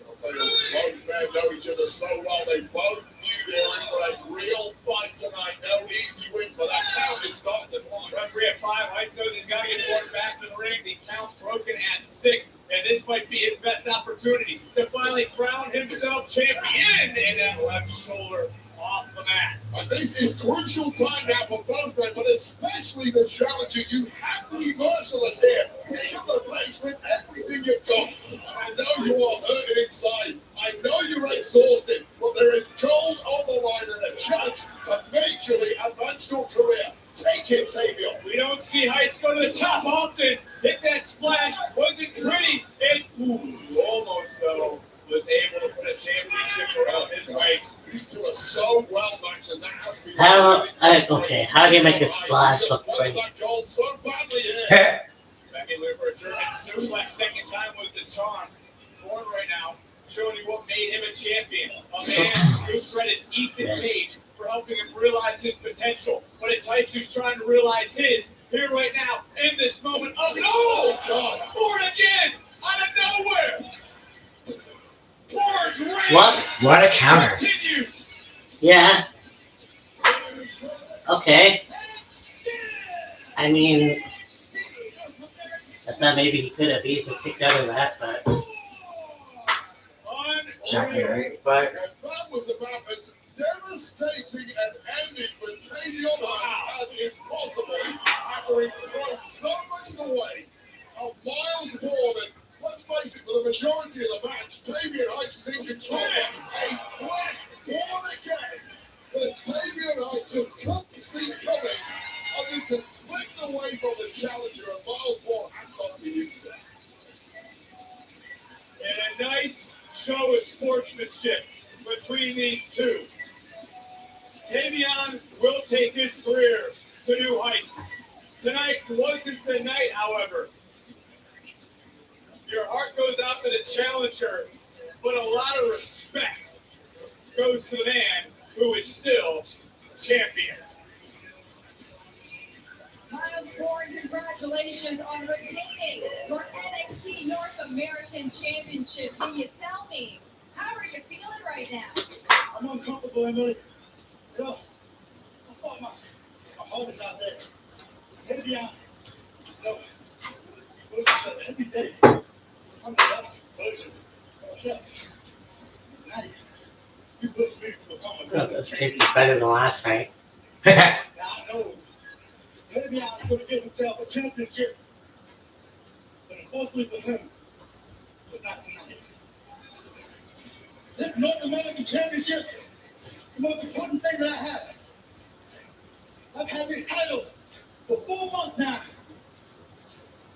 I'll tell you, both men know each other so well. They both knew they were in for a real fight tonight. No easy wins, but that count is starting to climb. Referee at 5. Heights knows he's got to get Bourne back to the ring. The count broken at 6. And this might be his best opportunity to finally crown himself champion. And that left shoulder off the mat. And this is crucial time now for both men, but especially the challenger. You have to be merciless here. Pick up the pace with everything you've got. I know you are hurting inside. I know you're exhausted, but there is gold on the line and a chance to majorly advance your career. Take it, Tavion. We don't see Heights go to the top often. Hit that splash. Wasn't pretty. And almost, though, was able to put a championship around his waist. These two are so well matched, and that has to be. How do you make a splash look Wants pretty? that gold so badly here. Becky Lou for a German suplex. Second time was the charm. Bourne right now showing you what made him a champion. A man who credits Ethan Page for helping him realize his potential. But it's Heights who's trying to realize his here right now in this moment. Oh God! Bourne again out of nowhere. Bourne's reign What a counter. continues. Yeah. Okay. I mean, I thought maybe he could have easily kicked out of that, but Exactly right. but And that was about as devastating an ending for Tavion Heights as is possible after he thrown so much in the way of Miles Bourne. And let's face it, for the majority of the match, Tavion Heights was in control. But a flash Bourne again that Tavion Heights just couldn't see coming. And this has slipped away from the challenger, and Miles Bourne had something to use there. And a nice show of sportsmanship between these two. Tavion will take his career to new heights. Tonight wasn't the night, however. Your heart goes out to the challenger, but a lot of respect goes to the man who is still champion. Miles Bourne, congratulations on retaining your NXT North American Championship. Can you tell me, how are you feeling right now? I'm uncomfortable, Emily. You know, I thought my home is out there. Tavion, no, every day. I'm the best version of myself. Tonight, you pushed me to become a better this tastes better than last night. Now I know Tavion's going to give himself a championship, but unfortunately for him, but not tonight. This North American Championship is the most important thing that I have. I've had this title for 4 months now.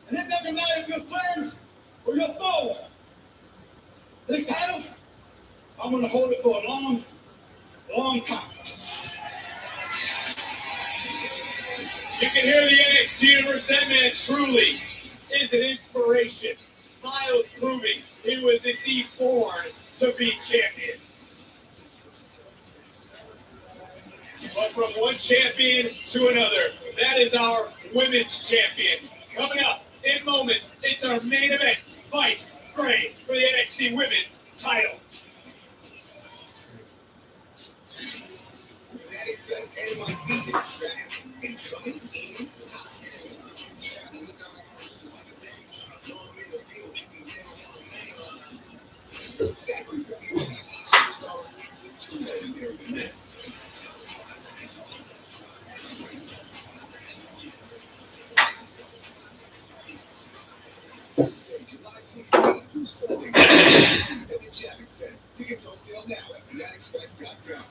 And it doesn't matter if you're a friend or you're a foe. This title, I'm going to hold it for a long, long time. You can hear the NXT Universe. That man truly is an inspiration. Miles proving he was indeed born to be champion. But from one champion to another, that is our women's champion. Coming up in moments, it's our main event, Vice Gray for the NXT Women's title. here next. July 16th through Sunday. At the Javits Center. Tickets on sale now at theexpress.com.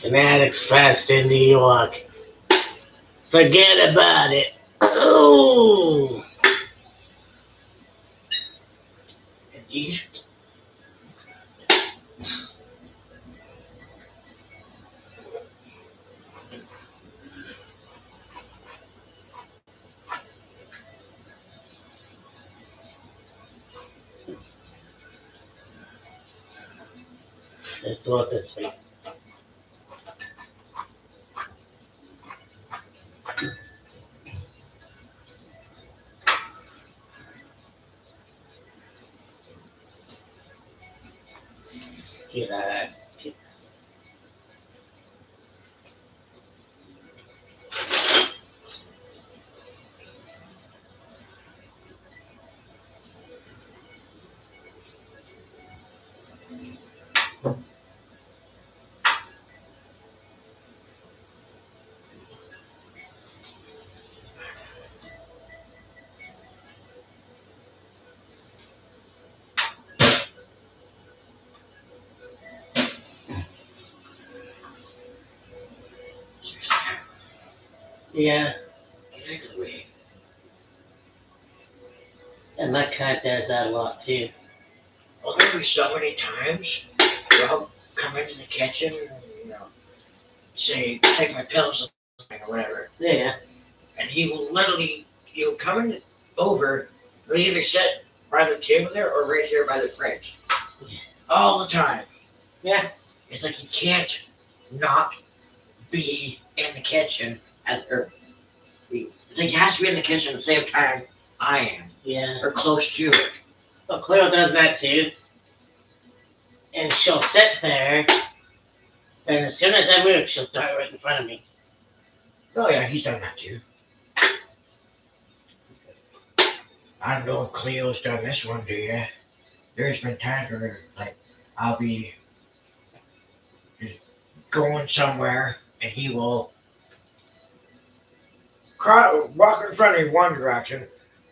Fanatics Fest in New York. Forget about it. Oh! Indeed. Let's do it this way. Get that. Yeah, Exactly. and that cat does that a lot too. Well, there were so many times where I'll come into the kitchen and, say, take my pills or whatever, Yeah. and he will literally, come in over, he'll either sit by the table there or right here by the fridge. All the time. Yeah. It's like he can't not be in the kitchen it's like he has to be in the kitchen at the same time I am, Yeah. or close to it. Well, Cleo does that too. And she'll sit there, and as soon as I move, she'll dart right in front of me. Oh yeah, he's done that too. I don't know if Cleo's done this one, do you? There's been times where, like, I'll be just going somewhere, and he will walk in front of me one direction,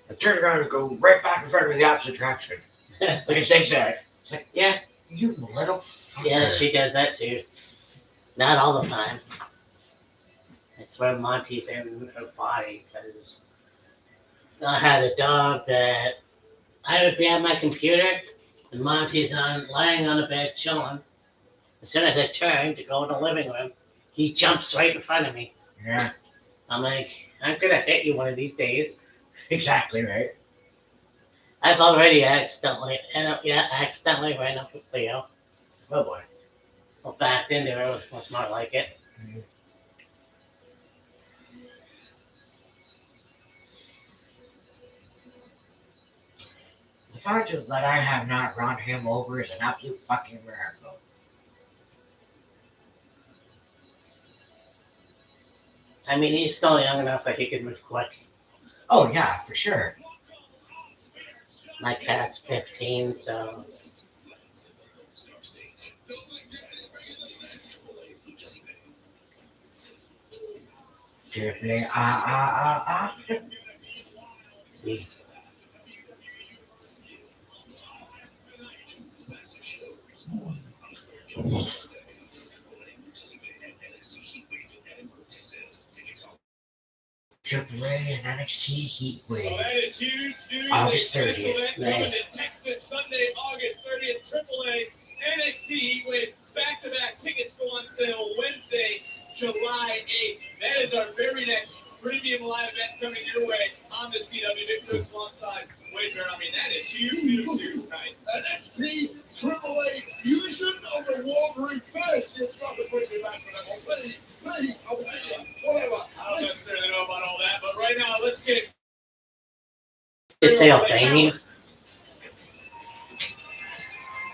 and turn around and go right back in front of me the opposite direction. Like a zigzag. It's like, Yeah. you little fucker. Yeah, she does that too. Not all the time. I swear Monty's in her body because I had a dog that I would be at my computer and Monty's lying on the bed chilling. As soon as I turn to go in the living room, he jumps right in front of me. Yeah, I'm like, I'm gonna hit you one of these days. exactly right. I've already accidentally ran up with Cleo. Oh boy. Well, backed into her was more like it. The fact that I have not run him over is an absolute fucking miracle. I mean, he's still young enough that he could move quick. Oh yeah, for sure. My cat's 15, so Tiffany, he, Triple A and NXT Heat Well, Wave. that is huge news. August A special 30th. event coming Nice. to Texas Sunday, August 30th. AAA NXT Heat Wave back-to-back tickets go on sale Wednesday, July 8th. That is our very next premium live event coming your way on the CW Victress alongside Wager. I mean, that is huge news here tonight. NXT AAA Fusion of the Wolverine Fest. You've got to bring me back to that one. Please, please, I'll pay you. Whatever. I don't necessarily know about all that, but right now, let's get it. they say I'll pay me.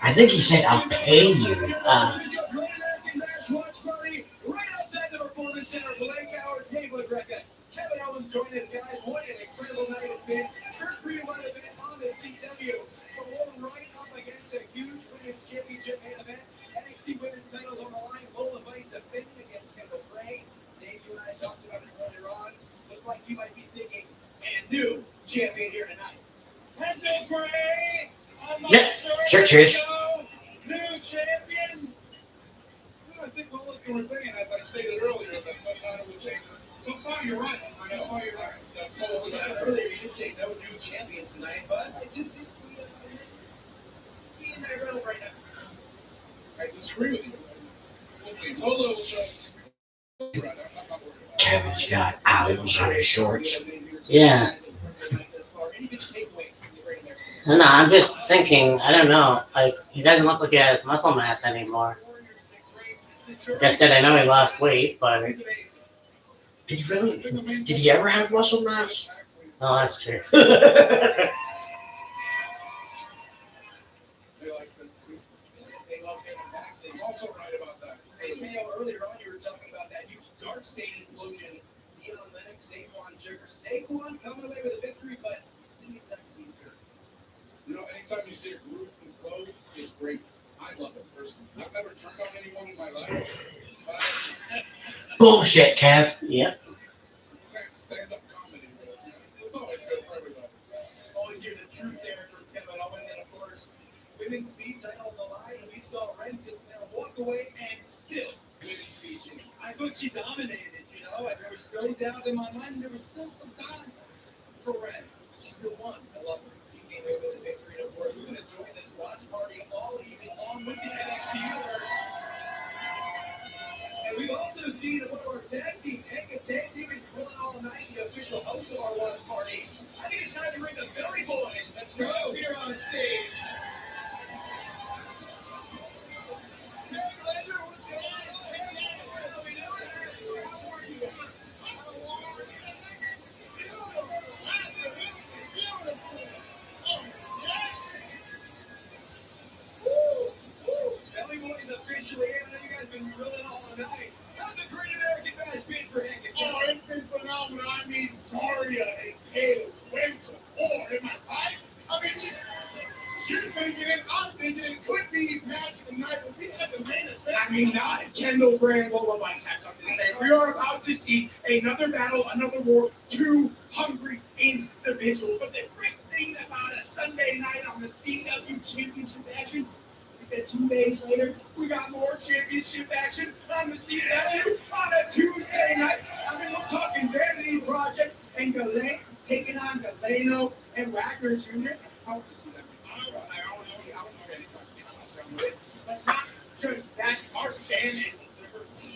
I think he said, I'll pay you. It's a great American Bash Watch Party right outside the Performance Center, Palenque, join us, guys. What an incredible night it's been. First pre-run event on the CW. But we're right up against a huge women's championship main event. NXT women's titles on the line. Lola Vice defending against Kendall Gray. Dave, you and I talked about it earlier on. Looks like you might be thinking, and new champion here tonight. Kendall Gray. Yeah, sure, cheers. New champion. I think Lola's going to retain, as I stated earlier, that no title will change. So far, you're right. I know you're right. That's mostly earlier. You did say no new champions tonight, but I do think we in that realm right now. I disagree with you. We'll see. Lola will show. I'm not worried about it. Kevin's got owls on his shorts. Yeah. No, I'm just thinking, I don't know, like, he doesn't look like he has muscle mass anymore. Like I said, I know he lost weight, but... Did he really? Did he ever have muscle mass? Oh, that's true. They like that too. They love taking backs. They're also right about that. Hey, Mayo, earlier on you were talking about that huge dark state implosion. Deion Lennox, Saquon Sugar. Saquon coming away with a victory, but didn't exactly be sure. You know, anytime you see a group implode, it's great. I love it personally. I've never turned on anyone in my life, but Bullshit, Kev. Yep. this is that stand-up comedy. It's always good for everybody. Always hear the truth there from Kevin Owens, and of course, women's speed title on the line, and we saw Ren sit there walk away and still women's speed champion. I thought she dominated, you know, and there was no doubt in my mind. There was still some time for Ren. She still won. I love her. She came in with a victory, and of course, we're going to join this watch party all evening on with the NXT Universe. And we've also seen one of our tag teams, Hank Tag Team and Grilling All Night, the official host of our watch party. I think it's time to bring the Belly Boys. Let's go here on stage. Terry Ledger, what's going on? Hey, how we doing? How are you? Belly Boys officially in. I know you guys have been grilling all night. How's the Great American Bash been for Hank? Oh, it's been phenomenal. I mean, Zarya and Taylor, waves of war in my life. I mean, you're thinking it, I'm thinking it could be match of the night, but we had the main event. I mean, not Kendall Gray and Lola Vice have something to say. We are about to see another battle, another war, two hungry individuals. But the great thing about a Sunday night on the CW Championship action is that 2 days later, we got more championship action on the CW on a Tuesday night. I mean, we're talking Vanity Project and Galeno taking on Galeno and Wagner Jr. I want to see that. I want to see any question. But not just that, our stand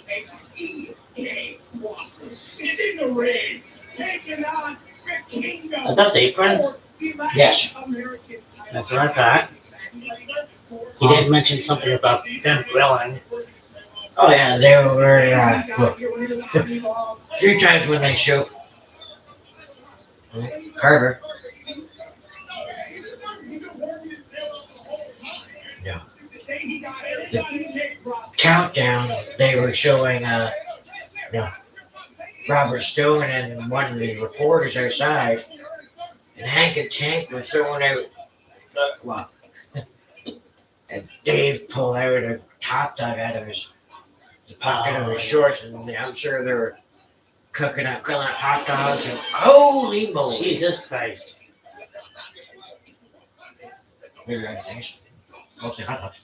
and EK roster is in the ring, taking on the Kingdom. Are those aprons? Yes. That's what I thought. He did mention something about them grilling. Oh yeah, they were a few times when they show Carver. Yeah. Countdown. They were showing Robert Stone and one of the reporters outside, and Hank and Tank were throwing out. Well, and Dave pulled out a hot dog out of the pocket of his shorts, and I'm sure they were grilling hot dogs, and holy moly! Jesus Christ. Weird things. Mostly hot dogs.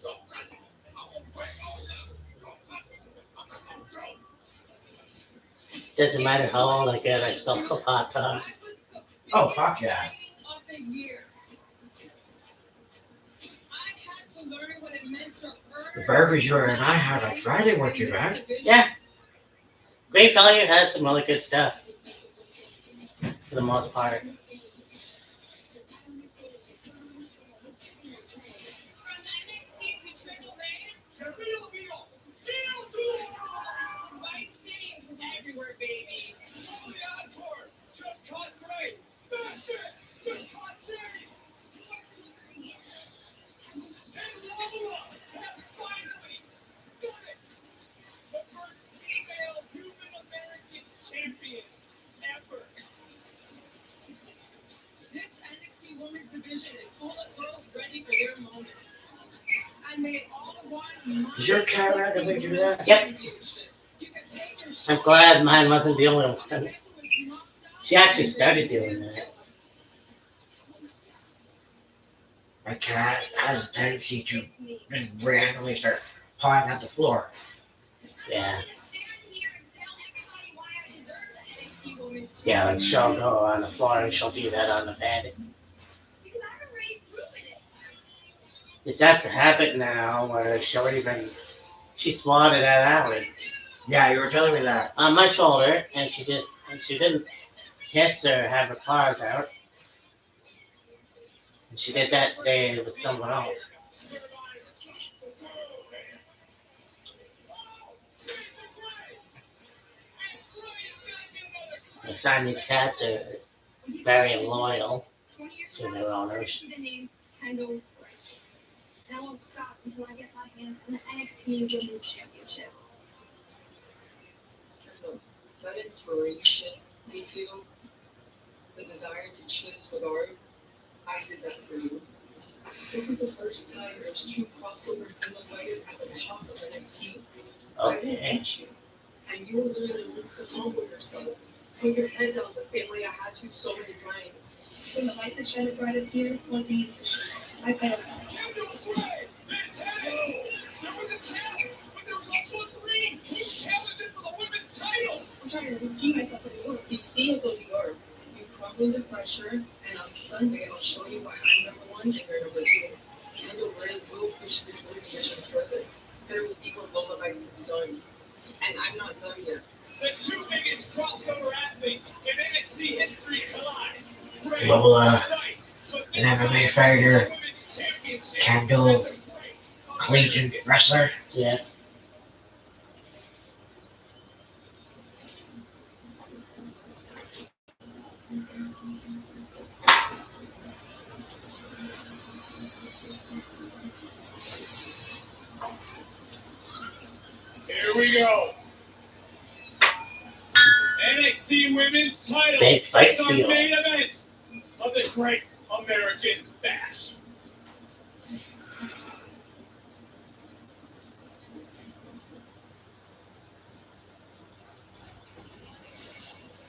Doesn't matter how old I get, I still love hot dogs. Oh fuck yeah! Of the year. I had to learn what it meant to The earn. burgers you and I had on Friday weren't too bad. Yeah. Great Value has some really good stuff. For the most part. From NXT to Triple Man, Vice City is everywhere, baby. On the encore, just caught Gray. Just caught Jerry. And Lola has finally done it. The first female human American champion ever. Does your cat randomly do that? Yep. I'm glad mine wasn't the only one. She actually started doing that. My cat has a tendency to just randomly start pawing at the floor. Yeah. Yeah, like she'll go on the floor and she'll do that on the bed. It's at the habit now where she swatted at Allie Yeah, you were telling me that. on my shoulder, and she didn't kiss or have her claws out. And she did that today with someone else. The Siamese cats are very loyal to their owners. And I won't stop until I get my hand on the NXT Women's Championship. That inspiration you feel, the desire to change the guard, I did that for you. This is the first time there's two crossover female fighters at the top of NXT. I will Okay. beat you, and you will learn the limits to humble yourself. Put your head down the same way I had to so many times. When the light that Janet brought us here, one thing is for sure. I bet. Champion Bray, this happened. There was a tap, but there was also a three. He's challenging for the women's title. I'm trying to redeem myself anymore. You see it though you are. You crumble into pressure, and on Sunday I'll show you why I'm number one and you're number two. Kendall Bray will push this women's division further. There will be when Lola Vice is done. And I'm not done yet. The two biggest crossover athletes in NXT history collide. Bray, Lola, Vice, but an this MMA time, fighter, the women's championship Kendall, has a great collegiate wrestler. Yeah. Here we go. NXT Women's title Big fight is our field. main event of the Great American Bash.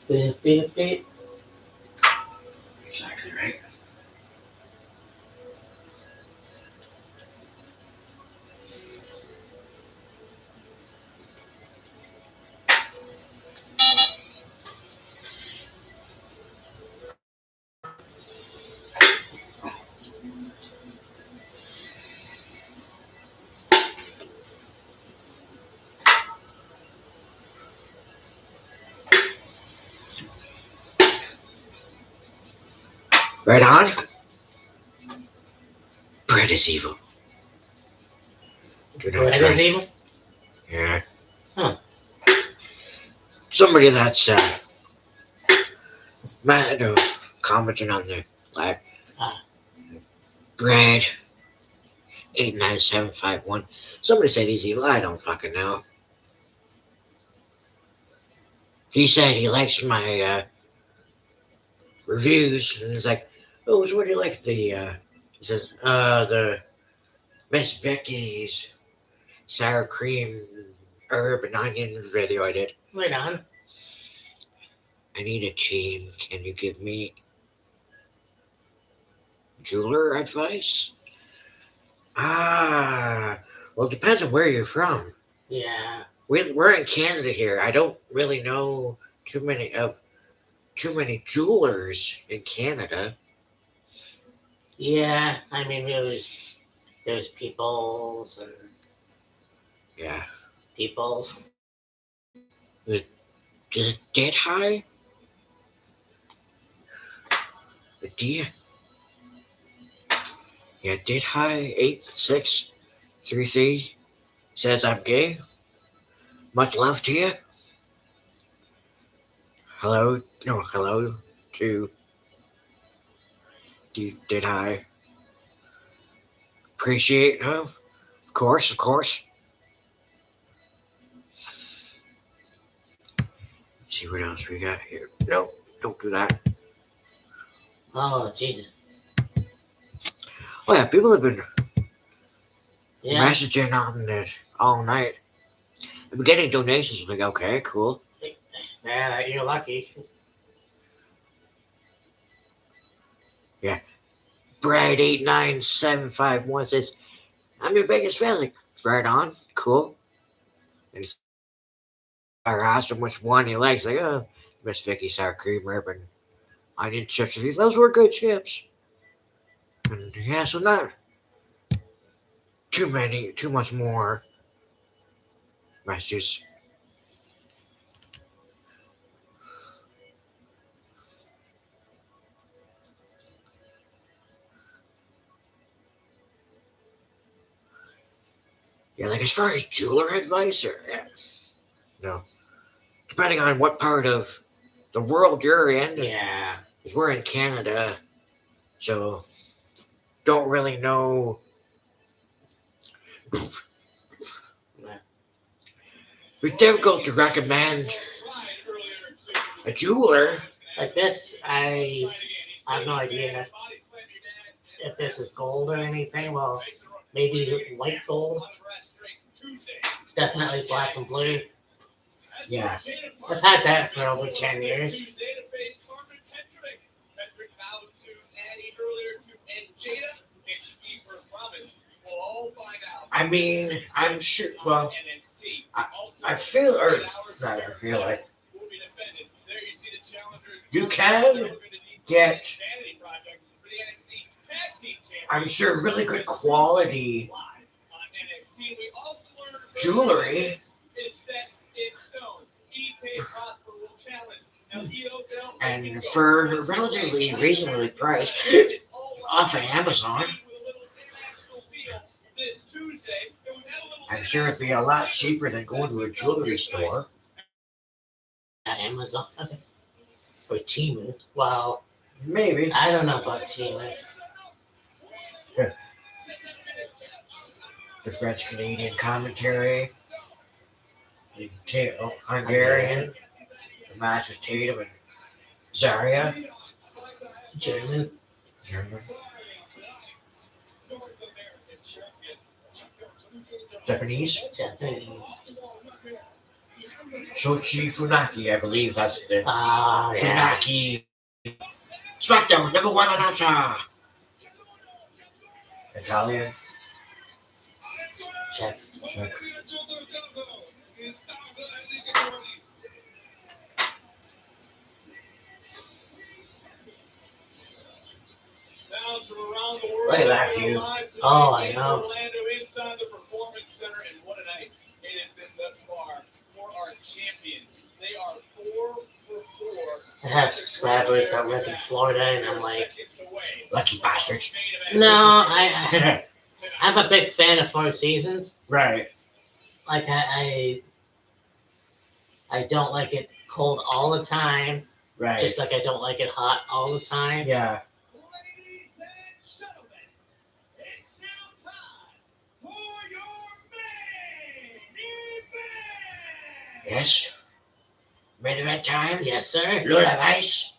Beep, beep, beep. Exactly right. Right on. Bread is evil. Do not What try. is evil? Yeah. Huh. Somebody that's mad or commenting on the live. Ah. Brad 89751. Somebody said he's evil. I don't fucking know. He said he likes my reviews, and he's like, "Oh, so what do you like the?" He says, "The Miss Vicky's sour cream herb and onion video I did. Right on. I need a team. Can you give me jeweler advice?" Well, it depends on where you're from. Yeah. We're in Canada here. I don't really know too many jewelers in Canada. Yeah. I mean, there's peoples and Yeah. peoples. Is it Dead High? The D. Yeah, Dead High 8633 says I'm gay. Much love to you. Hello to Did I appreciate her? Of course. See what else we got here. No, don't do that. Oh, Jesus. Oh yeah, people have been Yeah. messaging all night. I'm getting donations. Like, okay, cool. Yeah, you're lucky. Brad 89751 says, "I'm your biggest fan." Like, right on, cool. And he's I asked him which one he likes. Like, oh, Miss Vicky sour cream rib and onion chips. Those were good chips. And yeah, so not too much more messages. Yeah, like as far as jeweler advice, or no, depending on what part of the world you're in. Yeah. Because we're in Canada, so don't really know. It's difficult to recommend a jeweler. Like this, I have no idea if this is gold or anything. Well, maybe white gold. It's definitely black and blue. Yeah. I've had that for over 10 years. I mean, I'm sure. Well, I feel, or not. I feel like you can get. I'm sure really good quality jewelry. And for relatively reasonably priced off of Amazon, I'm sure it'd be a lot cheaper than going to a jewelry store. Amazon or Temu. Well, Maybe. I don't know about Temu. The French Canadian commentary, the Hungarian, the match of Tatum and Zarya, German. Japanese, Japanese. Shoichi Funaki, I believe that's the Ah, yeah. Funaki. SmackDown #1 announcer. Italian. Check. Sounds from around the world. Look at that view. Oh, I know. Orlando inside the Performance Center, and what a night it has been thus far for our champions. They are 4 for 4. I have subscribers that live in Florida, and I'm like, Lucky bastards. no, I'm a big fan of Four Seasons. Right. Like I don't like it cold all the time, Right. just like I don't like it hot all the time. Yeah. Ladies and gentlemen, it's now time for your main event. Yes. Main event time. Yes, sir. Lola Vice.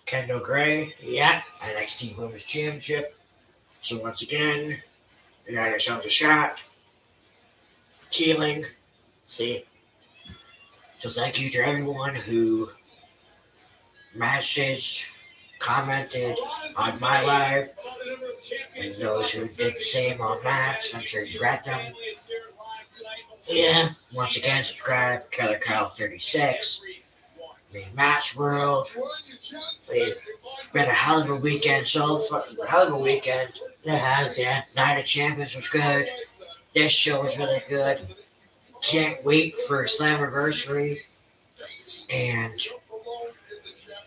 Kendall Gray. Yeah. NXT Women's Championship. So once again, we got ourselves a shot. Teeling. See. So thank you to everyone who messaged, commented on my live, and those who did the same on Matt's. I'm sure you read them. Yeah. Once again, subscribe, Killer Kyle 36. Main Match World. Please. It's been a hell of a weekend so far. Hell of a weekend. It has, yeah. Night of Champions was good. This show was really good. Can't wait for Slammiversary and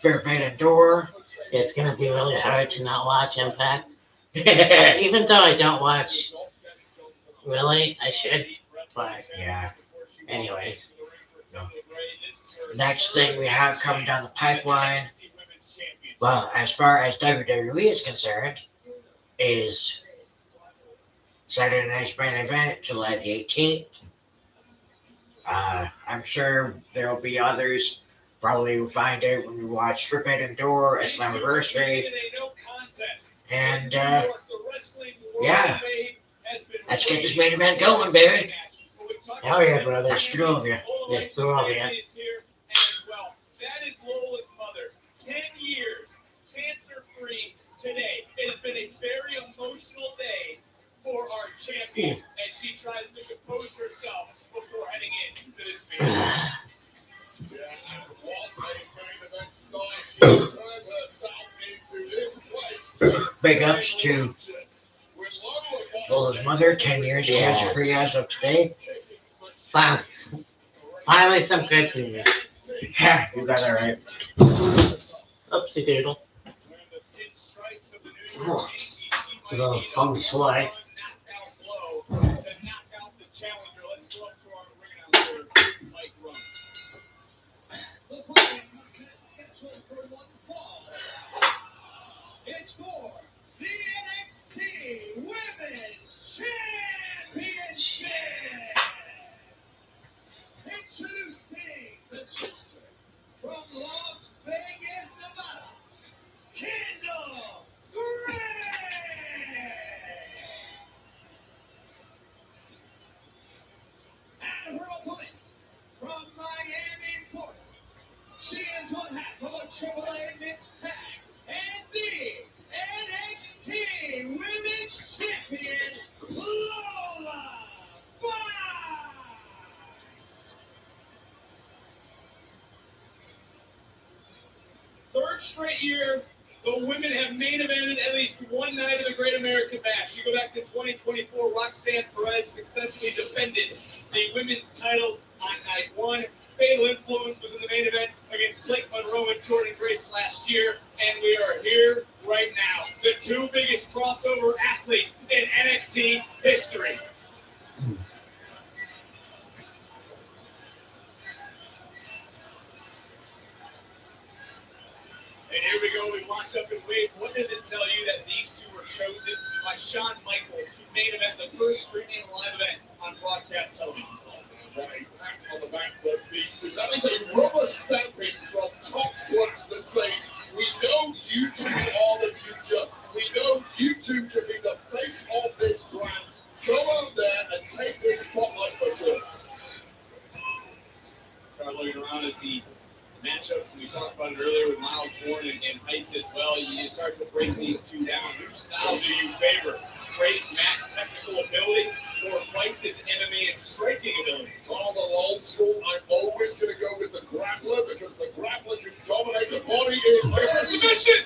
Forbidden Door. It's gonna be really hard to not watch Impact. Even though I don't watch, really, I should. But Yeah. anyways, Next thing we have coming down the pipeline, well, as far as WWE is concerned, is Saturday Night's main event, July the 18th. I'm sure there will be others. Probably we'll find out when we watch Forbidden Door, Slammiversary. And, yeah. Let's get this main event going, baby. Hell yeah, brother. There's two of you. There's two of you. That is Lola's mother. 10 years, cancer-free today. It has been a very emotional day for our champion as she tries to compose herself before heading into this meeting. Yeah, and what a main event start. She turned herself into this place. Big ups to Lola's mother, 10 years cancer-free as of today. Finally some good news. Yeah, you got that right. Oopsie doodle. Oh, It's a little feng shui. It's for the NXT Women's Championship. Introducing the challenger from Las Vegas, Nevada, Kendall Gray. And her opponent from Miami, Florida. She is one half of a AAA mixed tag and the NXT Women's Champion, Lola Vice. Third straight year, the women have main evented at least one night of the Great American Bash. You go back to 2024, Roxanne Perez successfully defended the women's title on night one. Fatal Influence was in the main event against Blake Monroe and Jordan Grace last year, and we are here right now. The two biggest crossover athletes in NXT history. And here we go, we locked up and wait. What does it tell you that these two were chosen by Shawn Michaels to main event the first premium live event on broadcast television? Right, pat on the back for these two. That is a rubber stamping from top works that says, we know you two are the future. We know you two can be the face of this brand. Go out there and take this spotlight for good. Start looking around at the matchup. We talked about it earlier with Miles Bourne and Heights as well. You start to break these two down. Whose style do you favor? Gray's mat technical ability or Vice's MMA and striking ability? On the old school, I'm always going to go with the grappler because the grappler can dominate the body in Submission!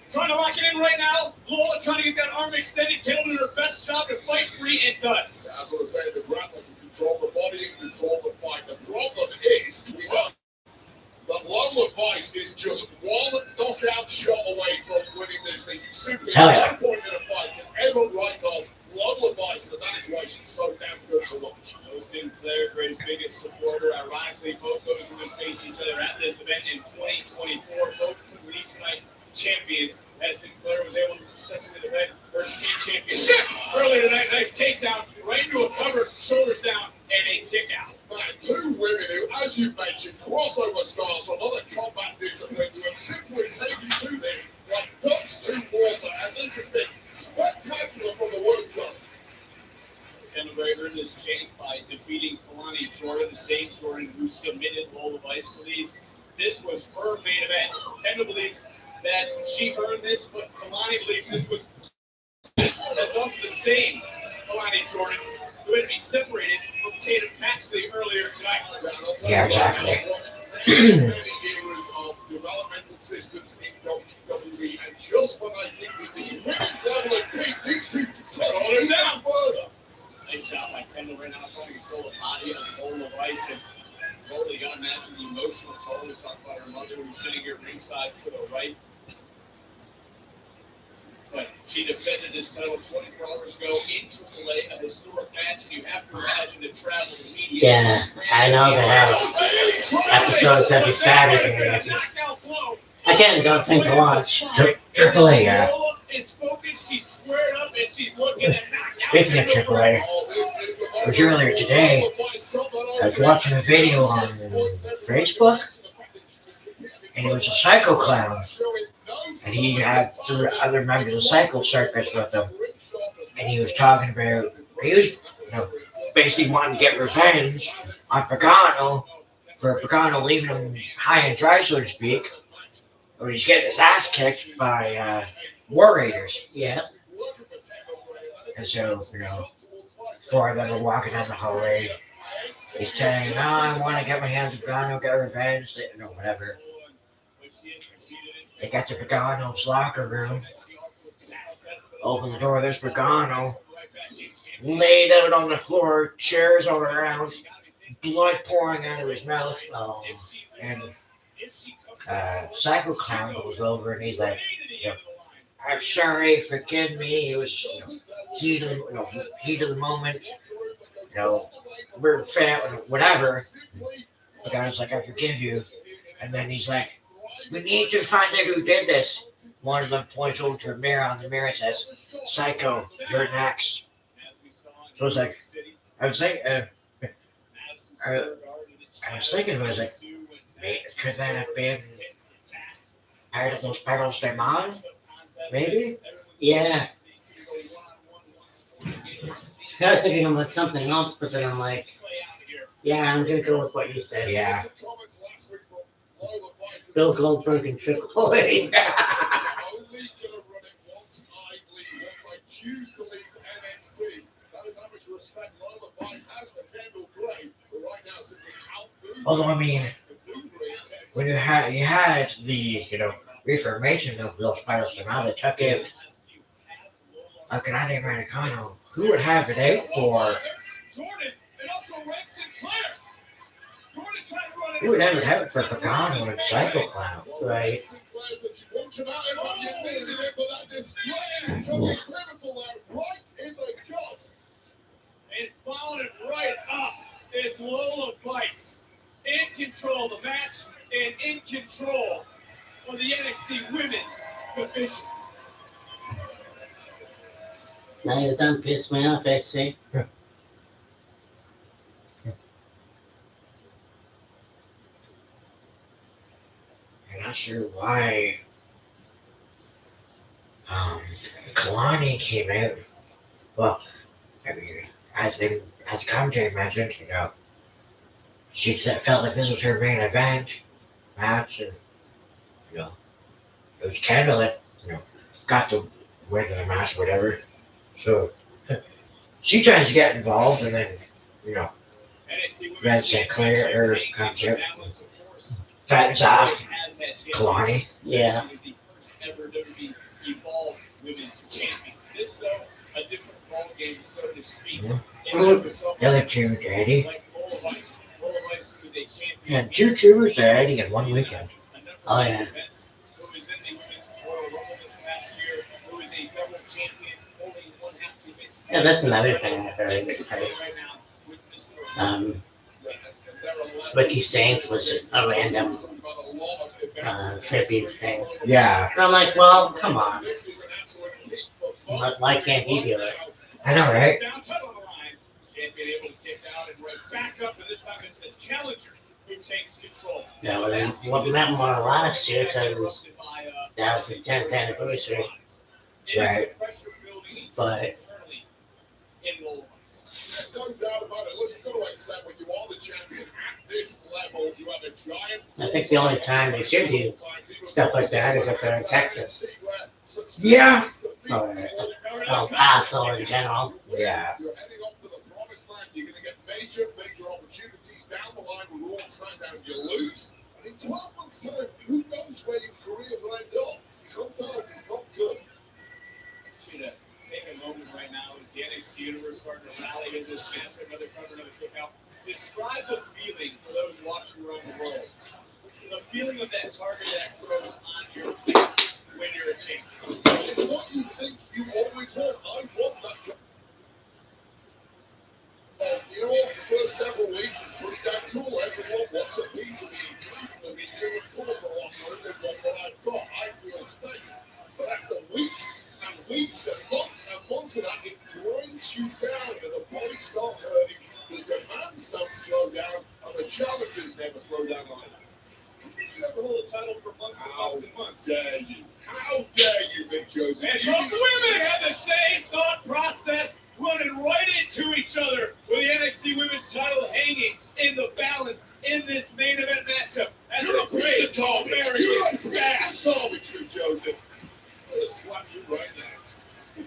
Trying to lock it in right now. Lola trying to get that arm extended. Caleb doing her best job to fight free and does. That's what I'm saying. The grappler can control the body and control the fight. The problem is, we know that Lola Vice is just one knockout shot away from winning this thing. You simply, at one point in a fight, can ever write off Lola Vice, and that is why she's so damn good to watch. Mo Sinclair, Gray's biggest supporter. Ironically, both those women face each other at this event in 2024. Both would leave tonight champions, as Sinclair was able to successfully defend her speed championship earlier tonight. Nice takedown, right into a cover, shoulders down, and a kick out. Man, two women who, as you mentioned, crossover stars from other combat disciplines who have simply taken to this like ducks to water, and this has been spectacular from the word go. Kendall Gray earned this chance by defeating Kalani Jordan, the same Jordan who submitted Lola Vice. Believes this was her main event. Kendall believes that she earned this, but Kalani believes this was. That's also the same Kalani Jordan who had to be separated from Tatum Paxley earlier tonight. Yeah, exactly. Many eras of developmental systems in WWE, and just when I think that the women's level has peaked, these two cut on it down further. Nice shot by Kendall right now, trying to control the body of Lola Vice. And Lola, you gotta imagine the emotional toll. We talked about her mother who's sitting here ringside to the right. But she defended this title 24 hours ago in AAA, a historic match. You have to imagine the travel to media. Yeah, I know they have episodes every Saturday. Again, don't think to watch. Triple A, yeah. Lola is focused, she's squared up, and she's looking at knockout. Speaking of Triple A, it was earlier today, I was watching a video on Facebook, and it was a Psycho Clown, and he had three other members of the Psycho Circus with him, and he was talking about he was, basically wanting to get revenge on Pagano for Pagano leaving him high and dry, so to speak. When he's getting his ass kicked by War Raiders. Yeah. And so, four of them are walking down the hallway. He's saying, "No, I want to get my hands on Pagano, get revenge," whatever. They get to Pagano's locker room. Open the door, there's Pagano. Laid out on the floor, chairs all around, blood pouring out of his mouth. And Psycho Clown goes over and he's like, "I'm sorry, forgive me. It was heat of the moment. We're whatever." The guy's like, "I forgive you." And then he's like, "We need to find out who did this." One of them points over to a mirror. On the mirror says, "Psycho, you're next." So it's like, I was thinking, I was like, could that have been part of those Perros de Mal? Maybe? Yeah. I was thinking about something else, but then I'm like, yeah, I'm gonna go with what you said. Yeah. Bill Goldberg and Triple H. Although, I mean, when you had the, reformation of Los Perros de Mal, they took it, Grande Americano, who would have it out for? Who would have it out for Pagano and Psycho Clown? Right. It's following it right up is Lola Vice. In control of the match and in control of the NXT Women's Division. Now you're done pissing me off, AC. I'm not sure why Kalani came out. Well, I mean, as commentary mentioned, she felt like this was her main event match, and it was Kendall that got the win of the match, whatever. So she tries to get involved, and then Red St. Clair comes out, fattens off Kalani. Yeah. This though, a different ball game, so to speak. The other two, Eddie. And two tubers are Eddie in one weekend. Oh, yeah. Yeah, that's another thing I heard. Ricky Saints was just a random tribute thing. Yeah. And I'm like, well, come on. Why can't he do it? I know, right? Champion able to kick out and right back up, and this time it's the challenger who takes control. Yeah, well, then what meant more last year because that was the 10th anniversary. Right. But No doubt about it. Look, you've got to accept when you are the champion at this level, you have a giant. I think the only time they should do stuff like that is if they're in Texas. Yeah. Or El Paso in general. Yeah. You're heading up to the promised land. You're going to get major opportunities down the line with Raw and SmackDown. You lose, and in 12 months' time, who knows where your career will end up? Sometimes it's not good. Take a moment right now as the NXT Universe starting to rally in this match. Another cover, another cookout. Describe the feeling for those watching around the world. The feeling of that target that grows on your face when you're a champion. It's what you think you always want. I want that. The first several weeks is pretty damn cool. Everyone wants a piece of me, including the media. Of course, a lot more than what I've got. I feel special. But after weeks and months of that, it grinds you down and the body starts hurting, the demands don't slow down, and the challenges never slow down either. Did you ever hold a title for months and months and months? Dare you? How dare you, Big Joseph? And both women had the same thought process running right into each other with the NXT Women's title hanging in the balance in this main event matchup. And You're a piece of garbage. American You're a piece Bash. of garbage, you Joseph. I'm gonna slap you right now.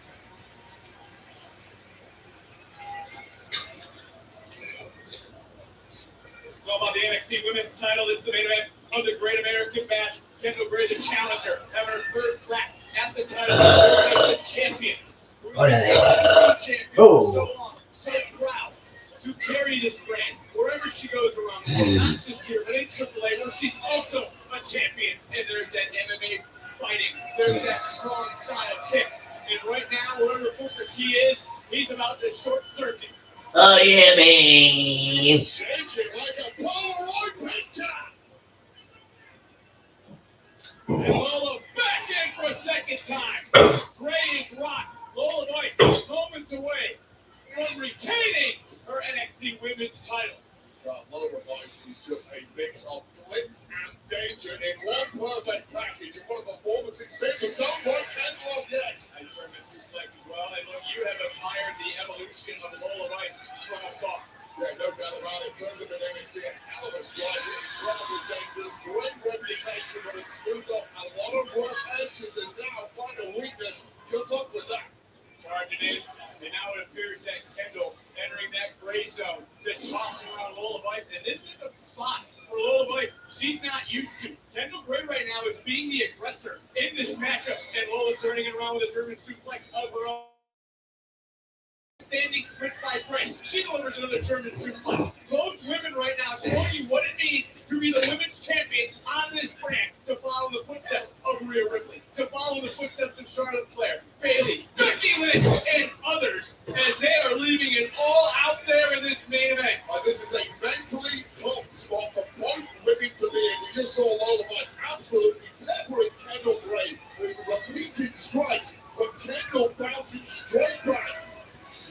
It's all about the NXT Women's title. This is the main event of the Great American Bash. Kendall Gray, the challenger, having her third crack at the title as the champion. What are they? Champion Oh. for so long, so proud to carry this brand wherever she goes around the world, not just here, but in AAA, where she's also a champion. And there's that MMA fighting, there's that strong style kicks. And right now, wherever Booker T is, he's about to short circuit. Oh yeah, man. Shaking like a Polaroid picture. And Lola back in for a second time. Gray is rocked. Lola Vice moments away from retaining her NXT Women's title. Lola Vice is just a mix of glitz and danger in one perfect package. And what a performance it's been. But don't write Kendall off yet. Nice German suplex as well. And look, you have admired the evolution of Lola Vice from afar. Yeah, no doubt about it. Turned him in NXT, a hell of a striker, incredibly dangerous, great reputation, but has smoothed off a lot of rough edges and now find a weakness. Good luck with that. Charging in, and now it appears that Kendall entering that gray zone, just tossing around Lola Vice, and this is a spot for Lola Vice she's not used to. Kendall Gray right now is being the aggressor in this matchup, and Lola turning it around with a German suplex of her own. Standing switch by Gray. She delivers another German suplex. Both women right now showing you what it means to be the women's champion on this brand, to follow the footsteps of Rhea Ripley, to follow the footsteps of Charlotte Flair, Bayley, Becky Lynch, and others, as they are leaving it all out there in this main event. This is a mentally top spot for both women to be in. We just saw Lola Vice absolutely peppering Kendall Gray with repeated strikes, but Kendall bouncing straight back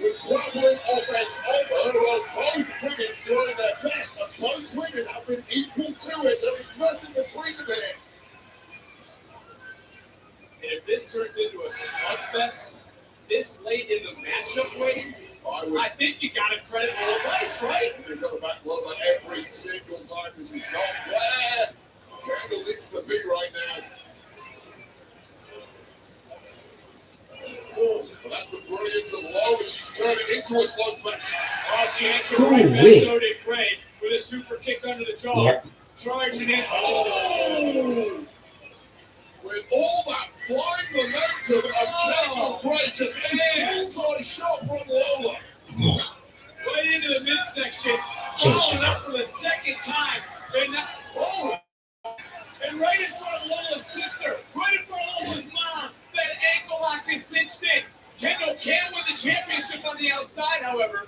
with grappling offense over her. Both women throwing their best, and both women have been equal to it. There is nothing between them here. And if this turns into a slugfest this late in the matchup, Wade, I think you got to credit Lola Vice, right? You've got to back Lola every single time. This is not where Kendall needs to be right now. Well, that's the brilliance of Lola. She's turning into a slugfest. Oh, she answered right back, loaded Gray with a super kick under the jaw. Yep. Charging in. Oh! With all that flying momentum of Kendall Gray, just a bullseye shot from Lola. Right into the midsection, following up for the second time. And now, oh! And right in front of Lola's sister, right in front of Lola's mom, that ankle lock is cinched in. Kendall can win the championship on the outside, however.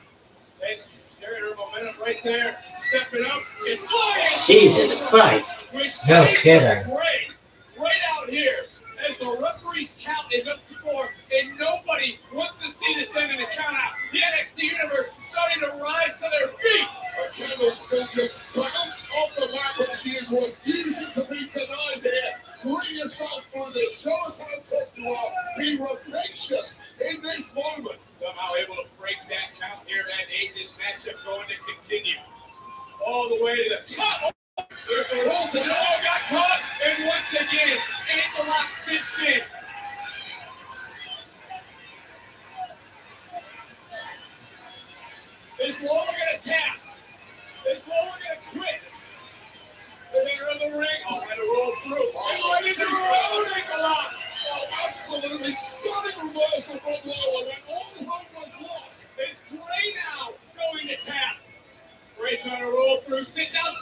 And carrying her momentum right there, stepping up and flying. Jesus Christ. No kidding. Great. Right out here, as the referee's count is up to 4, and nobody wants to see this end in the count out. The NXT Universe starting to rise to their feet. Kendall still just bounced off the mat, but she is refusing to be denied here. Free yourself through this. Show us how tough you are. Be rapacious in this moment. Somehow able to break that count here at 8. This matchup going to continue all the way to the top. There's the roll to got caught, and once again, ankle lock cinched in. Is Lola gonna tap? Is Lola gonna quit? Center of the ring, oh, and a roll through, and right into her own ankle lock. Oh, absolutely stunning reversal from Lola when all hope was lost. Is Gray now going to tap? Gray trying to roll through, sit down,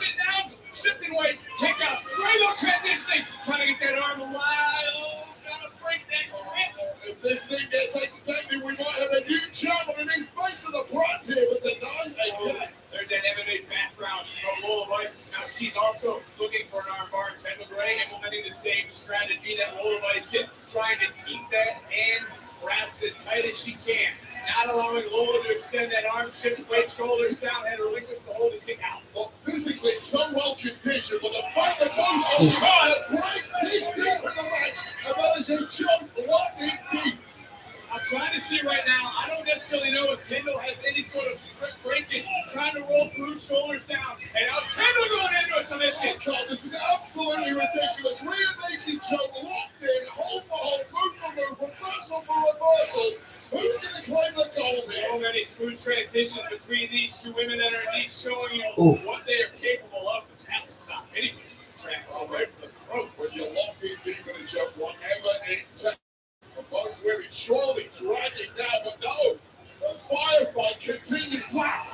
shifting weight, kick out. Gray though transitioning, trying to get that arm alive. Oh, gotta break that grip. If this thing gets extended, we might have a new champ and a new face of the brand here, but the night they get. There's that MMA background from Lola Vice. Now she's also looking for an armbar. Kendall Gray implementing the same strategy that Lola Vice did, trying to keep that hand grasped as tight as she can. Not allowing Lola to extend that arm, shifts weight, shoulders down, and relinquish the hold and kick out. Well, physically so well conditioned, but the fact that both are great this deep in the match, and that is a joke locked in deep. I'm trying to see right now. I don't necessarily know submission. God, this is absolutely ridiculous. Rhea make each other locked in, hold for hold, move for move, reversal for reversal. Who's going to claim the gold here? So many smooth transitions between these two women that are indeed showing you Ooh. what they are capable of. But that was not anything. Transfer right from the throat. When you lock in deep in a jump, whatever it takes. Both women surely dragging down, but no. The firefight continues. Wow.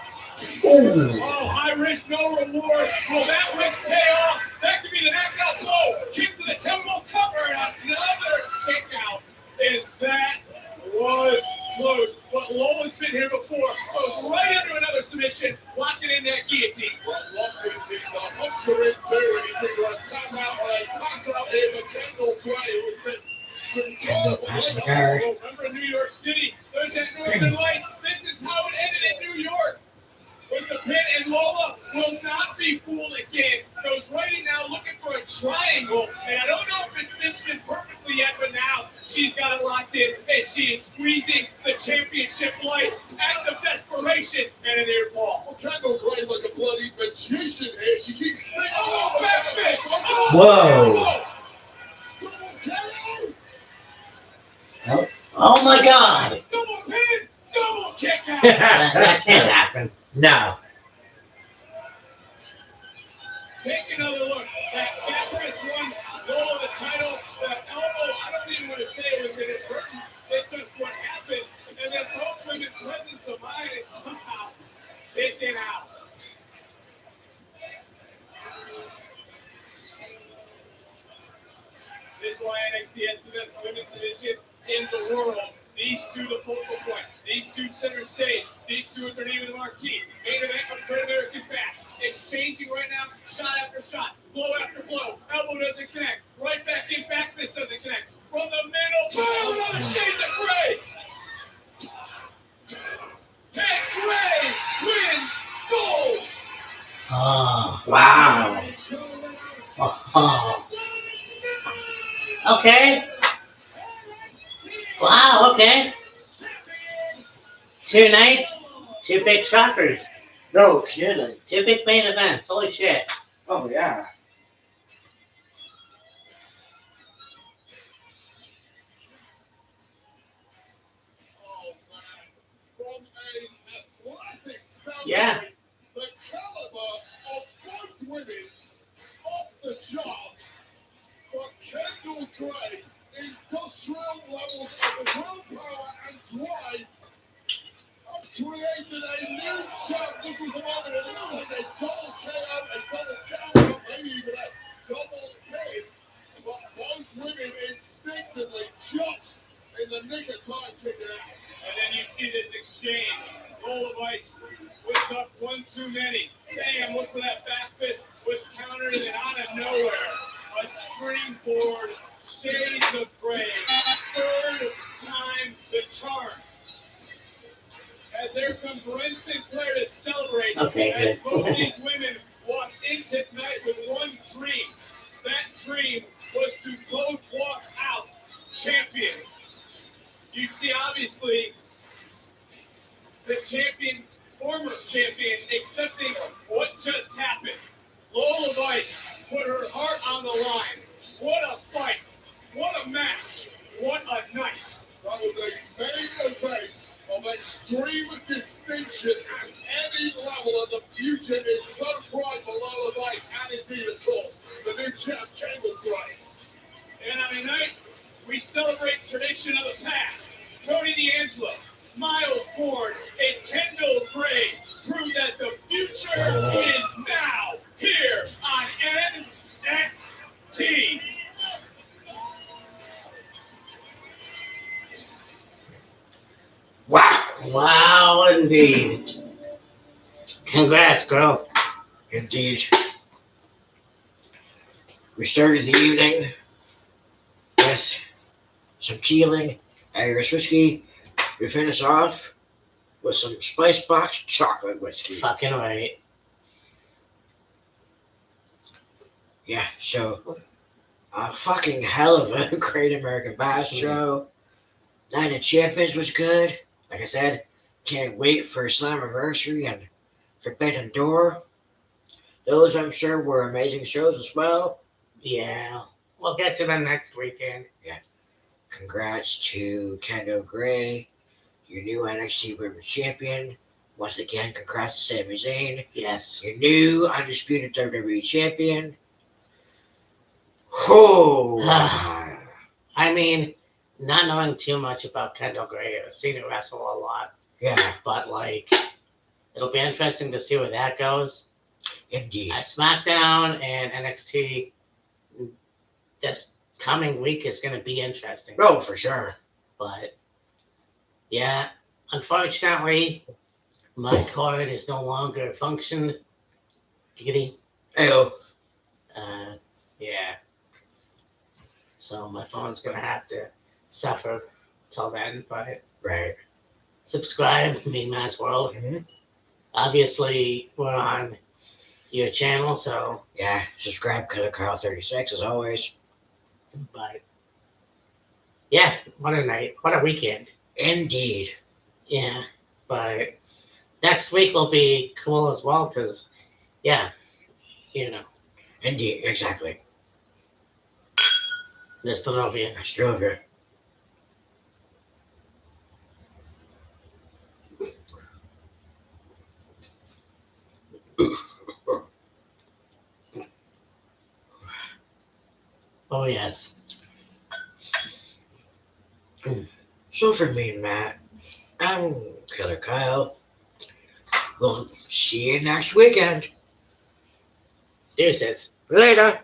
Oh, high risk, no reward. Will that risk pay off? That could be the knockout blow. Kick to the temple, cover, and another kick out. And that was close. But Lola's been here before. Goes right into another submission, locking in that guillotine. Well, locked in deep. The hooks are in too, and he's either a tap out or a pass out here for Kendall Gray, who has been superb. Pass the guard. Remember in New York City, there's that Northern Lights. This is how it ended in New York. Was the pin, and Lola will not be fooled again. Goes right in now looking for a triangle, and I don't know if it's cinched in perfectly yet, but now she's got it locked in, and she is squeezing the championship light. Act of desperation, and a near fall. Well, Kendall Gray's like a bloody magician here. She keeps thinking, Oh, back fist! Whoa. Double KO! Oh my God! Double pin, double kick out. That can't happen. No. Take another look. That Gabrus won Lola the title. That elbow, I don't even want to say it was inadvertent. It's just what happened. And then both women presence of mind and somehow taken out. This is why NXT has the best women's division in the world. These two, the focal point. These two, center stage. These two, at their name of the marquee. Main event of Great American Bash. Exchanging right now, shot after shot, blow after blow. Elbow doesn't connect. Right back in, back fist doesn't connect. From the middle, boom, another shades of gray. And Gray wins gold. Oh, Wow. oh. Okay. Wow, okay. 2 nights, 2 big shockers, No kidding. 2 big main events. Holy shit. Oh, yeah. Oh, man. From an athletic standpoint, Yeah. the caliber of both women off the charts. But Kendall Gray, industrial levels of willpower and drive, have created a new champ. This was a moment of a double KO, a double counter, maybe even a double pin. But both women instinctively just in the nick of time kicking out. And then you see this exchange. Lola Vice whips up one too many. Bam, look for that back fist. Was countered and then out of nowhere. A springboard, shades of gray. Third time the charm. As there comes Ren Sinclair to celebrate. Okay, as good. both these women walk into tonight with one dream. That dream was to both walk out champion. You see, obviously, the champion, former champion, accepting what just happened. Lola Vice put her heart on the line. What a fight. What a match. What a night. That was a main event of extreme distinction at any level, and the future is so bright for Lola Vice and indeed, of course, the new champ, Kendall Gray. And on tonight, we celebrate tradition of the past. Tony D'Angelo, Miles Ford, and Kendall Gray prove that the future is now here on NXT. Wow. Wow, indeed. Congrats, girl. Indeed. We started the evening with some Keeling Irish whiskey. We finish off with some Spice Box chocolate whiskey. Fucking right. Yeah, so a fucking hell of a Great American Bash show. Night of Champions was good. Like I said, can't wait for Slammiversary and Forbidden Door. Those, I'm sure, were amazing shows as well. Yeah, we'll get to them next weekend. Congrats to Kendo Gray, your new NXT Women's Champion. Once again, congrats to Sami Zayn, Yes. your new undisputed WWE Champion. Oh, I mean, not knowing too much about Kendall Gray, I've seen her wrestle a lot, yeah, but like, it'll be interesting to see where that goes. indeed. SmackDown and NXT this coming week is going to be interesting. Oh, for sure. But yeah, unfortunately, my card is no longer functioning. Giggity. Ayo. Yeah. So my phone's going to have to suffer till then. But Right. subscribe, Mean Matt's World. Mhm. Obviously, we're on your channel, so, Yeah, subscribe to Carl36 as always. but yeah, what a night. What a weekend. Indeed. Yeah, but next week will be cool as well because, yeah, you know, Indeed, exactly. Mr. Rovia. Astrovia. Oh, yes. So for me and Matt, I'm Killer Kyle. We'll see you next weekend. Deuces. Later.